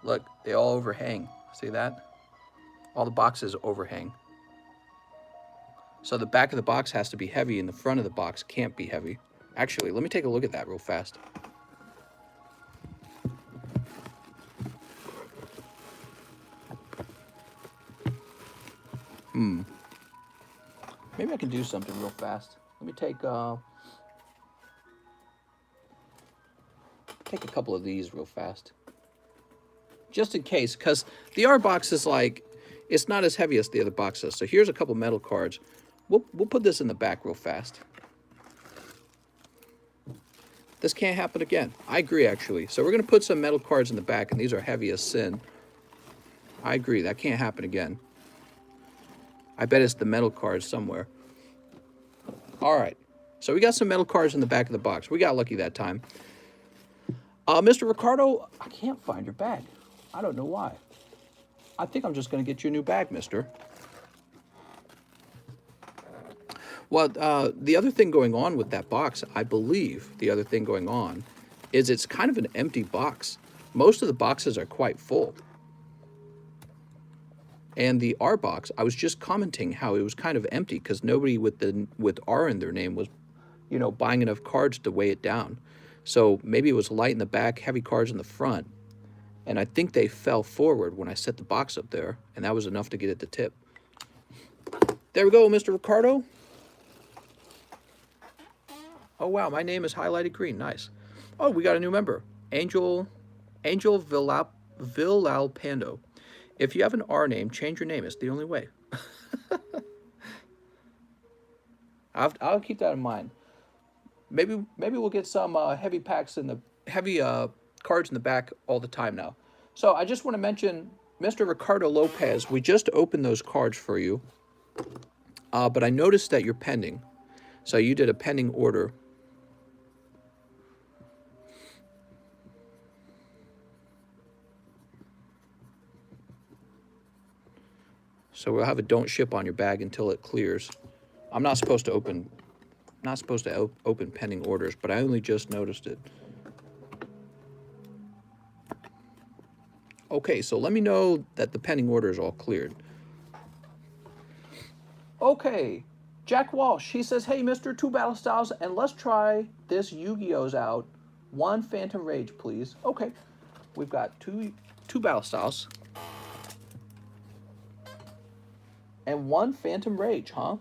Look, they all overhang. See that? All the boxes overhang. So the back of the box has to be heavy and the front of the box can't be heavy. Actually, let me take a look at that real fast. Maybe I can do something real fast. Let me take a couple of these real fast. Just in case, because the R box is like, it's not as heavy as the other boxes. So here's a couple metal cards. We'll put this in the back real fast. This can't happen again. I agree, actually. So we're going to put some metal cards in the back, and these are heavy as sin. I agree. That can't happen again. I bet it's the metal cards somewhere. All right. So we got some metal cards in the back of the box. We got lucky that time. Mr. Ricardo, I can't find your bag. I don't know why. I think I'm just going to get you a new bag, mister. Well, the other thing going on with that box, I believe the other thing going on is it's kind of an empty box. Most of the boxes are quite full. And the R box, I was just commenting how it was kind of empty because nobody with R in their name was, you know, buying enough cards to weigh it down. So maybe it was light in the back, heavy cards in the front. And I think they fell forward when I set the box up there, and that was enough to get it to tip. There we go, Mr. Ricardo. Oh, wow, my name is highlighted green. Nice. Oh, we got a new member. Angel Villalpando. If you have an R name, change your name. It's the only way. I'll keep that in mind. Maybe we'll get some heavy packs in the heavy cards in the back all the time now. So I just want to mention Mr. Ricardo Lopez. We just opened those cards for you, but I noticed that you're pending. So you did a pending order. So we'll have a don't ship on your bag until it clears. I'm not supposed to open pending orders, but I only just noticed it. Okay, so let me know that the pending order is all cleared. Okay, Jack Walsh, he says, hey, Mr. 2 Battle Styles, and let's try this Yu-Gi-Oh's out. 1 Phantom Rage, please. Okay, we've got two Battle Styles. And 1 Phantom Rage, huh?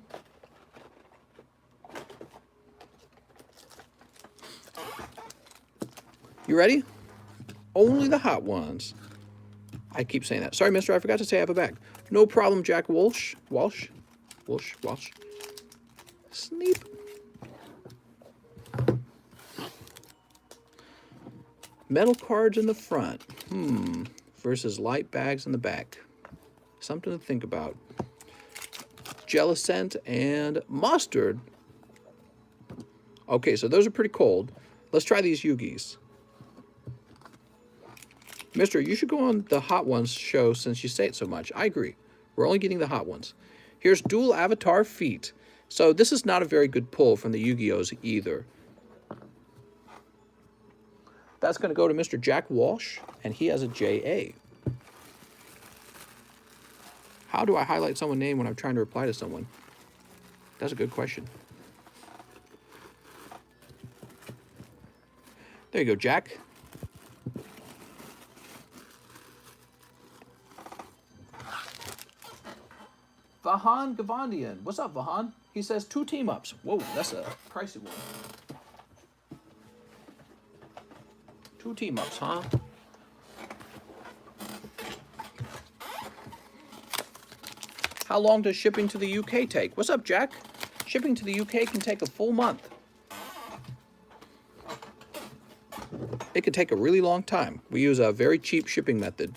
You ready? Only the hot ones. I keep saying that. Sorry, mister, I forgot to say I have a bag. No problem, Jack Walsh. Walsh. Sneep. Metal cards in the front. Versus light bags in the back. Something to think about. Jellicent and Mustard. Okay, so those are pretty cold. Let's try these Yu-Gis. Mister, you should go on the Hot Ones show since you say it so much. I agree. We're only getting the hot ones. Here's Dual Avatar Feet. So this is not a very good pull from the Yu-Gi-Ohs either. That's going to go to Mr. Jack Walsh, and he has a JA. How do I highlight someone's name when I'm trying to reply to someone? That's a good question. There you go, Jack. Vahan Gavandian. What's up, Vahan? He says 2 team-ups. Whoa, that's a pricey one. 2 team-ups, huh? How long does shipping to the UK take? What's up, Jack? Shipping to the UK can take a full month. It could take a really long time. We use a very cheap shipping method.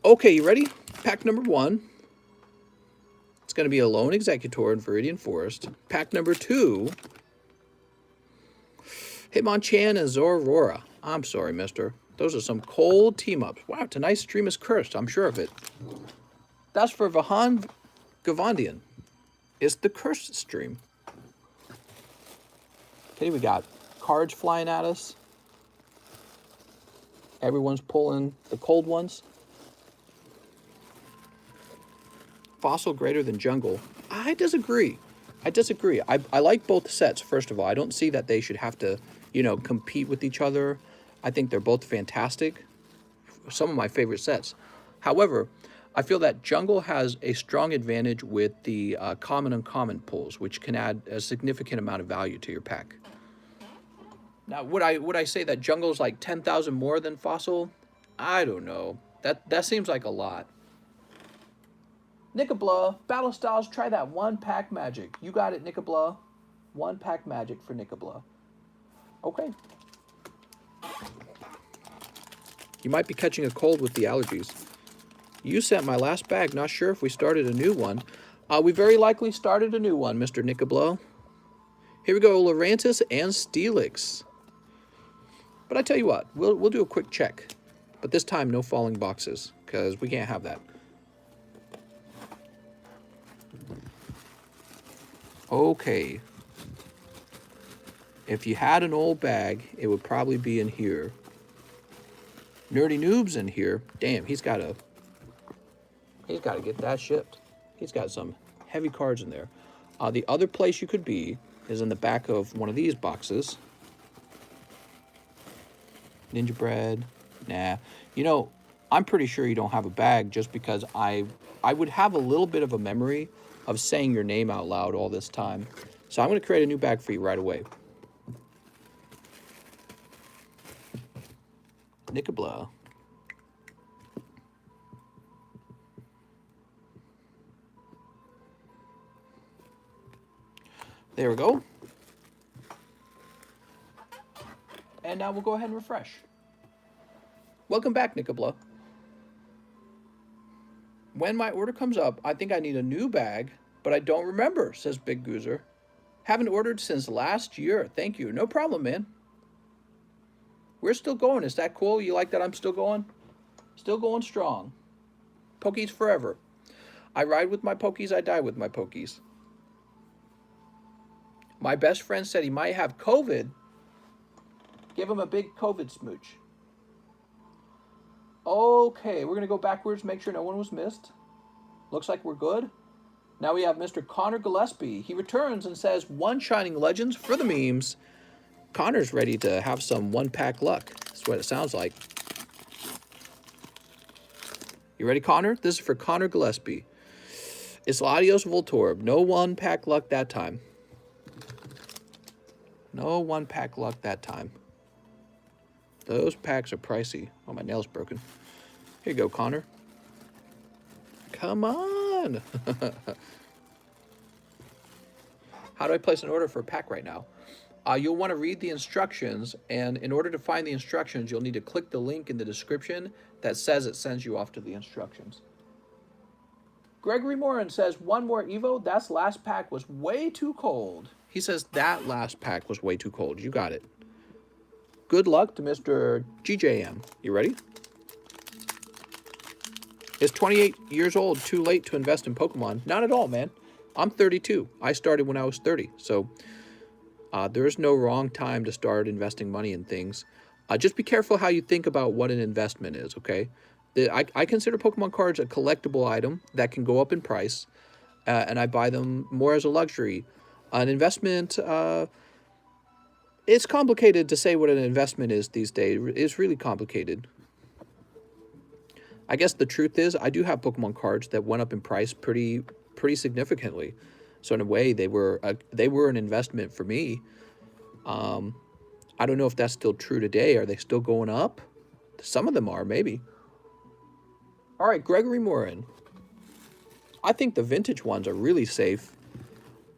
Okay, you ready? Pack number 1. It's going to be a Lone Executor in Viridian Forest. Pack number 2. Hitmonchan and Zororora. I'm sorry, mister. Those are some cold team-ups. Wow, tonight's stream is cursed. I'm sure of it. That's for Vahan Gavandian. It's the cursed stream. Okay, we got cards flying at us. Everyone's pulling the cold ones. Fossil greater than jungle. I disagree. I like both sets, first of all. I don't see that they should have to, compete with each other. I think they're both fantastic. Some of my favorite sets. However, I feel that jungle has a strong advantage with the common uncommon pulls, which can add a significant amount of value to your pack. Now, would I say that jungle is like 10,000 more than fossil? I don't know. That seems like a lot. Nickabla, Battle Styles, try that 1-pack magic. You got it, Nickabla. 1-pack magic for Nickabla. Okay. You might be catching a cold with the allergies. You sent my last bag. Not sure if we started a new one. We very likely started a new one, Mr. Nickabla. Here we go, Lurantis and Steelix. But I tell you what, we'll do a quick check. But this time, no falling boxes, because we can't have that. Okay. If you had an old bag, it would probably be in here. Nerdy Noob's in here. Damn, he's got to get that shipped. He's got some heavy cards in there. The other place you could be is in the back of one of these boxes. Ninja Bread. Nah. I'm pretty sure you don't have a bag just because I would have a little bit of a memory of saying your name out loud all this time. So I'm going to create a new bag for you right away. Nickabla. There we go. And now we'll go ahead and refresh. Welcome back, Nickabla. When my order comes up, I think I need a new bag, but I don't remember, says Big Goozer. Haven't ordered since last year. Thank you. No problem, man. We're still going. Is that cool? You like that I'm still going? Still going strong. Pokies forever. I ride with my Pokies. I die with my Pokies. My best friend said he might have COVID. Give him a big COVID smooch. Okay, we're going to go backwards, make sure no one was missed. Looks like we're good. Now we have Mr. Connor Gillespie. He returns and says, 1 Shining Legends for the memes. Connor's ready to have some 1-pack luck. That's what it sounds like. You ready, Connor? This is for Connor Gillespie. It's Latios Voltorb. No 1-pack luck that time. No 1-pack luck that time. Those packs are pricey. Oh, my nail's broken. Here you go, Connor. Come on. How do I place an order for a pack right now? You'll want to read the instructions, and in order to find the instructions, you'll need to click the link in the description that says it sends you off to the instructions. Gregory Morin says, 1 more Evo. That's last pack was way too cold. He says that last pack was way too cold. You got it. Good luck to Mr. GJM. You ready? Is 28 years old too late to invest in Pokemon? Not at all, man. I'm 32. I started when I was 30. So there is no wrong time to start investing money in things. Just be careful how you think about what an investment is, okay? I consider Pokemon cards a collectible item that can go up in price, and I buy them more as a luxury. An investment, It's complicated to say what an investment is these days. It's really complicated. I guess the truth is I do have Pokemon cards that went up in price pretty significantly. So in a way, they were an investment for me. I don't know if that's still true today. Are they still going up? Some of them are, maybe. All right, Gregory Morin. I think the vintage ones are really safe.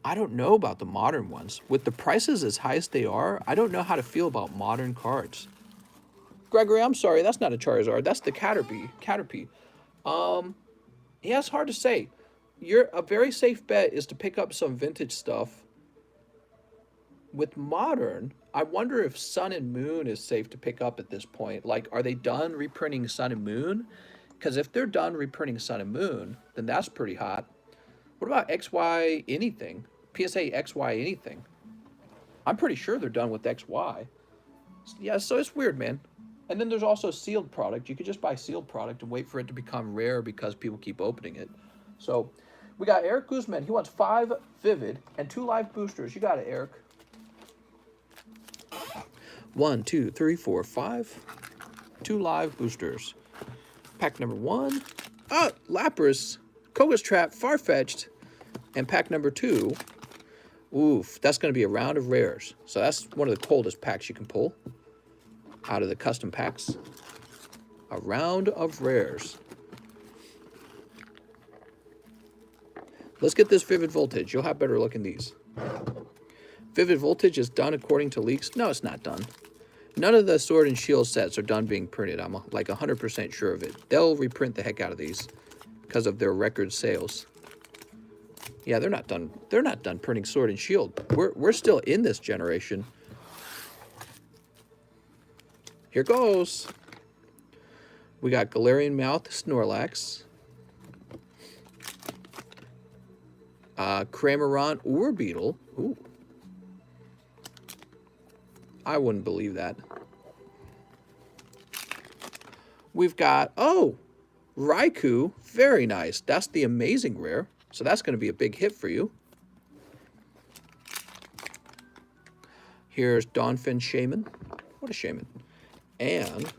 I don't know about the modern ones. With the prices as high as they are, I don't know how to feel about modern cards. Gregory, I'm sorry, that's not a Charizard. That's the Caterpie. Yeah, it's hard to say. A very safe bet is to pick up some vintage stuff. With modern, I wonder if Sun and Moon is safe to pick up at this point. Like, are they done reprinting Sun and Moon? Because if they're done reprinting Sun and Moon, then that's pretty hot. What about XY anything? PSA XY anything? I'm pretty sure they're done with XY. Yeah, so it's weird, man. And then there's also sealed product. You could just buy sealed product and wait for it to become rare because people keep opening it. So we got Eric Guzman. He wants 5 Vivid and 2 live boosters. You got it, Eric. 1, 2, 3, 4, 5. 2 live boosters. Pack number 1. Oh, Lapras, Koga's Trap, Farfetch'd. And pack number 2. Oof, that's going to be a round of rares. So that's one of the coldest packs you can pull out of the custom packs. A round of rares. Let's get this Vivid Voltage. You'll have better luck in these. Vivid Voltage is done according to leaks. No, it's not done. None of the Sword and Shield sets are done being printed. I'm like 100% sure of it. They'll reprint the heck out of these because of their record sales. Yeah, they're not done. They're not done printing Sword and Shield. We're still in this generation. Here goes. We got Galarian Mouth, Snorlax. Cramorant, Orbeetle. Ooh. I wouldn't believe that. We've got, oh, Raikou. Very nice. That's the amazing rare. So that's going to be a big hit for you. Here's Donphin Shaman. What a Shaman. And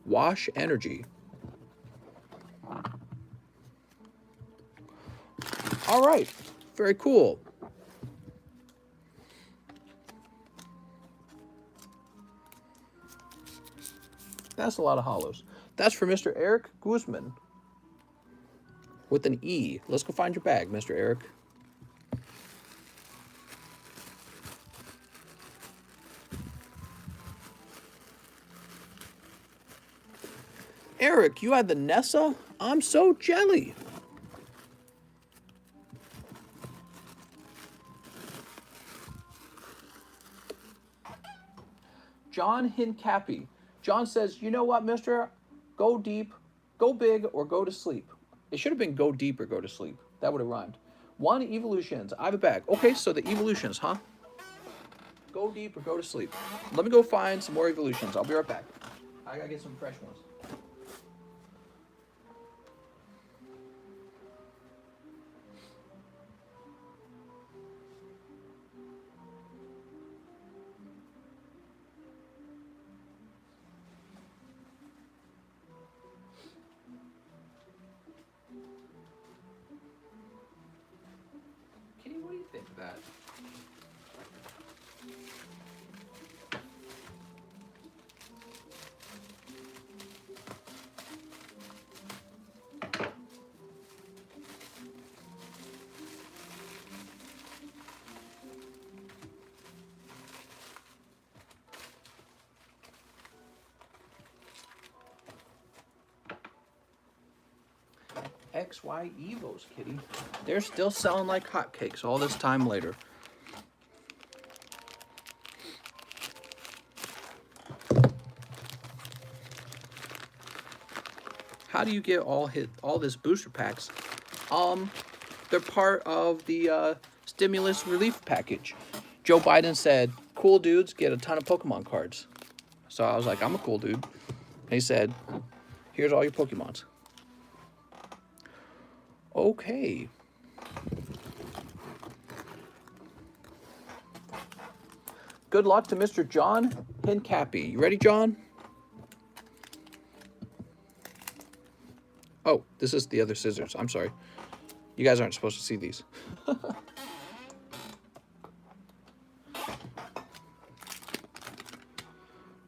Wash Energy. All right. Very cool. That's a lot of hollows. That's for Mr. Eric Guzman. With an E. Let's go find your bag, Mr. Eric. Eric, you had the Nessa? I'm so jelly. John Hincapi. John says, you know what, mister? Go deep, go big, or go to sleep. It should have been go deep or go to sleep. That would have rhymed. 1 Evolutions. I have a bag. Okay, so the Evolutions, huh? Go deep or go to sleep. Let me go find some more Evolutions. I'll be right back. I gotta get some fresh ones. Kitty, what do you think of that? XY Evos, Kitty. They're still selling like hotcakes all this time later. How do you get all this booster packs? They're part of the stimulus relief package. Joe Biden said, cool dudes get a ton of Pokemon cards. So I was like, I'm a cool dude. And he said, here's all your Pokemons. Okay. Good luck to Mr. John Hincappy. You ready, John? Oh, this is the other scissors. I'm sorry. You guys aren't supposed to see these.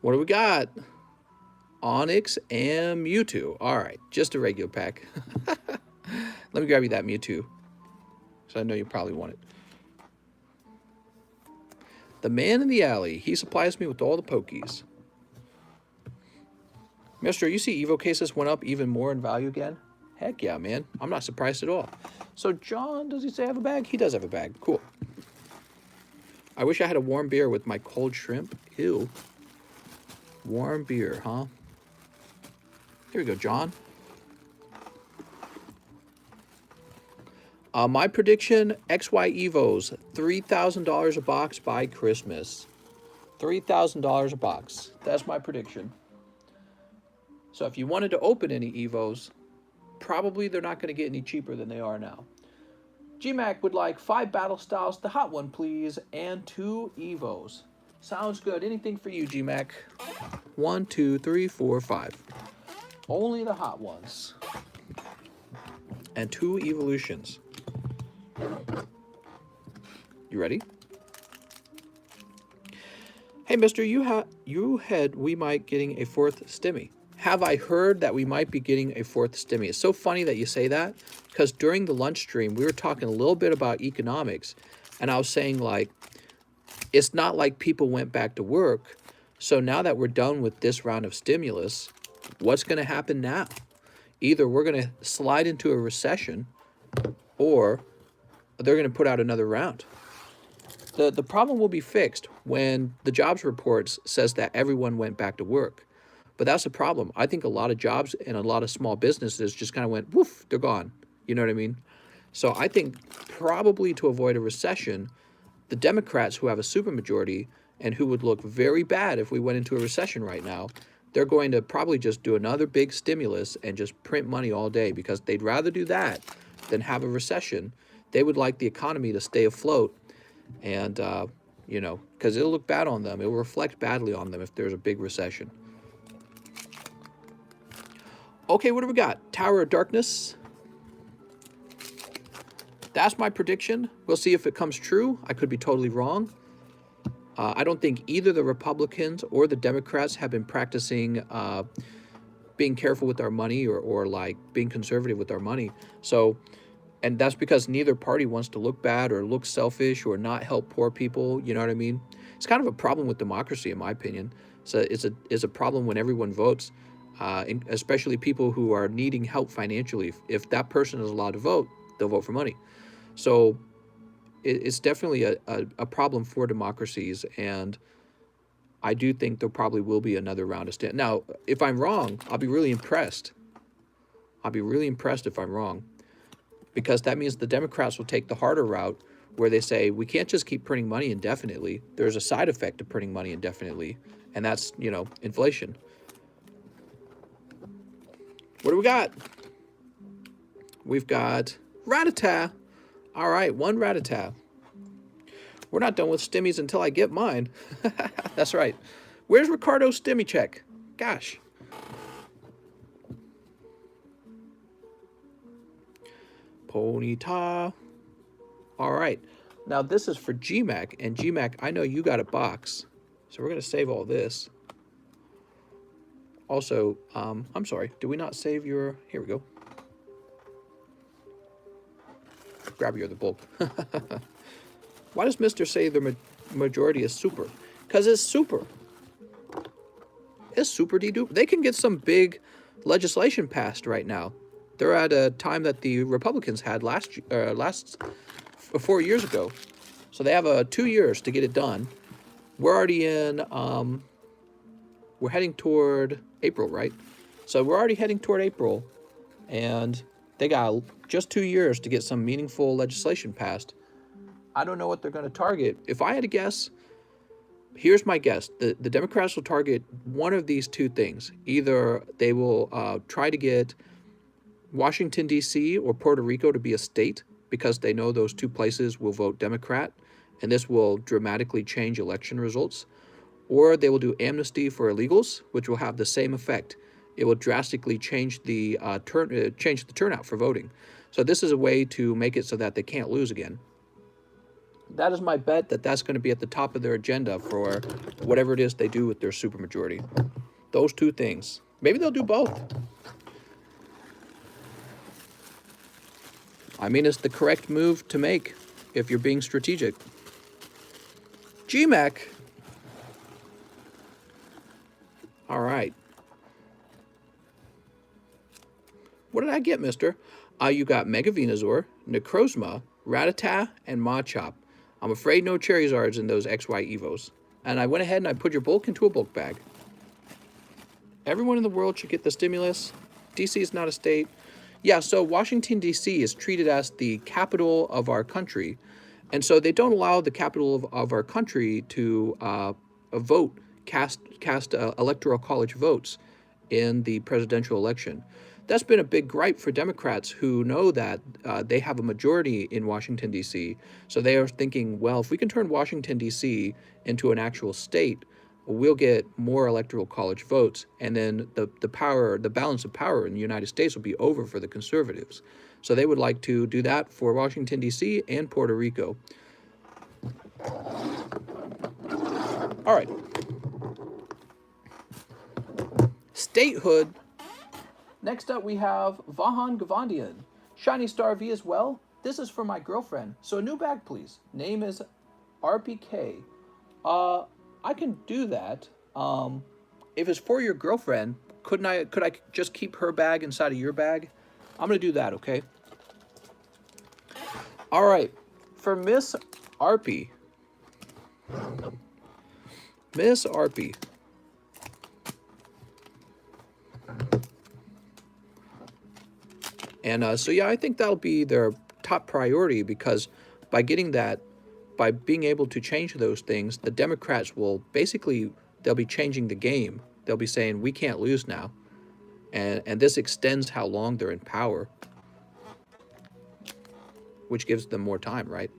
What do we got? Onyx and Mewtwo. All right, just a regular pack. Let me grab you that Mewtwo, so I know you probably want it. The man in the alley. He supplies me with all the Pokies. Mister, you see Evo cases went up even more in value again? Heck yeah, man. I'm not surprised at all. So John, does he say have a bag? He does have a bag. Cool. I wish I had a warm beer with my cold shrimp. Ew. Warm beer, huh? Here we go, John. My prediction, XY Evos, $3,000 a box by Christmas. $3,000 a box. That's my prediction. So if you wanted to open any Evos, probably they're not going to get any cheaper than they are now. GMAC would like 5 battle styles, the hot one please, and 2 Evos. Sounds good. Anything for you, GMAC. 1, 2, 3, 4, 5. Only the hot ones. And 2 evolutions. You ready? Hey, mister, you had we might getting a 4th stimmy. Have I heard that we might be getting a 4th stimmy? It's so funny that you say that, because during the lunch stream, we were talking a little bit about economics, and I was saying, like, it's not like people went back to work, so now that we're done with this round of stimulus, what's going to happen now? Either we're going to slide into a recession, or they're going to put out another round. The problem will be fixed when the jobs reports says that everyone went back to work. But that's the problem. I think a lot of jobs and a lot of small businesses just kind of went, woof, they're gone. You know what I mean? So I think probably to avoid a recession, the Democrats who have a supermajority and who would look very bad if we went into a recession right now, they're going to probably just do another big stimulus and just print money all day, because they'd rather do that than have a recession. They would like the economy to stay afloat, and, you know, because it'll look bad on them. It will reflect badly on them if there's a big recession. Okay, what do we got? Tower of Darkness. That's my prediction. We'll see if it comes true. I could be totally wrong. I don't think either the Republicans or the Democrats have been practicing being careful with our money, or like being conservative with our money. So, and that's because neither party wants to look bad or look selfish or not help poor people. You know what I mean? It's kind of a problem with democracy, in my opinion. So it's a problem when everyone votes, especially people who are needing help financially. If that person is allowed to vote, they'll vote for money. So it's definitely a problem for democracies, and I do think there probably will be another round of stand. Now, if I'm wrong, I'll be really impressed. I'll be really impressed if I'm wrong, because that means the Democrats will take the harder route, where they say we can't just keep printing money indefinitely. There's a side effect to printing money indefinitely, and that's, you know, inflation. What do we got? We've got Rattata. All right, 1 Rattata. We're not done with stimmies until I get mine. That's right. Where's Ricardo's stimmy check? Gosh. Ponyta. All right. Now this is for GMAC, and GMAC, I know you got a box, so we're going to save all this. Also, I'm sorry, did we not save your... Here we go. Grab your other bulk. Why does Mr. say the majority is super? Because it's super. It's super de-duper. They can get some big legislation passed right now. They're at a time that the Republicans had 4 years ago. So they have 2 years to get it done. We're already in... we're heading toward April, right? So we're already heading toward April, and they got just 2 years to get some meaningful legislation passed. I don't know what they're going to target. If I had to guess, here's my guess. The Democrats will target one of these 2 things. Either they will try to get Washington, D.C. or Puerto Rico to be a state, because they know those 2 places will vote Democrat, and this will dramatically change election results. Or they will do amnesty for illegals, which will have the same effect. It will drastically change the turnout for voting. So this is a way to make it so that they can't lose again. That is my bet that that's going to be at the top of their agenda for whatever it is they do with their supermajority. Those two things. Maybe they'll do both. I mean, it's the correct move to make if you're being strategic. GMAC. All right. What did I get, mister? You got Mega Venusaur, Necrozma, Rattata, and Machop. I'm afraid no Charizards in those XY Evos. And I went ahead and I put your bulk into a bulk bag. Everyone in the world should get the stimulus. DC is not a state. Yeah, so Washington, D.C. is treated as the capital of our country. And so they don't allow the capital of our country to vote, cast electoral college votes in the presidential election. That's been a big gripe for Democrats who know that they have a majority in Washington, D.C. So they are thinking, well, if we can turn Washington, D.C. into an actual state, we'll get more electoral college votes, and then the balance of power in the United States will be over for the conservatives. So they would like to do that for Washington, D.C. and Puerto Rico. All right. Statehood. Next up, we have Vahan Gavandian. Shiny Star V as well. This is for my girlfriend. So a new bag, please. Name is RPK. I can do that. If it's for your girlfriend, could I just keep her bag inside of your bag? I'm gonna do that, okay? All right, for Miss Arpy. Miss Arpy. And so yeah, I think that'll be their top priority, because by getting that, by being able to change those things, the Democrats will basically, they'll be changing the game. They'll be saying, we can't lose now. And this extends how long they're in power, which gives them more time, right?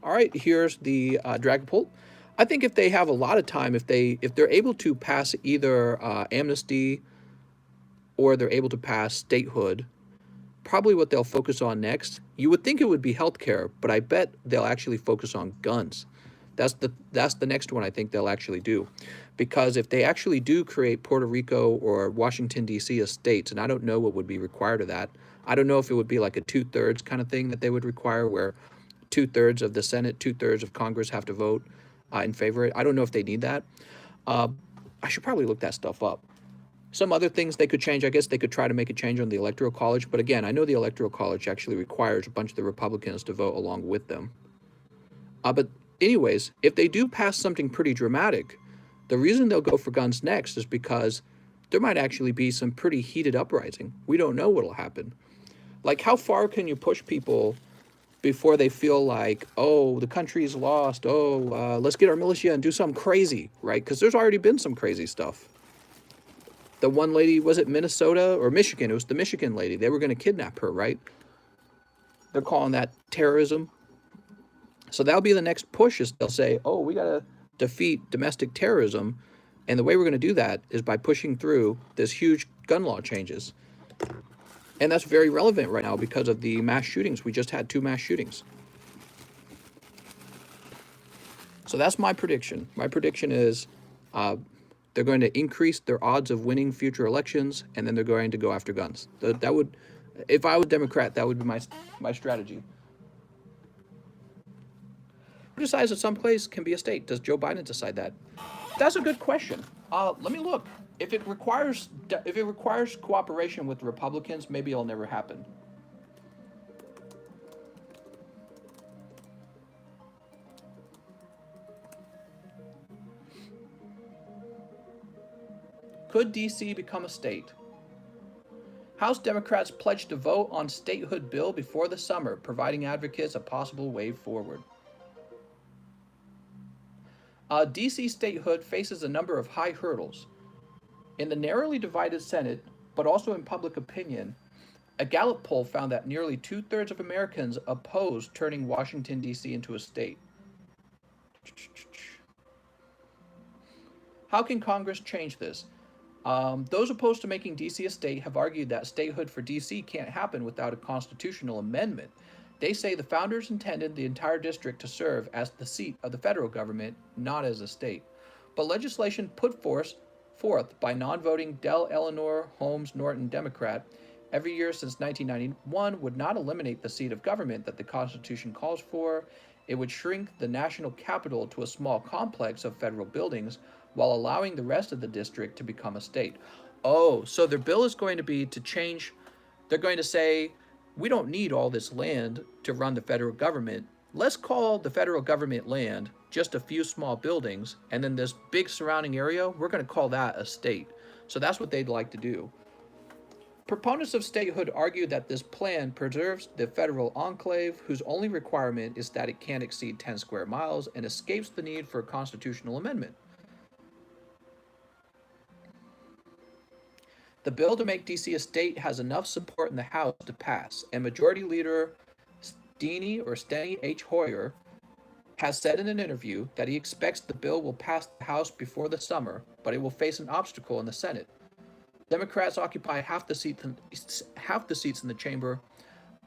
All right, here's the Dragapult. I think if they have a lot of time, if they're able to pass either amnesty or they're able to pass statehood, probably what they'll focus on next, you would think it would be healthcare, but I bet they'll actually focus on guns. That's the next one I think they'll actually do. Because if they actually do create Puerto Rico or Washington, D.C. as states, and I don't know what would be required of that. I don't know if it would be like a 2/3 kind of thing that they would require, where 2/3 of the Senate, 2/3 of Congress have to vote in favor of it. I don't know if they need that. I should probably look that stuff up. Some other things they could change, I guess they could try to make a change on the Electoral College. But again, I know the Electoral College actually requires a bunch of the Republicans to vote along with them. But anyways, if they do pass something pretty dramatic, the reason they'll go for guns next is because there might actually be some pretty heated uprising. We don't know what'll happen. Like, how far can you push people before they feel like, oh, the country's lost, oh, let's get our militia and do something crazy, right? Because there's already been some crazy stuff. The one lady, was it Minnesota or Michigan? It was the Michigan lady. They were going to kidnap her, right? They're calling that terrorism. So that'll be the next push, is they'll say, oh, we got to defeat domestic terrorism. And the way we're going to do that is by pushing through this huge gun law changes. And that's very relevant right now because of the mass shootings. We just had 2 mass shootings. So that's my prediction. My prediction is they're going to increase their odds of winning future elections, and then they're going to go after guns. That would, if I was Democrat, that would be my strategy. Who decides that some place can be a state? Does Joe Biden decide that? That's a good question. Let me look. If it requires cooperation with the Republicans, maybe it'll never happen. Could D.C. become a state? House Democrats pledged to vote on statehood bill before the summer, providing advocates a possible way forward. D.C. statehood faces a number of high hurdles. In the narrowly divided Senate, but also in public opinion, a Gallup poll found that nearly 2/3 of Americans oppose turning Washington, D.C. into a state. How can Congress change this? Those opposed to making DC a state have argued that statehood for DC can't happen without a constitutional amendment. They say the founders intended the entire district to serve as the seat of the federal government, not as a state. But legislation put forth by non-voting Dell Eleanor Holmes Norton Democrat every year since 1991 would not eliminate the seat of government that the Constitution calls for. It would shrink the national capital to a small complex of federal buildings while allowing the rest of the district to become a state. Oh, so their bill is going to be to change. They're going to say, we don't need all this land to run the federal government. Let's call the federal government land just a few small buildings, and then this big surrounding area, we're going to call that a state. So that's what they'd like to do. Proponents of statehood argue that this plan preserves the federal enclave, whose only requirement is that it can't exceed 10 square miles, and escapes the need for a constitutional amendment. The bill to make DC a state has enough support in the House to pass, and Majority Leader Steny H. Hoyer has said in an interview that he expects the bill will pass the House before the summer, but it will face an obstacle in the Senate. Democrats occupy half the seats in the chamber,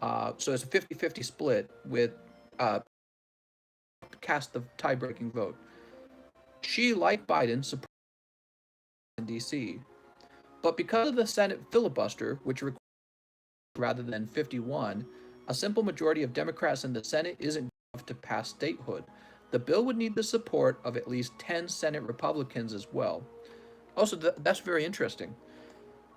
so it's a 50-50 split with cast the tie-breaking vote. She, like Biden, supports in D.C., but because of the Senate filibuster, which requires rather than 51, a simple majority of Democrats in the Senate isn't enough to pass statehood. The bill would need the support of at least 10 Senate Republicans as well. Also, that's very interesting.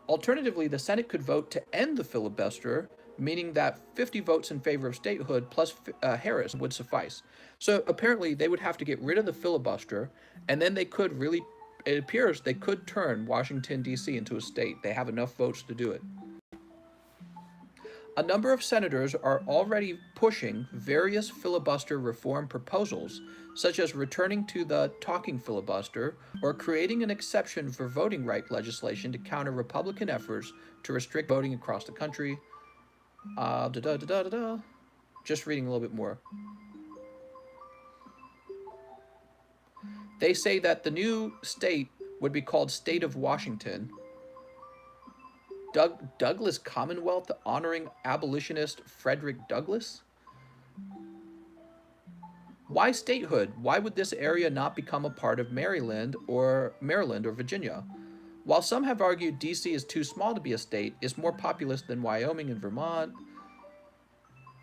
Alternatively, the Senate could vote to end the filibuster, meaning that 50 votes in favor of statehood plus Harris would suffice. So apparently they would have to get rid of the filibuster, and then they could really, it appears they could turn Washington, D.C. into a state. They have enough votes to do it. A number of senators are already pushing various filibuster reform proposals, such as returning to the talking filibuster or creating an exception for voting right legislation to counter Republican efforts to restrict voting across the country. Just reading a little bit more. They say that the new state would be called State of Washington. Douglas Commonwealth honoring abolitionist Frederick Douglass? Why statehood? Why would this area not become a part of Maryland or Virginia? While some have argued D.C. is too small to be a state, it's more populous than Wyoming and Vermont.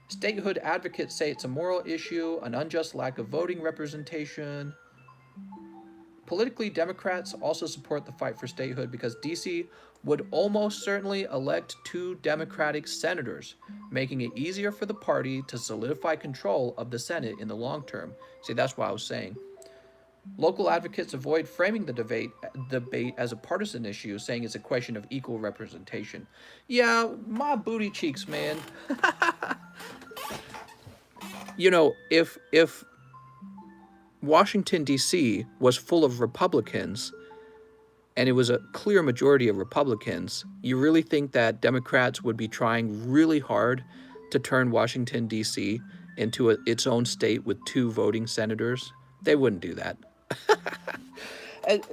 Statehood advocates say it's a moral issue, an unjust lack of voting representation. Politically, Democrats also support the fight for statehood because D.C. would almost certainly elect 2 Democratic senators, making it easier for the party to solidify control of the Senate in the long term. See, that's what I was saying. Local advocates avoid framing the debate as a partisan issue, saying it's a question of equal representation. Yeah, my booty cheeks, man. You know, if Washington, D.C. was full of Republicans, and it was a clear majority of Republicans, you really think that Democrats would be trying really hard to turn Washington, D.C. into its own state with 2 voting senators? They wouldn't do that.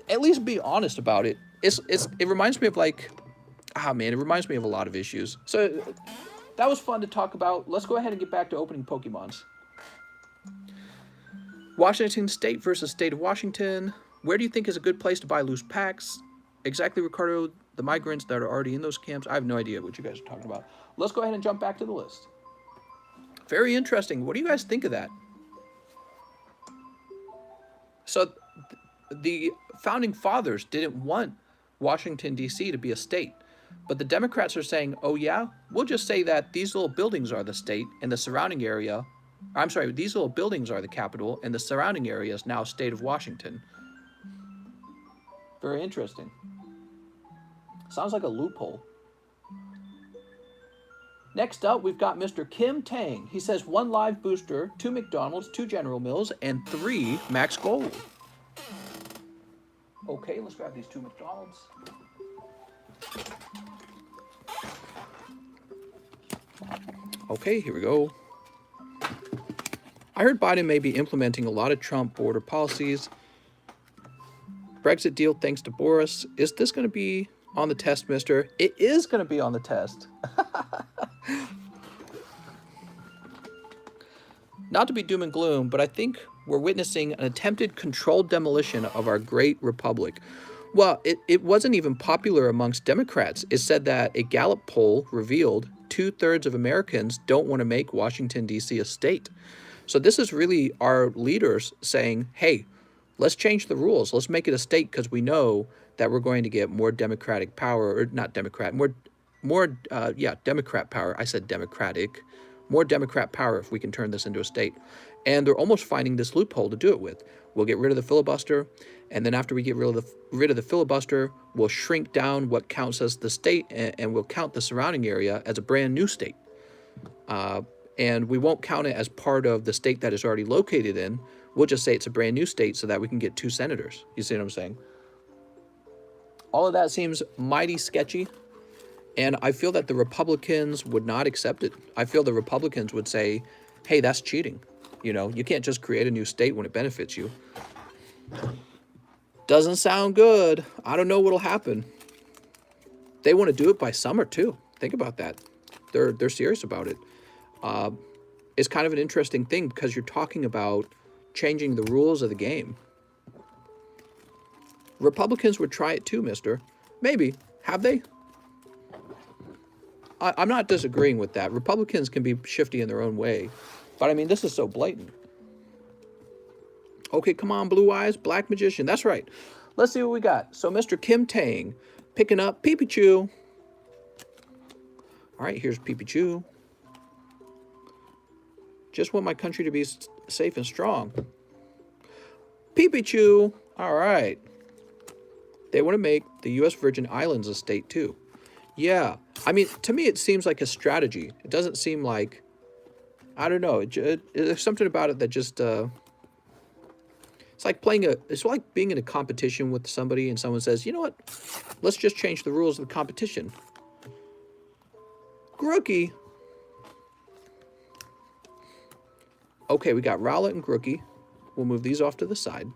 At least be honest about it. It reminds me of it reminds me of a lot of issues. So that was fun to talk about. Let's go ahead and get back to opening Pokemons. Washington State versus State of Washington. Where do you think is a good place to buy loose packs? Exactly, Ricardo, the migrants that are already in those camps. I have no idea what you guys are talking about. Let's go ahead and jump back to the list. Very interesting. What do you guys think of that? So the founding fathers didn't want Washington, D.C. to be a state. But the Democrats are saying, oh yeah, we'll just say that these little buildings are the state and the surrounding area. I'm sorry, these little buildings are the capital, and the surrounding area is now State of Washington. Very interesting. Sounds like a loophole. Next up, we've got Mr. Kim Tang. He says 1 live booster, 2 McDonald's, 2 General Mills, and 3 Max Gold. Okay, let's grab these 2 McDonald's. Okay, here we go. I heard Biden may be implementing a lot of Trump border policies. Brexit deal thanks to Boris. Is this going to be on the test, mister? It is going to be on the test. Not to be doom and gloom, but I think we're witnessing an attempted controlled demolition of our great republic. Well, it wasn't even popular amongst Democrats. It said that a Gallup poll revealed 2/3 of Americans don't want to make Washington, D.C. a state. So this is really our leaders saying, hey, let's change the rules. Let's make it a state because we know that we're going to get more Democratic power, or not Democrat, Democrat power. I said Democratic. More Democrat power if we can turn this into a state. And they're almost finding this loophole to do it with. We'll get rid of the filibuster, and then after we get rid of the filibuster, we'll shrink down what counts as the state, and we'll count the surrounding area as a brand new state. And we won't count it as part of the state that it's already located in. We'll just say it's a brand new state so that we can get 2 senators. You see what I'm saying? All of that seems mighty sketchy. And I feel that the Republicans would not accept it. I feel the Republicans would say, hey, that's cheating. You know, you can't just create a new state when it benefits you. Doesn't sound good. I don't know what'll happen. They want to do it by summer, too. Think about that. They're serious about it. It's kind of an interesting thing because you're talking about changing the rules of the game. Republicans would try it too, mister. Maybe. Have they? I'm not disagreeing with that. Republicans can be shifty in their own way. But, I mean, this is so blatant. Okay, come on, Blue Eyes, Black Magician. That's right. Let's see what we got. So, Mr. Kim Tang picking up PPCHU. All right, here's PPCHU. Just want my country to be safe and strong. PPCHU. All right. They want to make the U.S. Virgin Islands a state, too. Yeah. I mean, to me, it seems like a strategy. It doesn't seem like, I don't know. There's something about it that just, it's like it's like being in a competition with somebody and someone says, you know what? Let's just change the rules of the competition. Grooky. Okay, we got Rowlett and Grooky. We'll move these off to the side.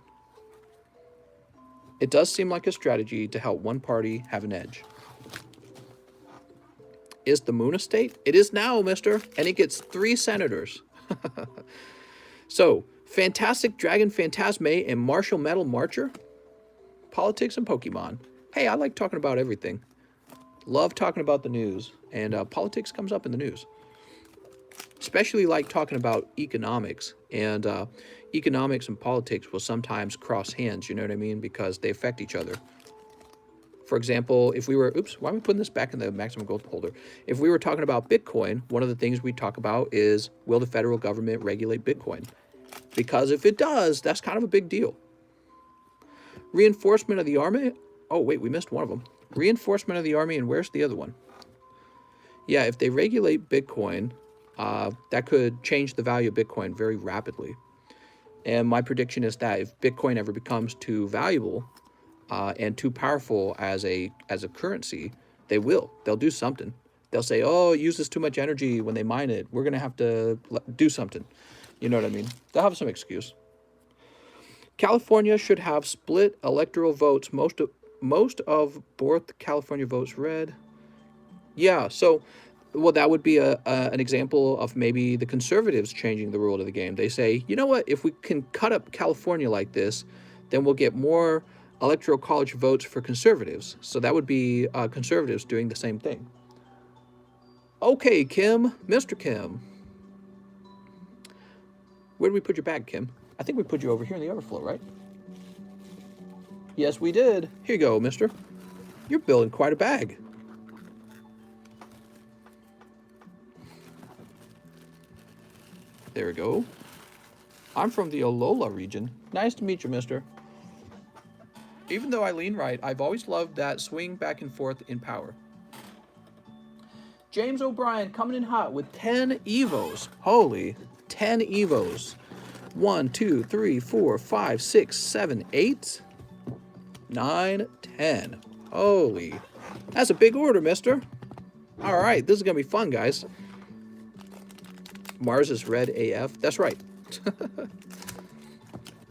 It does seem like a strategy to help one party have an edge. Is the moon a state? It is now, mister. And it gets 3 senators. So, Fantastic Dragon Phantasme and Martial Metal Marcher. Politics and Pokemon. Hey, I like talking about everything. Love talking about the news. And politics comes up in the news. Especially like talking about economics. And economics and politics will sometimes cross hands, you know what I mean? Because they affect each other. For example, if we were, why am I putting this back in the maximum gold holder? If we were talking about Bitcoin, one of the things we talk about is, will the federal government regulate Bitcoin? Because if it does, that's kind of a big deal. Reinforcement of the army. Oh, wait, we missed one of them. Reinforcement of the army, and where's the other one? Yeah, if they regulate Bitcoin, that could change the value of Bitcoin very rapidly. And my prediction is that if Bitcoin ever becomes too valuable, and too powerful as a currency, they'll do something. They'll say, oh, it uses too much energy when they mine it. We're going to have to do something. You know what I mean? They'll have some excuse. California should have split electoral votes. Most of both California votes red. Yeah, so, well, that would be an example of maybe the conservatives changing the rule of the game. They say, you know what? If we can cut up California like this, then we'll get more electoral college votes for conservatives. So that would be conservatives doing the same thing. Okay, Kim, Mr. Kim. Where did we put your bag, Kim? I think we put you over here in the overflow, right? Yes, we did. Here you go, mister. You're building quite a bag. There we go. I'm from the Olola region. Nice to meet you, mister. Even though I lean right, I've always loved that swing back and forth in power. James O'Brien coming in hot with 10 Evos. Holy, 10 Evos. 1, 2, 3, 4, 5, 6, 7, 8, 9, 10. Holy, that's a big order, mister. All right, this is going to be fun, guys. Mars is red AF. That's right.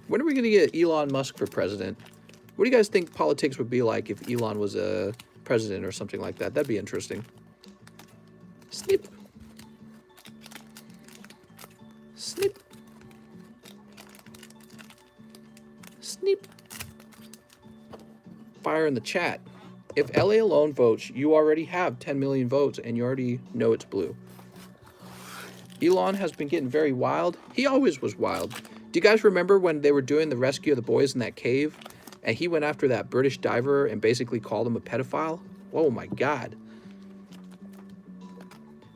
When are we going to get Elon Musk for president? What do you guys think politics would be like if Elon was a president or something like that? That'd be interesting. Snip. Snip. Snip. Fire in the chat. If LA alone votes, you already have 10 million votes and you already know it's blue. Elon has been getting very wild. He always was wild. Do you guys remember when they were doing the rescue of the boys in that cave? And he went after that British diver and basically called him a pedophile? Oh my God.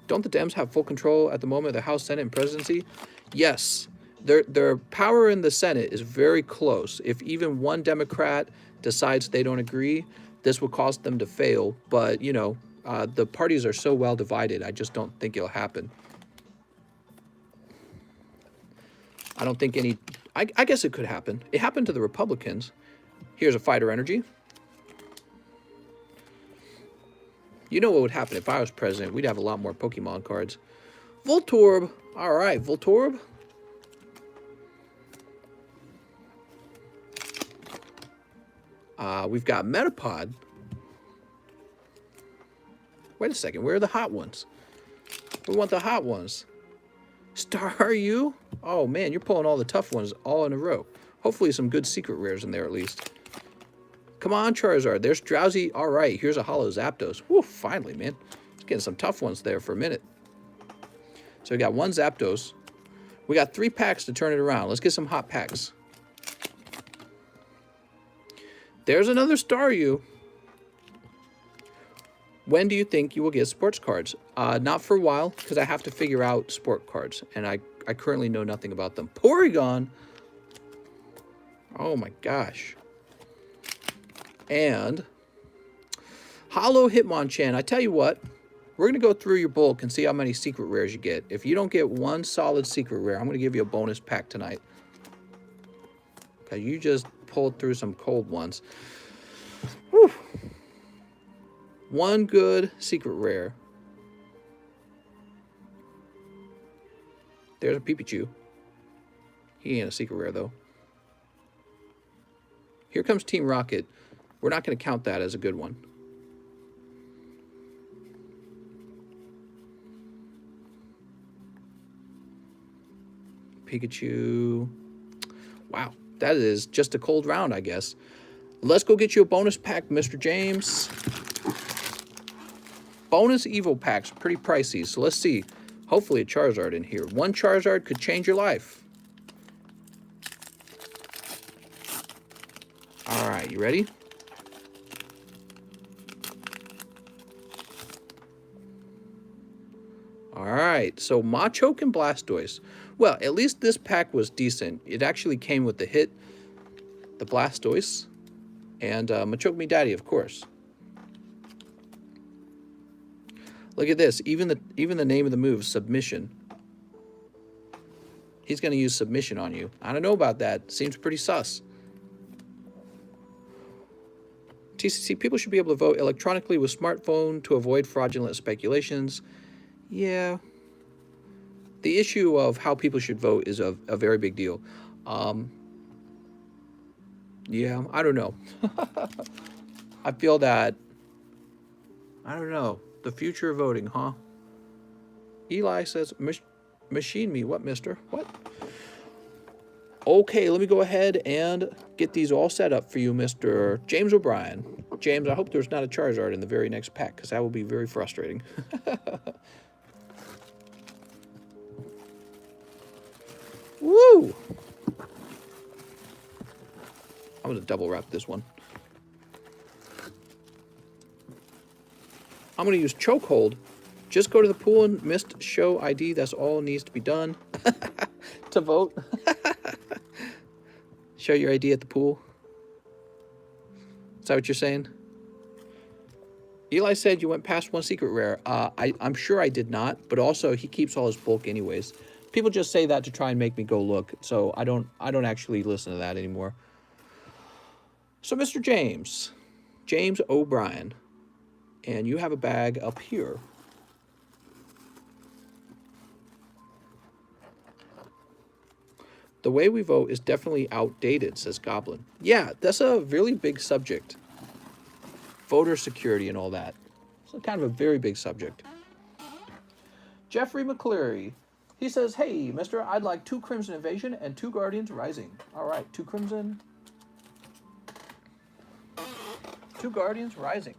Don't the Dems have full control at the moment of the House, Senate, and presidency? Yes. Their power in the Senate is very close. If even one Democrat decides they don't agree, this will cause them to fail. But, you know, the parties are so well divided, I just don't think it'll happen. I don't think any... I guess it could happen. It happened to the Republicans. Here's a fighter energy. You know what would happen if I was president? We'd have a lot more Pokemon cards. Voltorb. All right, Voltorb. We've got Metapod. Wait a second. Where are the hot ones? We want the hot ones. Staryu? Oh, man, you're pulling all the tough ones all in a row. Hopefully some good secret rares in there at least. Come on, Charizard. There's Drowsy. All right, here's a Holo Zapdos. Woo, finally, man. It's getting some tough ones there for a minute. So we got one Zapdos. We got 3 packs to turn it around. Let's get some hot packs. There's another Staryu. When do you think you will get sports cards? Not for a while, because I have to figure out sport cards, and I currently know nothing about them. Porygon. Oh my gosh. And Holo Hitmonchan. I tell you what, we're going to go through your bulk and see how many secret rares you get. If you don't get one solid secret rare, I'm going to give you a bonus pack tonight. Because you just pulled through some cold ones. Whew. One good secret rare. There's a PPCHU. He ain't a secret rare, though. Here comes Team Rocket. We're not going to count that as a good one. Pikachu. Wow, that is just a cold round, I guess. Let's go get you a bonus pack, Mr. James. Bonus Evo packs, pretty pricey. So let's see. Hopefully a Charizard in here. One Charizard could change your life. All right, you ready? All right, so Machoke and Blastoise. Well, at least this pack was decent. It actually came with the hit, the Blastoise, and Machoke Me Daddy, of course. Look at this. Even the name of the move, Submission. He's going to use Submission on you. I don't know about that. Seems pretty sus. TCC, people should be able to vote electronically with smartphone to avoid fraudulent speculations. Yeah. The issue of how people should vote is a very big deal. Yeah, I don't know. I feel that, I don't know. The future of voting, huh? Eli says, machine me. What, mister? What? Okay, let me go ahead and get these all set up for you, Mr. James O'Brien. James, I hope there's not a Charizard in the very next pack, because that will be very frustrating. Woo! I'm going to double wrap this one. I'm going to use Chokehold. Just go to the pool and missed show ID. That's all needs to be done to vote. Show your ID at the pool. Is that what you're saying? Eli said you went past one secret rare. I'm sure I did not, but also he keeps all his bulk anyways. People just say that to try and make me go look, so I don't actually listen to that anymore. So Mr. James O'Brien, and you have a bag up here. The way we vote is definitely outdated, says Goblin. Yeah, that's a really big subject. Voter security and all that. It's kind of a very big subject. Jeffrey McCleary. He says, hey, mister, I'd like 2 Crimson Invasion and 2 Guardians Rising. All right, 2 Crimson, 2 Guardians Rising.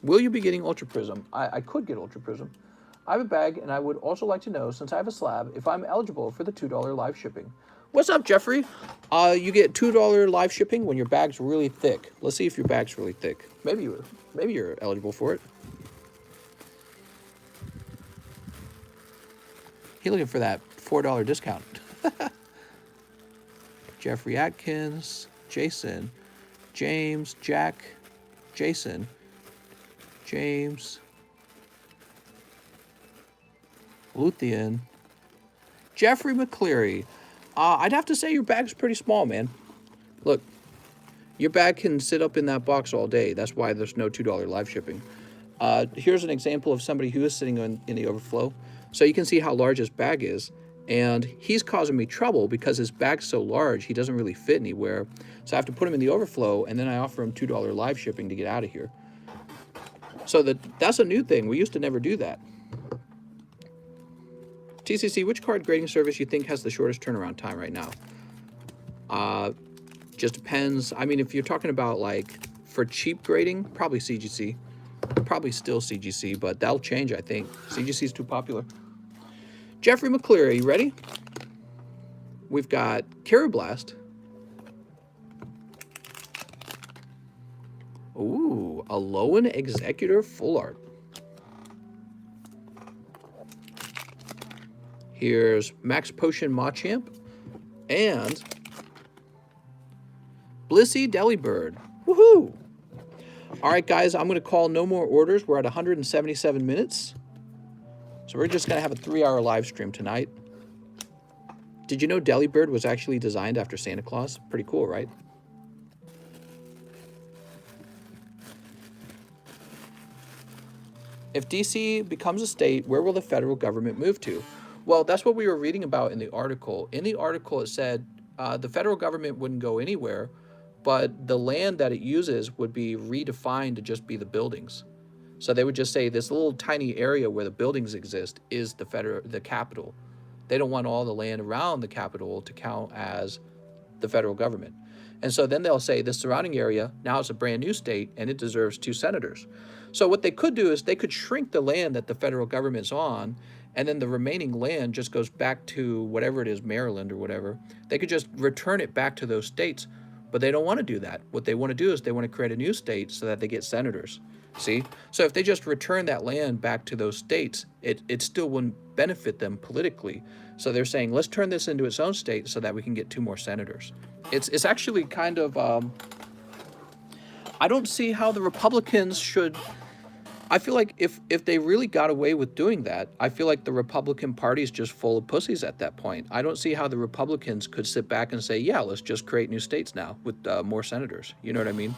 Will you be getting Ultra Prism? I could get Ultra Prism. I have a bag, and I would also like to know, since I have a slab, if I'm eligible for the $2 live shipping. What's up, Jeffrey? You get $2 live shipping when your bag's really thick. Let's see if your bag's really thick. Maybe you're eligible for it. He's looking for that $4 discount. Jeffrey Atkins, Jason, James, Jack, Jason, James, Luthien, Jeffrey McCleary. I'd have to say your bag's pretty small, man. Look, your bag can sit up in that box all day. That's why there's no $2 live shipping. Here's an example of somebody who is sitting in the overflow. So you can see how large his bag is. And he's causing me trouble because his bag's so large, he doesn't really fit anywhere. So I have to put him in the overflow, and then I offer him $2 live shipping to get out of here. So that's a new thing. We used to never do that. TCC, which card grading service you think has the shortest turnaround time right now? Just depends. I mean, if you're talking about like for cheap grading, probably CGC. Probably still CGC, but that'll change, I think. CGC is too popular. Jeffrey McCleary, are you ready? We've got Carablast. Ooh, a Lowen Executor Full Art. Here's Max Potion Machamp and Blissey Delibird. Woohoo! All right, guys, I'm going to call no more orders. We're at 177 minutes. So we're just going to have a 3-hour live stream tonight. Did you know Delibird was actually designed after Santa Claus? Pretty cool, right? If DC becomes a state, where will the federal government move to? Well, that's what we were reading about in the article. In the article, it said the federal government wouldn't go anywhere, but the land that it uses would be redefined to just be the buildings. So they would just say this little tiny area where the buildings exist is the capital. They don't want all the land around the capital to count as the federal government. And so then they'll say this surrounding area, now it's a brand new state and it deserves 2 senators. So what they could do is they could shrink the land that the federal government's on, and then the remaining land just goes back to whatever it is, Maryland or whatever. They could just return it back to those states, but they don't want to do that. What they want to do is they want to create a new state so that they get senators. See? So if they just return that land back to those states, it still wouldn't benefit them politically. So they're saying, let's turn this into its own state so that we can get 2 more senators. It's actually kind of, I don't see how the Republicans should, I feel like if they really got away with doing that, I feel like the Republican Party is just full of pussies at that point. I don't see how the Republicans could sit back and say, yeah, let's just create new states now with more senators. You know what I mean?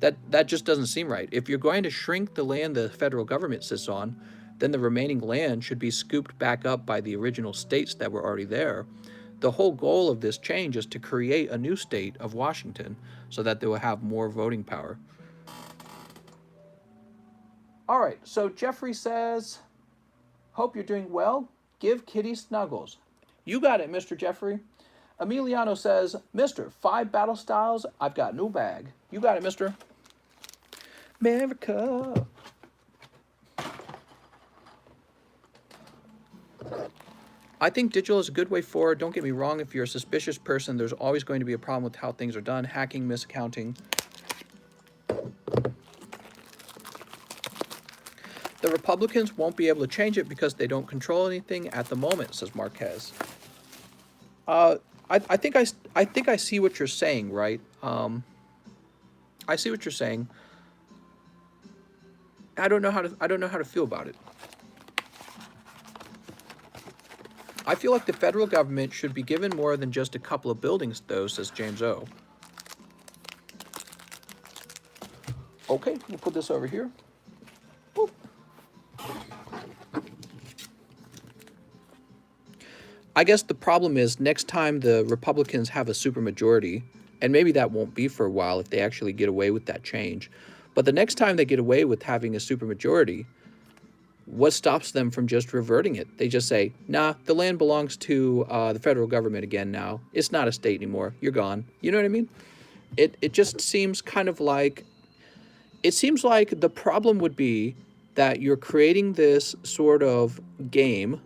That just doesn't seem right. If you're going to shrink the land the federal government sits on, then the remaining land should be scooped back up by the original states that were already there. The whole goal of this change is to create a new state of Washington so that they will have more voting power. All right, so Jeffrey says, hope you're doing well. Give Kitty snuggles. You got it, Mr. Jeffrey. Emiliano says, Mr. 5 battle styles, I've got new bag. You got it, mister. America. I think digital is a good way forward. Don't get me wrong. If you're a suspicious person, there's always going to be a problem with how things are done. Hacking, misaccounting. The Republicans won't be able to change it because they don't control anything at the moment, says Marquez. I think I see what you're saying, right? I see what you're saying. I don't know how to feel about it. I feel like the federal government should be given more than just a couple of buildings, though, says James O. Okay, we'll put this over here. Boop. I guess the problem is next time the Republicans have a supermajority, and maybe that won't be for a while if they actually get away with that change. But the next time they get away with having a supermajority, what stops them from just reverting it? They just say, nah, the land belongs to the federal government again now. It's not a state anymore. You're gone. You know what I mean? It just seems kind of like, it seems like the problem would be that you're creating this sort of game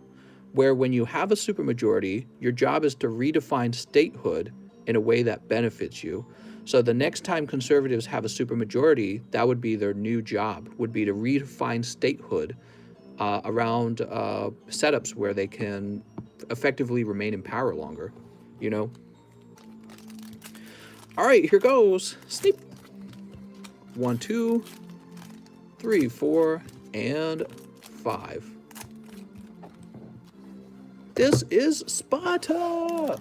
where when you have a supermajority, your job is to redefine statehood in a way that benefits you. So the next time conservatives have a supermajority, that would be their new job, would be to redefine statehood around setups where they can effectively remain in power longer, you know? All right, here goes. Sneak. 1, 2, 3, 4, and 5. This is Sparta.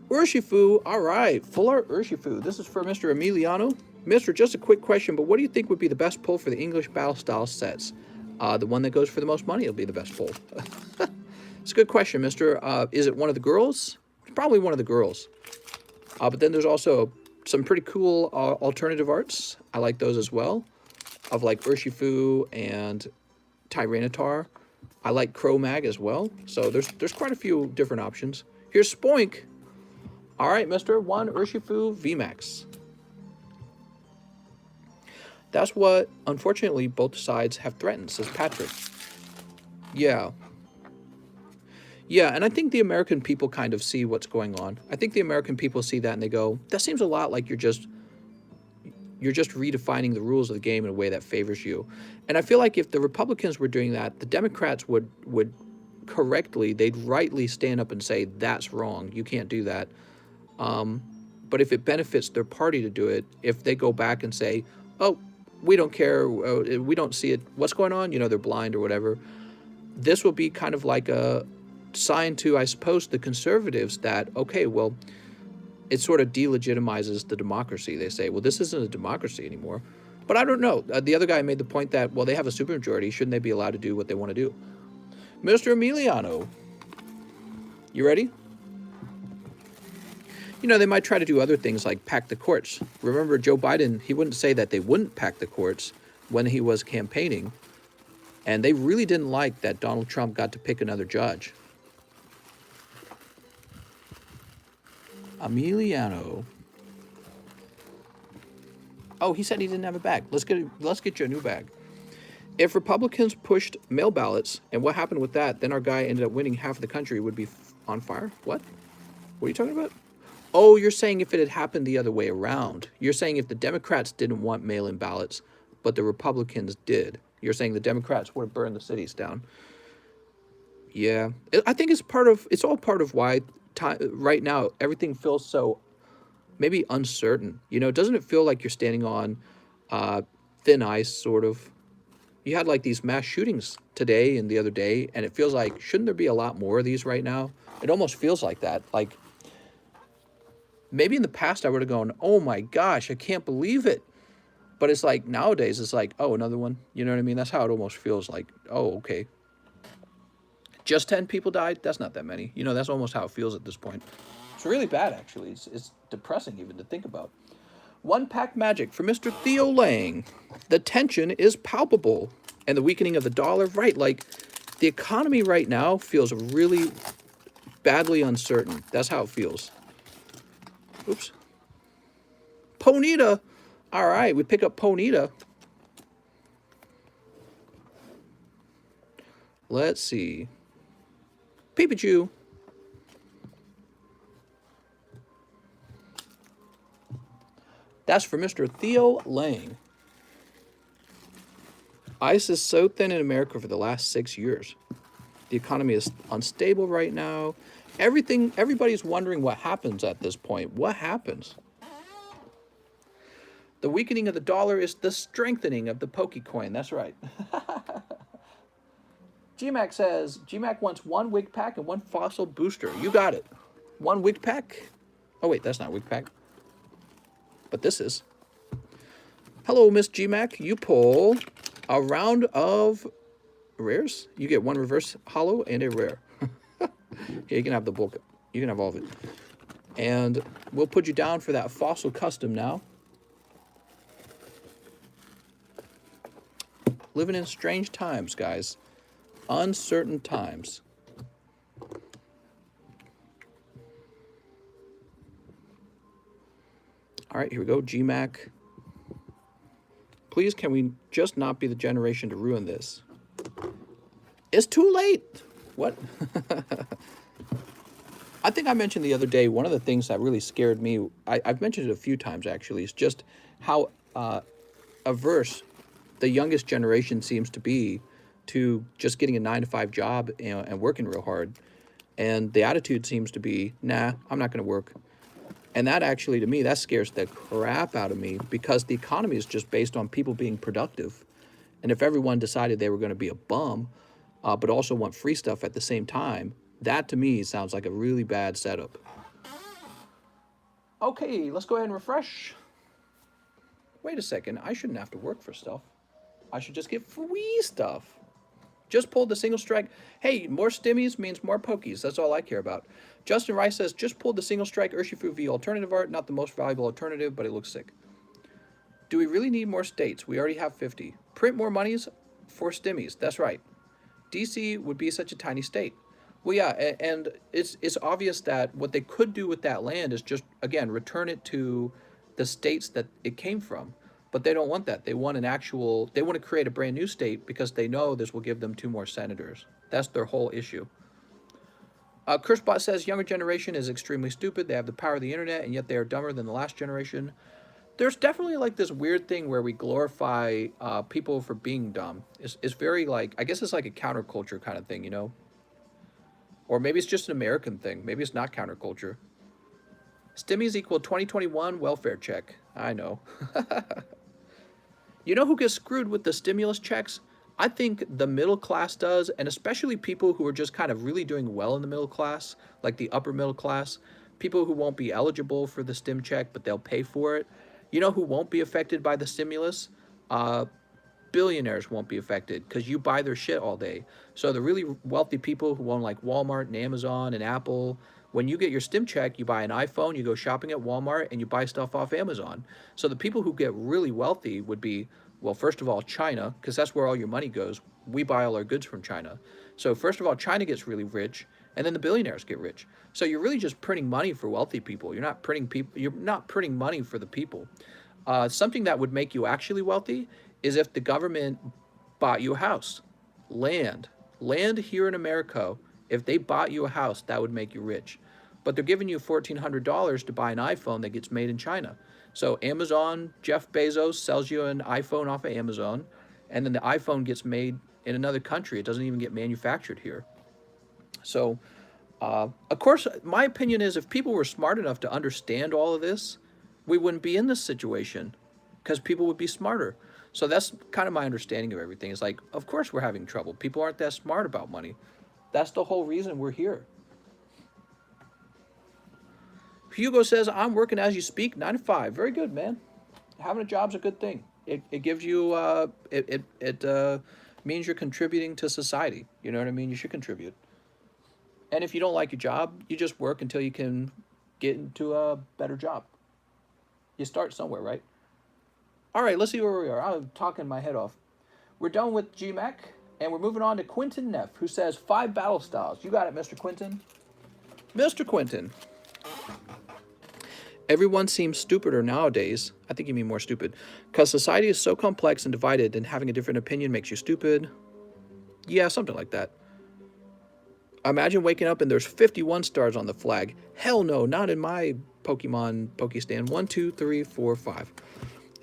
Urshifu, all right, full art Urshifu. This is for Mr. Emiliano. Mister, just a quick question, but what do you think would be the best pull for the English battle style sets? The one that goes for the most money will be the best pull. It's a good question, mister. Is it one of the girls? It's probably one of the girls. But then there's also some pretty cool alternative arts. I like those as well, of like Urshifu and Tyranitar. I like Cro-Mag as well. So there's quite a few different options. Here's Spoink. All right, mister, 1 Urshifu Vmax. That's what, unfortunately, both sides have threatened, says Patrick. Yeah. Yeah, and I think the American people kind of see what's going on. I think the American people see that and they go, that seems a lot like you're just redefining the rules of the game in a way that favors you. And I feel like if the Republicans were doing that, the Democrats would correctly, they'd rightly stand up and say, that's wrong, you can't do that. But if it benefits their party to do it, if they go back and say, oh, we don't care, we don't see it, what's going on, you know, they're blind or whatever, this will be kind of like a sign to, I suppose, the conservatives that, okay, well, it sort of delegitimizes the democracy. They say, well, this isn't a democracy anymore. But I don't know. The other guy made the point that, well, they have a supermajority. Shouldn't they be allowed to do what they want to do? Mr. Emiliano, you ready? You know, they might try to do other things like pack the courts. Remember, Joe Biden, he wouldn't say that they wouldn't pack the courts when he was campaigning. And they really didn't like that Donald Trump got to pick another judge. Emiliano. Oh, he said he didn't have a bag. Let's get you a new bag. If Republicans pushed mail ballots, and what happened with that, then our guy ended up winning half of the country would be on fire. What? What are you talking about? Oh, you're saying if it had happened the other way around. You're saying if the Democrats didn't want mail-in ballots, but the Republicans did. You're saying the Democrats would have burned the cities down. Yeah, I think it's all part of why right now everything feels so maybe uncertain. You know, doesn't it feel like you're standing on thin ice, sort of? You had like these mass shootings today and the other day, and it feels like, shouldn't there be a lot more of these right now? It almost feels like that. Like, maybe in the past I would have gone, oh my gosh, I can't believe it. But it's like nowadays, it's like, oh, another one. You know what I mean? That's how it almost feels like, oh, okay. Just 10 people died? That's not that many. You know, that's almost how it feels at this point. It's really bad, actually. It's depressing even to think about. One pack magic for Mr. Theo Lang. The tension is palpable. And the weakening of the dollar, right? Like, the economy right now feels really badly uncertain. That's how it feels. Oops. Ponyta. All right, we pick up Ponyta. Let's see. PPCHU. That's for Mr. Theo Lang. Ice is so thin in America for the last 6 years. The economy is unstable right now. Everybody's wondering what happens at this point. What happens? The weakening of the dollar is the strengthening of the Pokecoin. That's right. GMAC says, GMAC wants 1 wig pack and 1 fossil booster. You got it. 1 wig pack. Oh, wait, that's not wig pack. But this is. Hello, Miss GMAC. You pull a round of Rares? You get 1 reverse hollow and a rare. Yeah, you can have the bulk. You can have all of it. And we'll put you down for that fossil custom now. Living in strange times, guys. Uncertain times. All right, here we go. GMAC. Please, can we just not be the generation to ruin this? It's too late. What? I think I mentioned the other day, one of the things that really scared me, I've mentioned it a few times actually, is just how averse the youngest generation seems to be to just getting a 9-to-5 job and working real hard. And the attitude seems to be, nah, I'm not going to work. And that actually, to me, that scares the crap out of me, because the economy is just based on people being productive. And if everyone decided they were going to be a bum, but also want free stuff at the same time, that to me sounds like a really bad setup. Okay, let's go ahead and refresh. Wait a second, I shouldn't have to work for stuff. I should just get free stuff. Just pulled the single strike. Hey, more stimmies means more pokies. That's all I care about. Justin Rice says, just pulled the single strike Urshifu V alternative art. Not the most valuable alternative, but it looks sick. Do we really need more states? We already have 50. Print more monies for stimmies. That's right. DC would be such a tiny state. Well, yeah, and it's obvious that what they could do with that land is just, again, return it to the states that it came from. But they don't want that. They want they want to create a brand new state because they know this will give them 2 more senators. That's their whole issue. Kirschbot says, younger generation is extremely stupid. They have the power of the internet, and yet they are dumber than the last generation. There's definitely like this weird thing where we glorify people for being dumb. It's very like, I guess it's like a counterculture kind of thing, you know? Or maybe it's just an American thing. Maybe it's not counterculture. Stimmies equal 2021 welfare check. I know. You know who gets screwed with the stimulus checks? I think the middle class does, and especially people who are just kind of really doing well in the middle class, like the upper middle class, people who won't be eligible for the stim check, but they'll pay for it. You know who won't be affected by the stimulus? Billionaires won't be affected because you buy their shit all day. So the really wealthy people who own like Walmart and Amazon and Apple, when you get your stim check, you buy an iPhone, you go shopping at Walmart, and you buy stuff off Amazon. So the people who get really wealthy would be, well, first of all, China, because that's where all your money goes. We buy all our goods from China. So first of all, China gets really rich, and then the billionaires get rich. So you're really just printing money for wealthy people. You're not printing money for the people. Something that would make you actually wealthy is if the government bought you a house, land here in America. If they bought you a house, that would make you rich. But they're giving you $1,400 to buy an iPhone that gets made in China. So Amazon, Jeff Bezos sells you an iPhone off of Amazon, and then the iPhone gets made in another country. It doesn't even get manufactured here. So, of course, my opinion is if people were smart enough to understand all of this, we wouldn't be in this situation because people would be smarter. So that's kind of my understanding of everything. It's like, of course we're having trouble. People aren't that smart about money. That's the whole reason we're here. Hugo says, I'm working as you speak, 9 to 5. Very good, man. Having a job's a good thing. It gives you, it means you're contributing to society. You know what I mean? You should contribute. And if you don't like your job, you just work until you can get into a better job. You start somewhere, right? All right, let's see where we are. I'm talking my head off. We're done with GMAC, and we're moving on to Quentin Neff, who says 5 battle styles. You got it, Mr. Quentin. Mr. Quentin. Everyone seems stupider nowadays. I think you mean more stupid. Because society is so complex and divided, and having a different opinion makes you stupid. Yeah, something like that. Imagine waking up and there's 51 stars on the flag. Hell no, not in my Pokemon Pokestand. 1, 2, 3, 4, 5.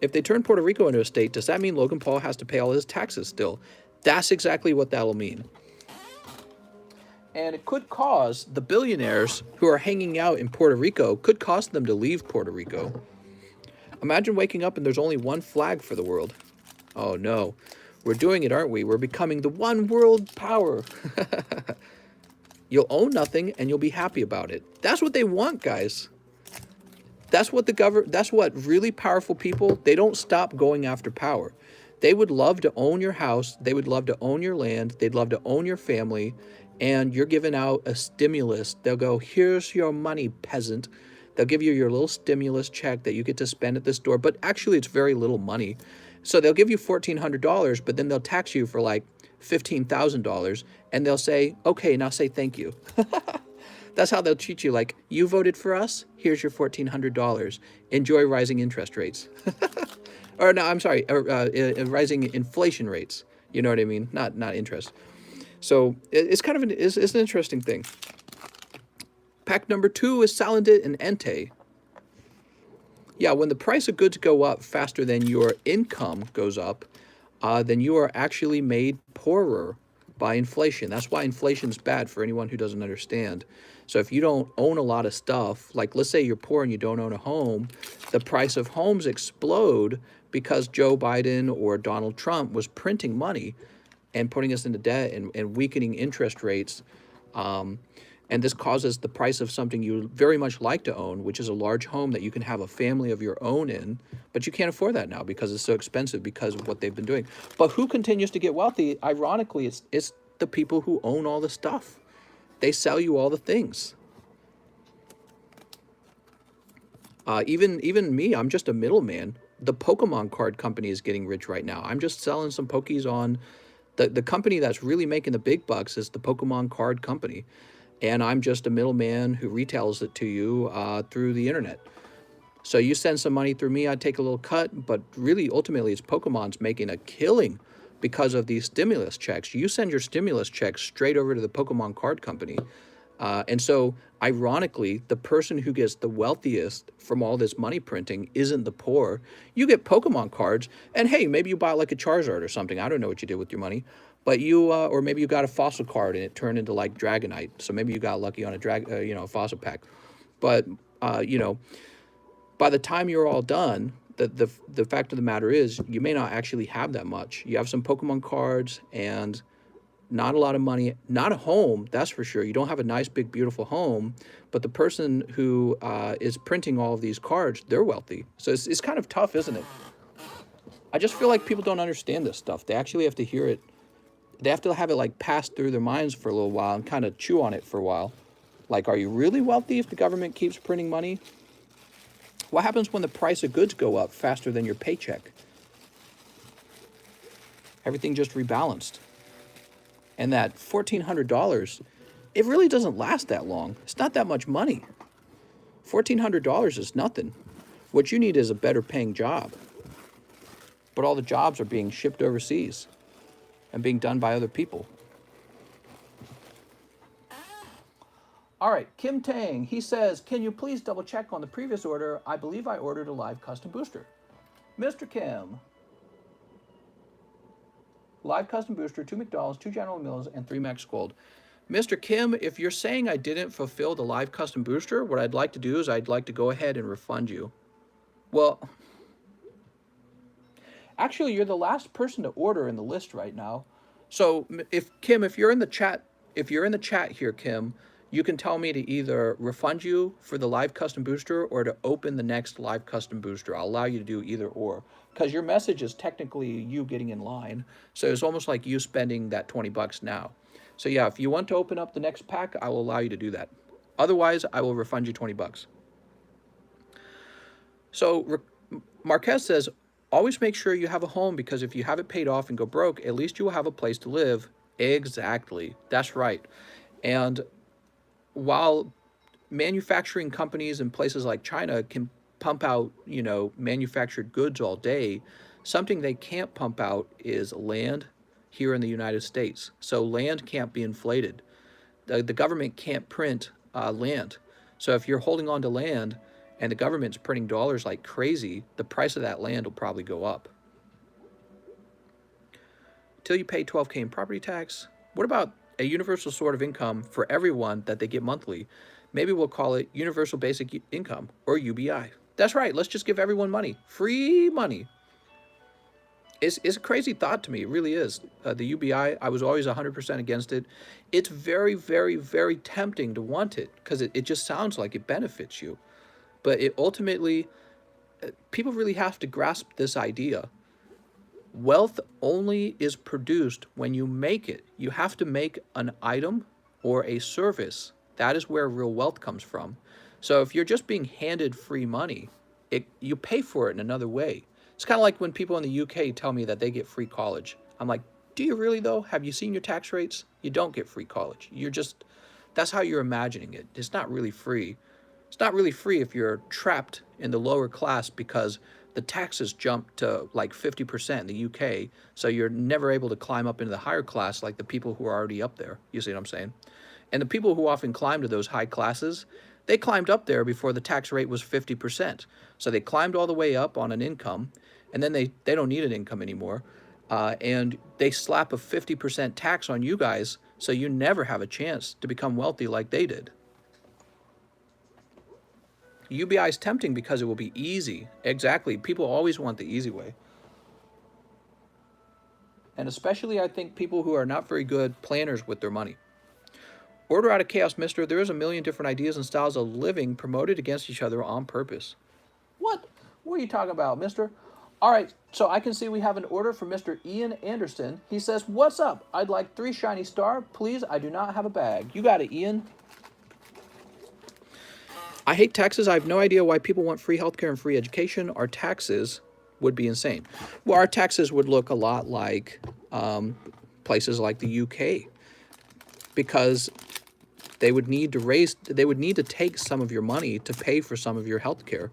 If they turn Puerto Rico into a state, does that mean Logan Paul has to pay all his taxes still? That's exactly what that'll mean. And it could cause the billionaires who are hanging out in Puerto Rico, could cause them to leave Puerto Rico. Imagine waking up and there's only one flag for the world. Oh no, we're doing it, aren't we? We're becoming the one world power. You'll own nothing and you'll be happy about it. That's what they want, guys. That's what really powerful people, they don't stop going after power. They would love to own your house. They would love to own your land. They'd love to own your family. And you're giving out a stimulus. They'll go, here's your money, peasant. They'll give you your little stimulus check that you get to spend at the store. But actually, it's very little money. So they'll give you $1,400, but then they'll tax you for like $15,000. And they'll say, okay, now say thank you. That's how they'll treat you. Like, you voted for us. Here's your $1,400. Enjoy rising interest rates. Or no, I'm sorry, rising inflation rates. You know what I mean? Not interest. So it's kind of it's an interesting thing. Pack number 2 is Salandit and Entei. Yeah, when the price of goods go up faster than your income goes up, then you are actually made poorer by inflation. That's why inflation's bad for anyone who doesn't understand. So if you don't own a lot of stuff, like let's say you're poor and you don't own a home, the price of homes explode because Joe Biden or Donald Trump was printing money and putting us into debt and weakening interest rates. And this causes the price of something you very much like to own, which is a large home that you can have a family of your own in, but you can't afford that now because it's so expensive because of what they've been doing. But who continues to get wealthy? Ironically, it's the people who own all the stuff. They sell you all the things. Even me, I'm just a middleman. The Pokemon card company is getting rich right now. I'm just selling some Pokies on the company that's really making the big bucks is the Pokemon card company. And I'm just a middleman who retails it to you through the internet. So you send some money through me, I take a little cut, but really ultimately it's Pokemon's making a killing because of these stimulus checks. You send your stimulus checks straight over to the Pokemon card company. And so ironically, the person who gets the wealthiest from all this money printing isn't the poor. You get Pokemon cards and hey, maybe you buy like a Charizard or something. I don't know what you did with your money. But you, or maybe you got a fossil card and it turned into like Dragonite. So maybe you got lucky on a fossil pack. But, by the time you're all done, the fact of the matter is you may not actually have that much. You have some Pokemon cards and not a lot of money, not a home, that's for sure. You don't have a nice, big, beautiful home, but the person who is printing all of these cards, they're wealthy. So it's kind of tough, isn't it? I just feel like people don't understand this stuff. They actually have to hear it. They have to have it like pass through their minds for a little while and kind of chew on it for a while. Like, are you really wealthy if the government keeps printing money? What happens when the price of goods go up faster than your paycheck? Everything just rebalanced. And that $1,400, it really doesn't last that long. It's not that much money. $1,400 is nothing. What you need is a better paying job. But all the jobs are being shipped overseas and being done by other people. All right, Kim Tang, he says, can you please double check on the previous order? I believe I ordered a live custom booster. Mr. Kim, live custom booster, 2 McDonald's, 2 General Mills, and 3 Max Gold. Mr. Kim, if you're saying I didn't fulfill the live custom booster, what I'd like to do is I'd like to go ahead and refund you. Well, actually, you're the last person to order in the list right now. So if you're in the chat here, Kim, you can tell me to either refund you for the live custom booster or to open the next live custom booster. I'll allow you to do either or, because your message is technically you getting in line. So it's almost like you spending that 20 bucks now. So yeah, if you want to open up the next pack, I will allow you to do that. Otherwise, I will refund you 20 bucks. So Marquez says, always make sure you have a home, because if you have it paid off and go broke, at least you will have a place to live. Exactly. That's right. And while manufacturing companies in places like China can pump out, manufactured goods all day, something they can't pump out is land here in the United States. So land can't be inflated. The government can't print land. So if you're holding on to land and the government's printing dollars like crazy, the price of that land will probably go up. Till you pay $12K in property tax. What about a universal sort of income for everyone that they get monthly? Maybe we'll call it Universal Basic Income, or UBI. That's right, let's just give everyone money. Free money. It's a crazy thought to me, it really is. The UBI, I was always 100% against it. It's very, very, very tempting to want it, because it just sounds like it benefits you. But it ultimately, people really have to grasp this idea. Wealth only is produced when you make it. You have to make an item or a service. That is where real wealth comes from. So if you're just being handed free money, you pay for it in another way. It's kind of like when people in the UK tell me that they get free college. I'm like, do you really though? Have you seen your tax rates? You don't get free college. That's how you're imagining it. It's not really free. It's not really free if you're trapped in the lower class because the taxes jump to like 50% in the UK, so you're never able to climb up into the higher class like the people who are already up there. You see what I'm saying? And the people who often climb to those high classes, they climbed up there before the tax rate was 50%. So they climbed all the way up on an income, and then they don't need an income anymore. And they slap a 50% tax on you guys, so you never have a chance to become wealthy like they did. UBI is tempting because it will be easy. Exactly. People always want the easy way. And especially, I think, people who are not very good planners with their money. Order out of chaos, mister. There is a million different ideas and styles of living promoted against each other on purpose. What? What are you talking about, mister? All right, so I can see we have an order from Mr. Ian Anderson. He says, what's up? I'd like 3 shiny star. Please, I do not have a bag. You got it, Ian. I hate taxes. I have no idea why people want free healthcare and free education. Our taxes would be insane. Well, our taxes would look a lot like places like the UK, because they would need to take some of your money to pay for some of your healthcare,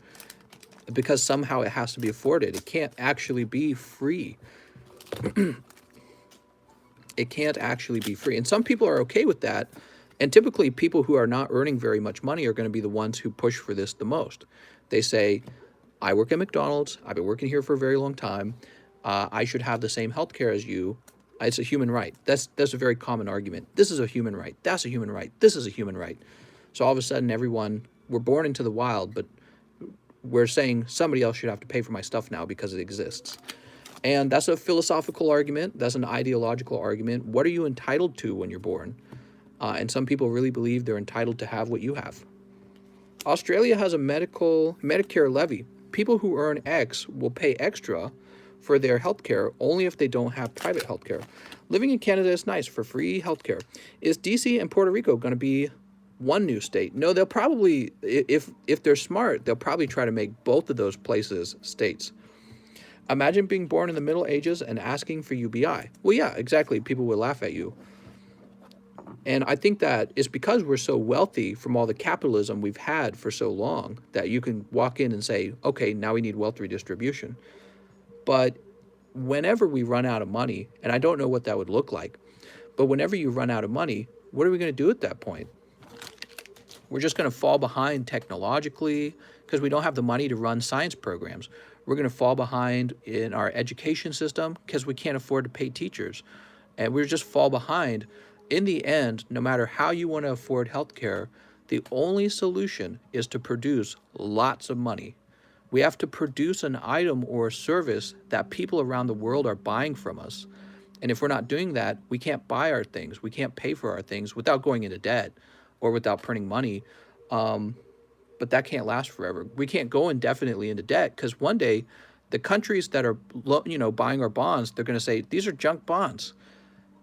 because somehow it has to be afforded. It can't actually be free. It can't actually be free. And some people are okay with that. And typically people who are not earning very much money are going to be the ones who push for this the most. They say, I work at McDonald's. I've been working here for a very long time. I should have the same health care as you. It's a human right. That's a very common argument. This is a human right. That's a human right. This is a human right. So all of a sudden we're born into the wild, but we're saying somebody else should have to pay for my stuff now because it exists. And that's a philosophical argument. That's an ideological argument. What are you entitled to when you're born? And some people really believe they're entitled to have what you have. Australia has a Medicare levy. People who earn X will pay extra for their health care only if they don't have private health care. Living in Canada is nice for free health care. Is DC and Puerto Rico going to be one new state? No, they'll probably, if they're smart, they'll probably try to make both of those places states. Imagine being born in the Middle Ages and asking for UBI. Well, yeah, exactly. People would laugh at you. And I think that it's because we're so wealthy from all the capitalism we've had for so long that you can walk in and say, okay, now we need wealth redistribution. But whenever we run out of money, and I don't know what that would look like, but whenever you run out of money, what are we going to do at that point? We're just going to fall behind technologically because we don't have the money to run science programs. We're going to fall behind in our education system because we can't afford to pay teachers. And we're just fall behind. In the end, no matter how you want to afford healthcare, the only solution is to produce lots of money. We have to produce an item or a service that people around the world are buying from us. And if we're not doing that, we can't buy our things. We can't pay for our things without going into debt or without printing money. But that can't last forever. We can't go indefinitely into debt because one day the countries that are buying our bonds, they're going to say, these are junk bonds.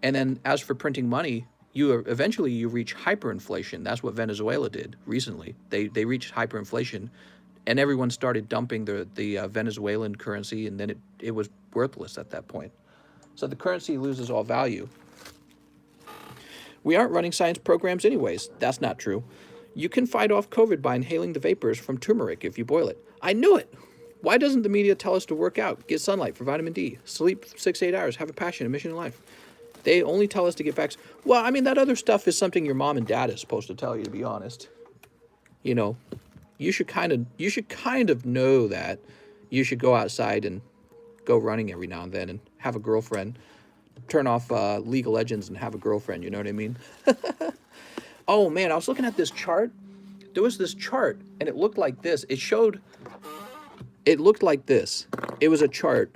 And then as for printing money, eventually you reach hyperinflation. That's what Venezuela did recently. They reached hyperinflation, and everyone started dumping the Venezuelan currency, and then it was worthless at that point. So the currency loses all value. We aren't running science programs anyways. That's not true. You can fight off COVID by inhaling the vapors from turmeric if you boil it. I knew it! Why doesn't the media tell us to work out, get sunlight for vitamin D, sleep 6 to 8 hours, have a passion, a mission in life? They only tell us to get vaccinated. Well, I mean, that other stuff is something your mom and dad is supposed to tell you, to be honest. You should kind of know that you should go outside and go running every now and then and have a girlfriend. Turn off League of Legends and have a girlfriend, you know what I mean? Oh, man, I was looking at this chart. There was this chart, and it looked like this. It looked like this. It was a chart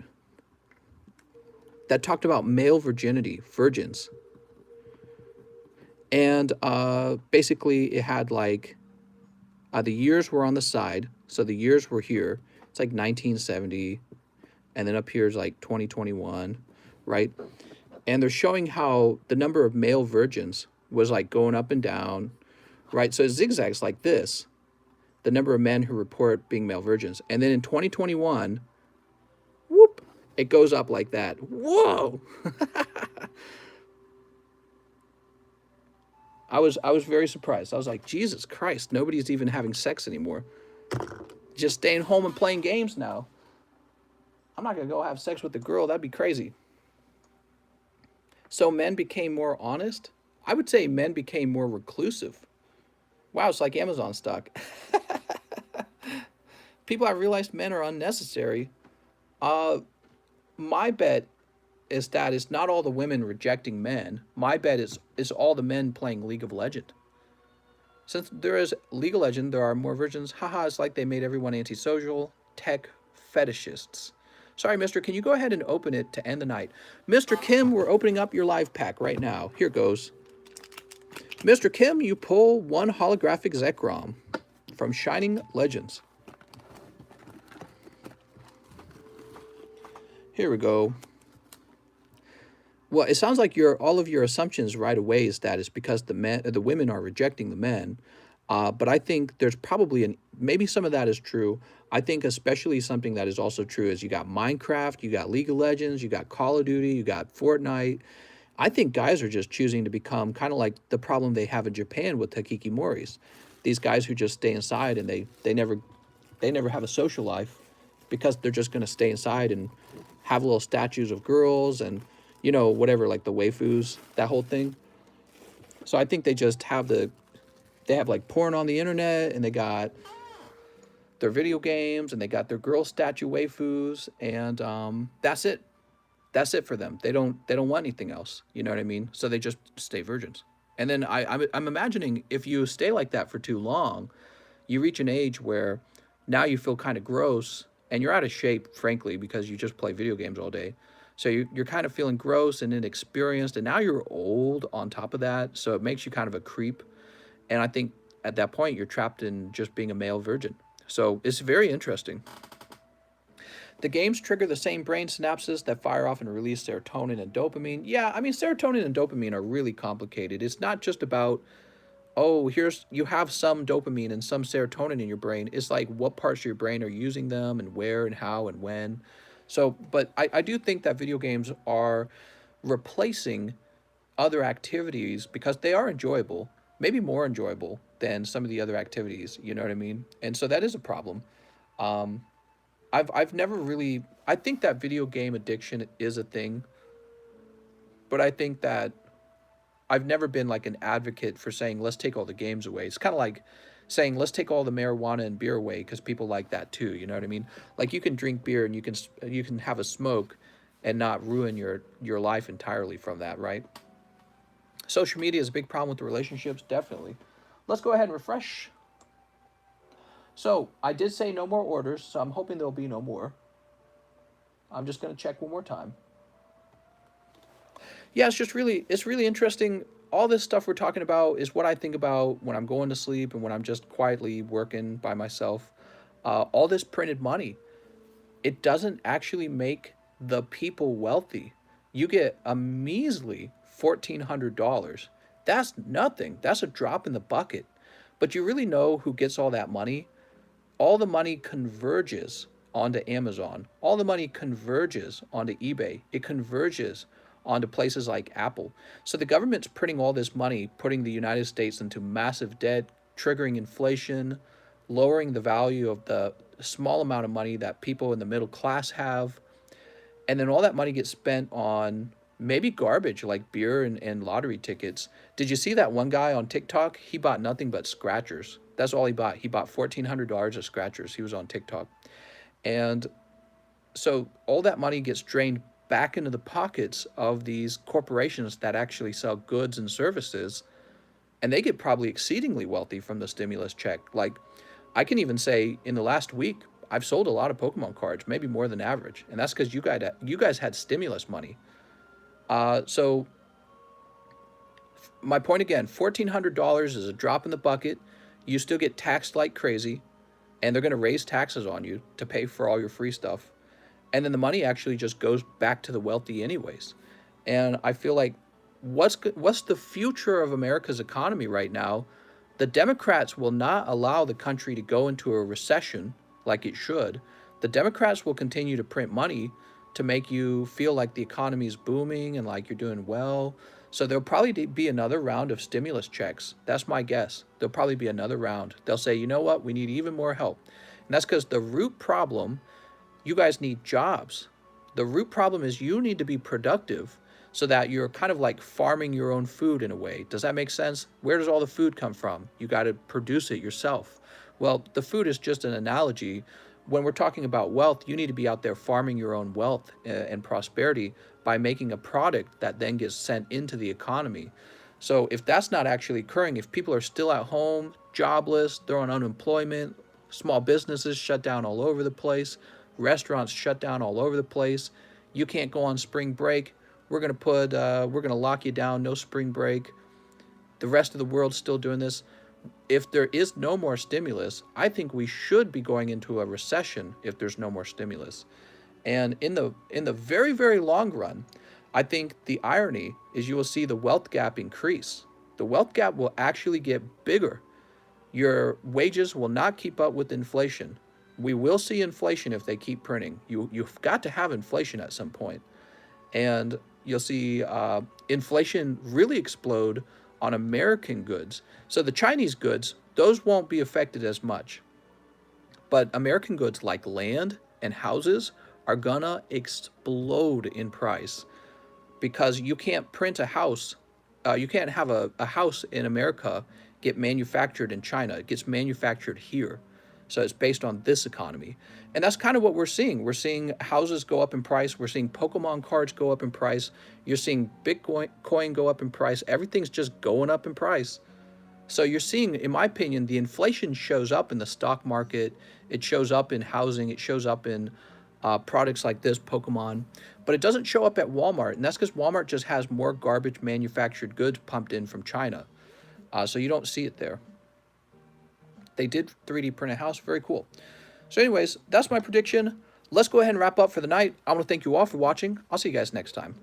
that talked about male virgins. And basically it had like, the years were on the side. So the years were here. It's like 1970, and then up here is like 2021, right? And they're showing how the number of male virgins was like going up and down, right? So it zigzags like this, the number of men who report being male virgins. And then in 2021, whoop, it goes up like that. Whoa! I was very surprised. I was like, Jesus Christ, nobody's even having sex anymore. Just staying home and playing games now. I'm not going to go have sex with a girl. That'd be crazy. So men became more honest. I would say men became more reclusive. Wow, it's like Amazon stock. People have realized men are unnecessary. My bet is that it's not all the women rejecting men. My bet is all the men playing League of Legends. Since there is League of Legends, there are more virgins. Haha, it's like they made everyone antisocial, tech fetishists. Sorry, mister, can you go ahead and open it to end the night? Mr. Kim, we're opening up your live pack right now. Here goes. Mr. Kim, you pull one holographic Zekrom from Shining Legends. Here we go. Well, it sounds like all of your assumptions right away is that it's because the women are rejecting the men. But I think there's probably maybe some of that is true. I think especially something that is also true is you got Minecraft, you got League of Legends, you got Call of Duty, you got Fortnite. I think guys are just choosing to become kind of like the problem they have in Japan with hikikomoris. These guys who just stay inside and they never have a social life because they're just going to stay inside and have little statues of girls and, you know, whatever, like the waifus, that whole thing. So I think they just have they have like porn on the internet, and they got their video games, and they got their girl statue waifus, and that's it. That's it for them. They don't want anything else. You know what I mean? So they just stay virgins. And then I'm imagining if you stay like that for too long, you reach an age where now you feel kind of gross, and you're out of shape, frankly, because you just play video games all day. So you're kind of feeling gross and inexperienced, and now you're old on top of that, so it makes you kind of a creep. And I think at that point, you're trapped in just being a male virgin. So it's very interesting. The games trigger the same brain synapses that fire off and release serotonin and dopamine. Yeah, I mean, serotonin and dopamine are really complicated. It's not just about, oh, you have some dopamine and some serotonin in your brain. It's like what parts of your brain are using them and where and how and when. So, but I do think that video games are replacing other activities because they are enjoyable, maybe more enjoyable than some of the other activities, you know what I mean? And so that is a problem. I've never really, I think that video game addiction is a thing, but I think that I've never been like an advocate for saying, let's take all the games away. It's kind of like saying, let's take all the marijuana and beer away because people like that too, you know what I mean? Like you can drink beer and you can have a smoke and not ruin your life entirely from that, right? Social media is a big problem with the relationships, definitely. Let's go ahead and refresh. So I did say no more orders, so I'm hoping there'll be no more. I'm just going to check one more time. Yeah, it's really interesting. All this stuff we're talking about is what I think about when I'm going to sleep and when I'm just quietly working by myself. All this printed money, it doesn't actually make the people wealthy. You get a measly $1,400. That's nothing. That's a drop in the bucket. But you really know who gets all that money? All the money converges onto Amazon. All the money converges onto eBay. It converges onto places like Apple. So the government's printing all this money, putting the United States into massive debt, triggering inflation, lowering the value of the small amount of money that people in the middle class have. And then all that money gets spent on maybe garbage like beer and lottery tickets. Did you see that one guy on TikTok? He bought nothing but scratchers. That's all he bought. He bought $1,400 of scratchers. He was on TikTok. And so all that money gets drained back into the pockets of these corporations that actually sell goods and services. And they get probably exceedingly wealthy from the stimulus check. Like, I can even say in the last week, I've sold a lot of Pokemon cards, maybe more than average. And that's because you guys had stimulus money. So my point again, $1,400 is a drop in the bucket. You still get taxed like crazy, and they're going to raise taxes on you to pay for all your free stuff. and then the money actually just goes back to the wealthy anyways. And I feel like what's the future of America's economy right now? The Democrats will not allow the country to go into a recession like it should. The Democrats will continue to print money to make you feel like the economy is booming and like you're doing well. So there'll probably be another round of stimulus checks. That's my guess. There'll probably be another round. They'll say, you know what, we need even more help. And that's because the root problem, you guys need jobs. The root problem is you need to be productive so that you're kind of like farming your own food in a way. Does that make sense? Where does all the food come from? You got to produce it yourself. Well, the food is just an analogy. When we're talking about wealth, you need to be out there farming your own wealth and prosperity by making a product that then gets sent into the economy. So if that's not actually occurring, if people are still at home, jobless, they're on unemployment, small businesses shut down all over the place, restaurants shut down all over the place, you can't go on spring break, we're gonna lock you down, no spring break. The rest of the world's still doing this. If there is no more stimulus, I think we should be going into a recession if there's no more stimulus. And in the very, very long run, I think the irony is you will see the wealth gap increase. The wealth gap will actually get bigger. Your wages will not keep up with inflation. We will see inflation if they keep printing. You've got to have inflation at some point. And you'll see inflation really explode on American goods. So the Chinese goods, those won't be affected as much. But American goods like land and houses are gonna explode in price because you can't print a house. You can't have a house in America get manufactured in China. It gets manufactured here. So it's based on this economy. And that's kind of what we're seeing. We're seeing houses go up in price. We're seeing Pokemon cards go up in price. You're seeing Bitcoin go up in price. Everything's just going up in price. So you're seeing, in my opinion, the inflation shows up in the stock market. It shows up in housing. It shows up in products like this, Pokemon. But it doesn't show up at Walmart. And that's because Walmart just has more garbage manufactured goods pumped in from China. So you don't see it there. They did 3D print a house. Very cool. So anyways, that's my prediction. Let's go ahead and wrap up for the night. I want to thank you all for watching. I'll see you guys next time.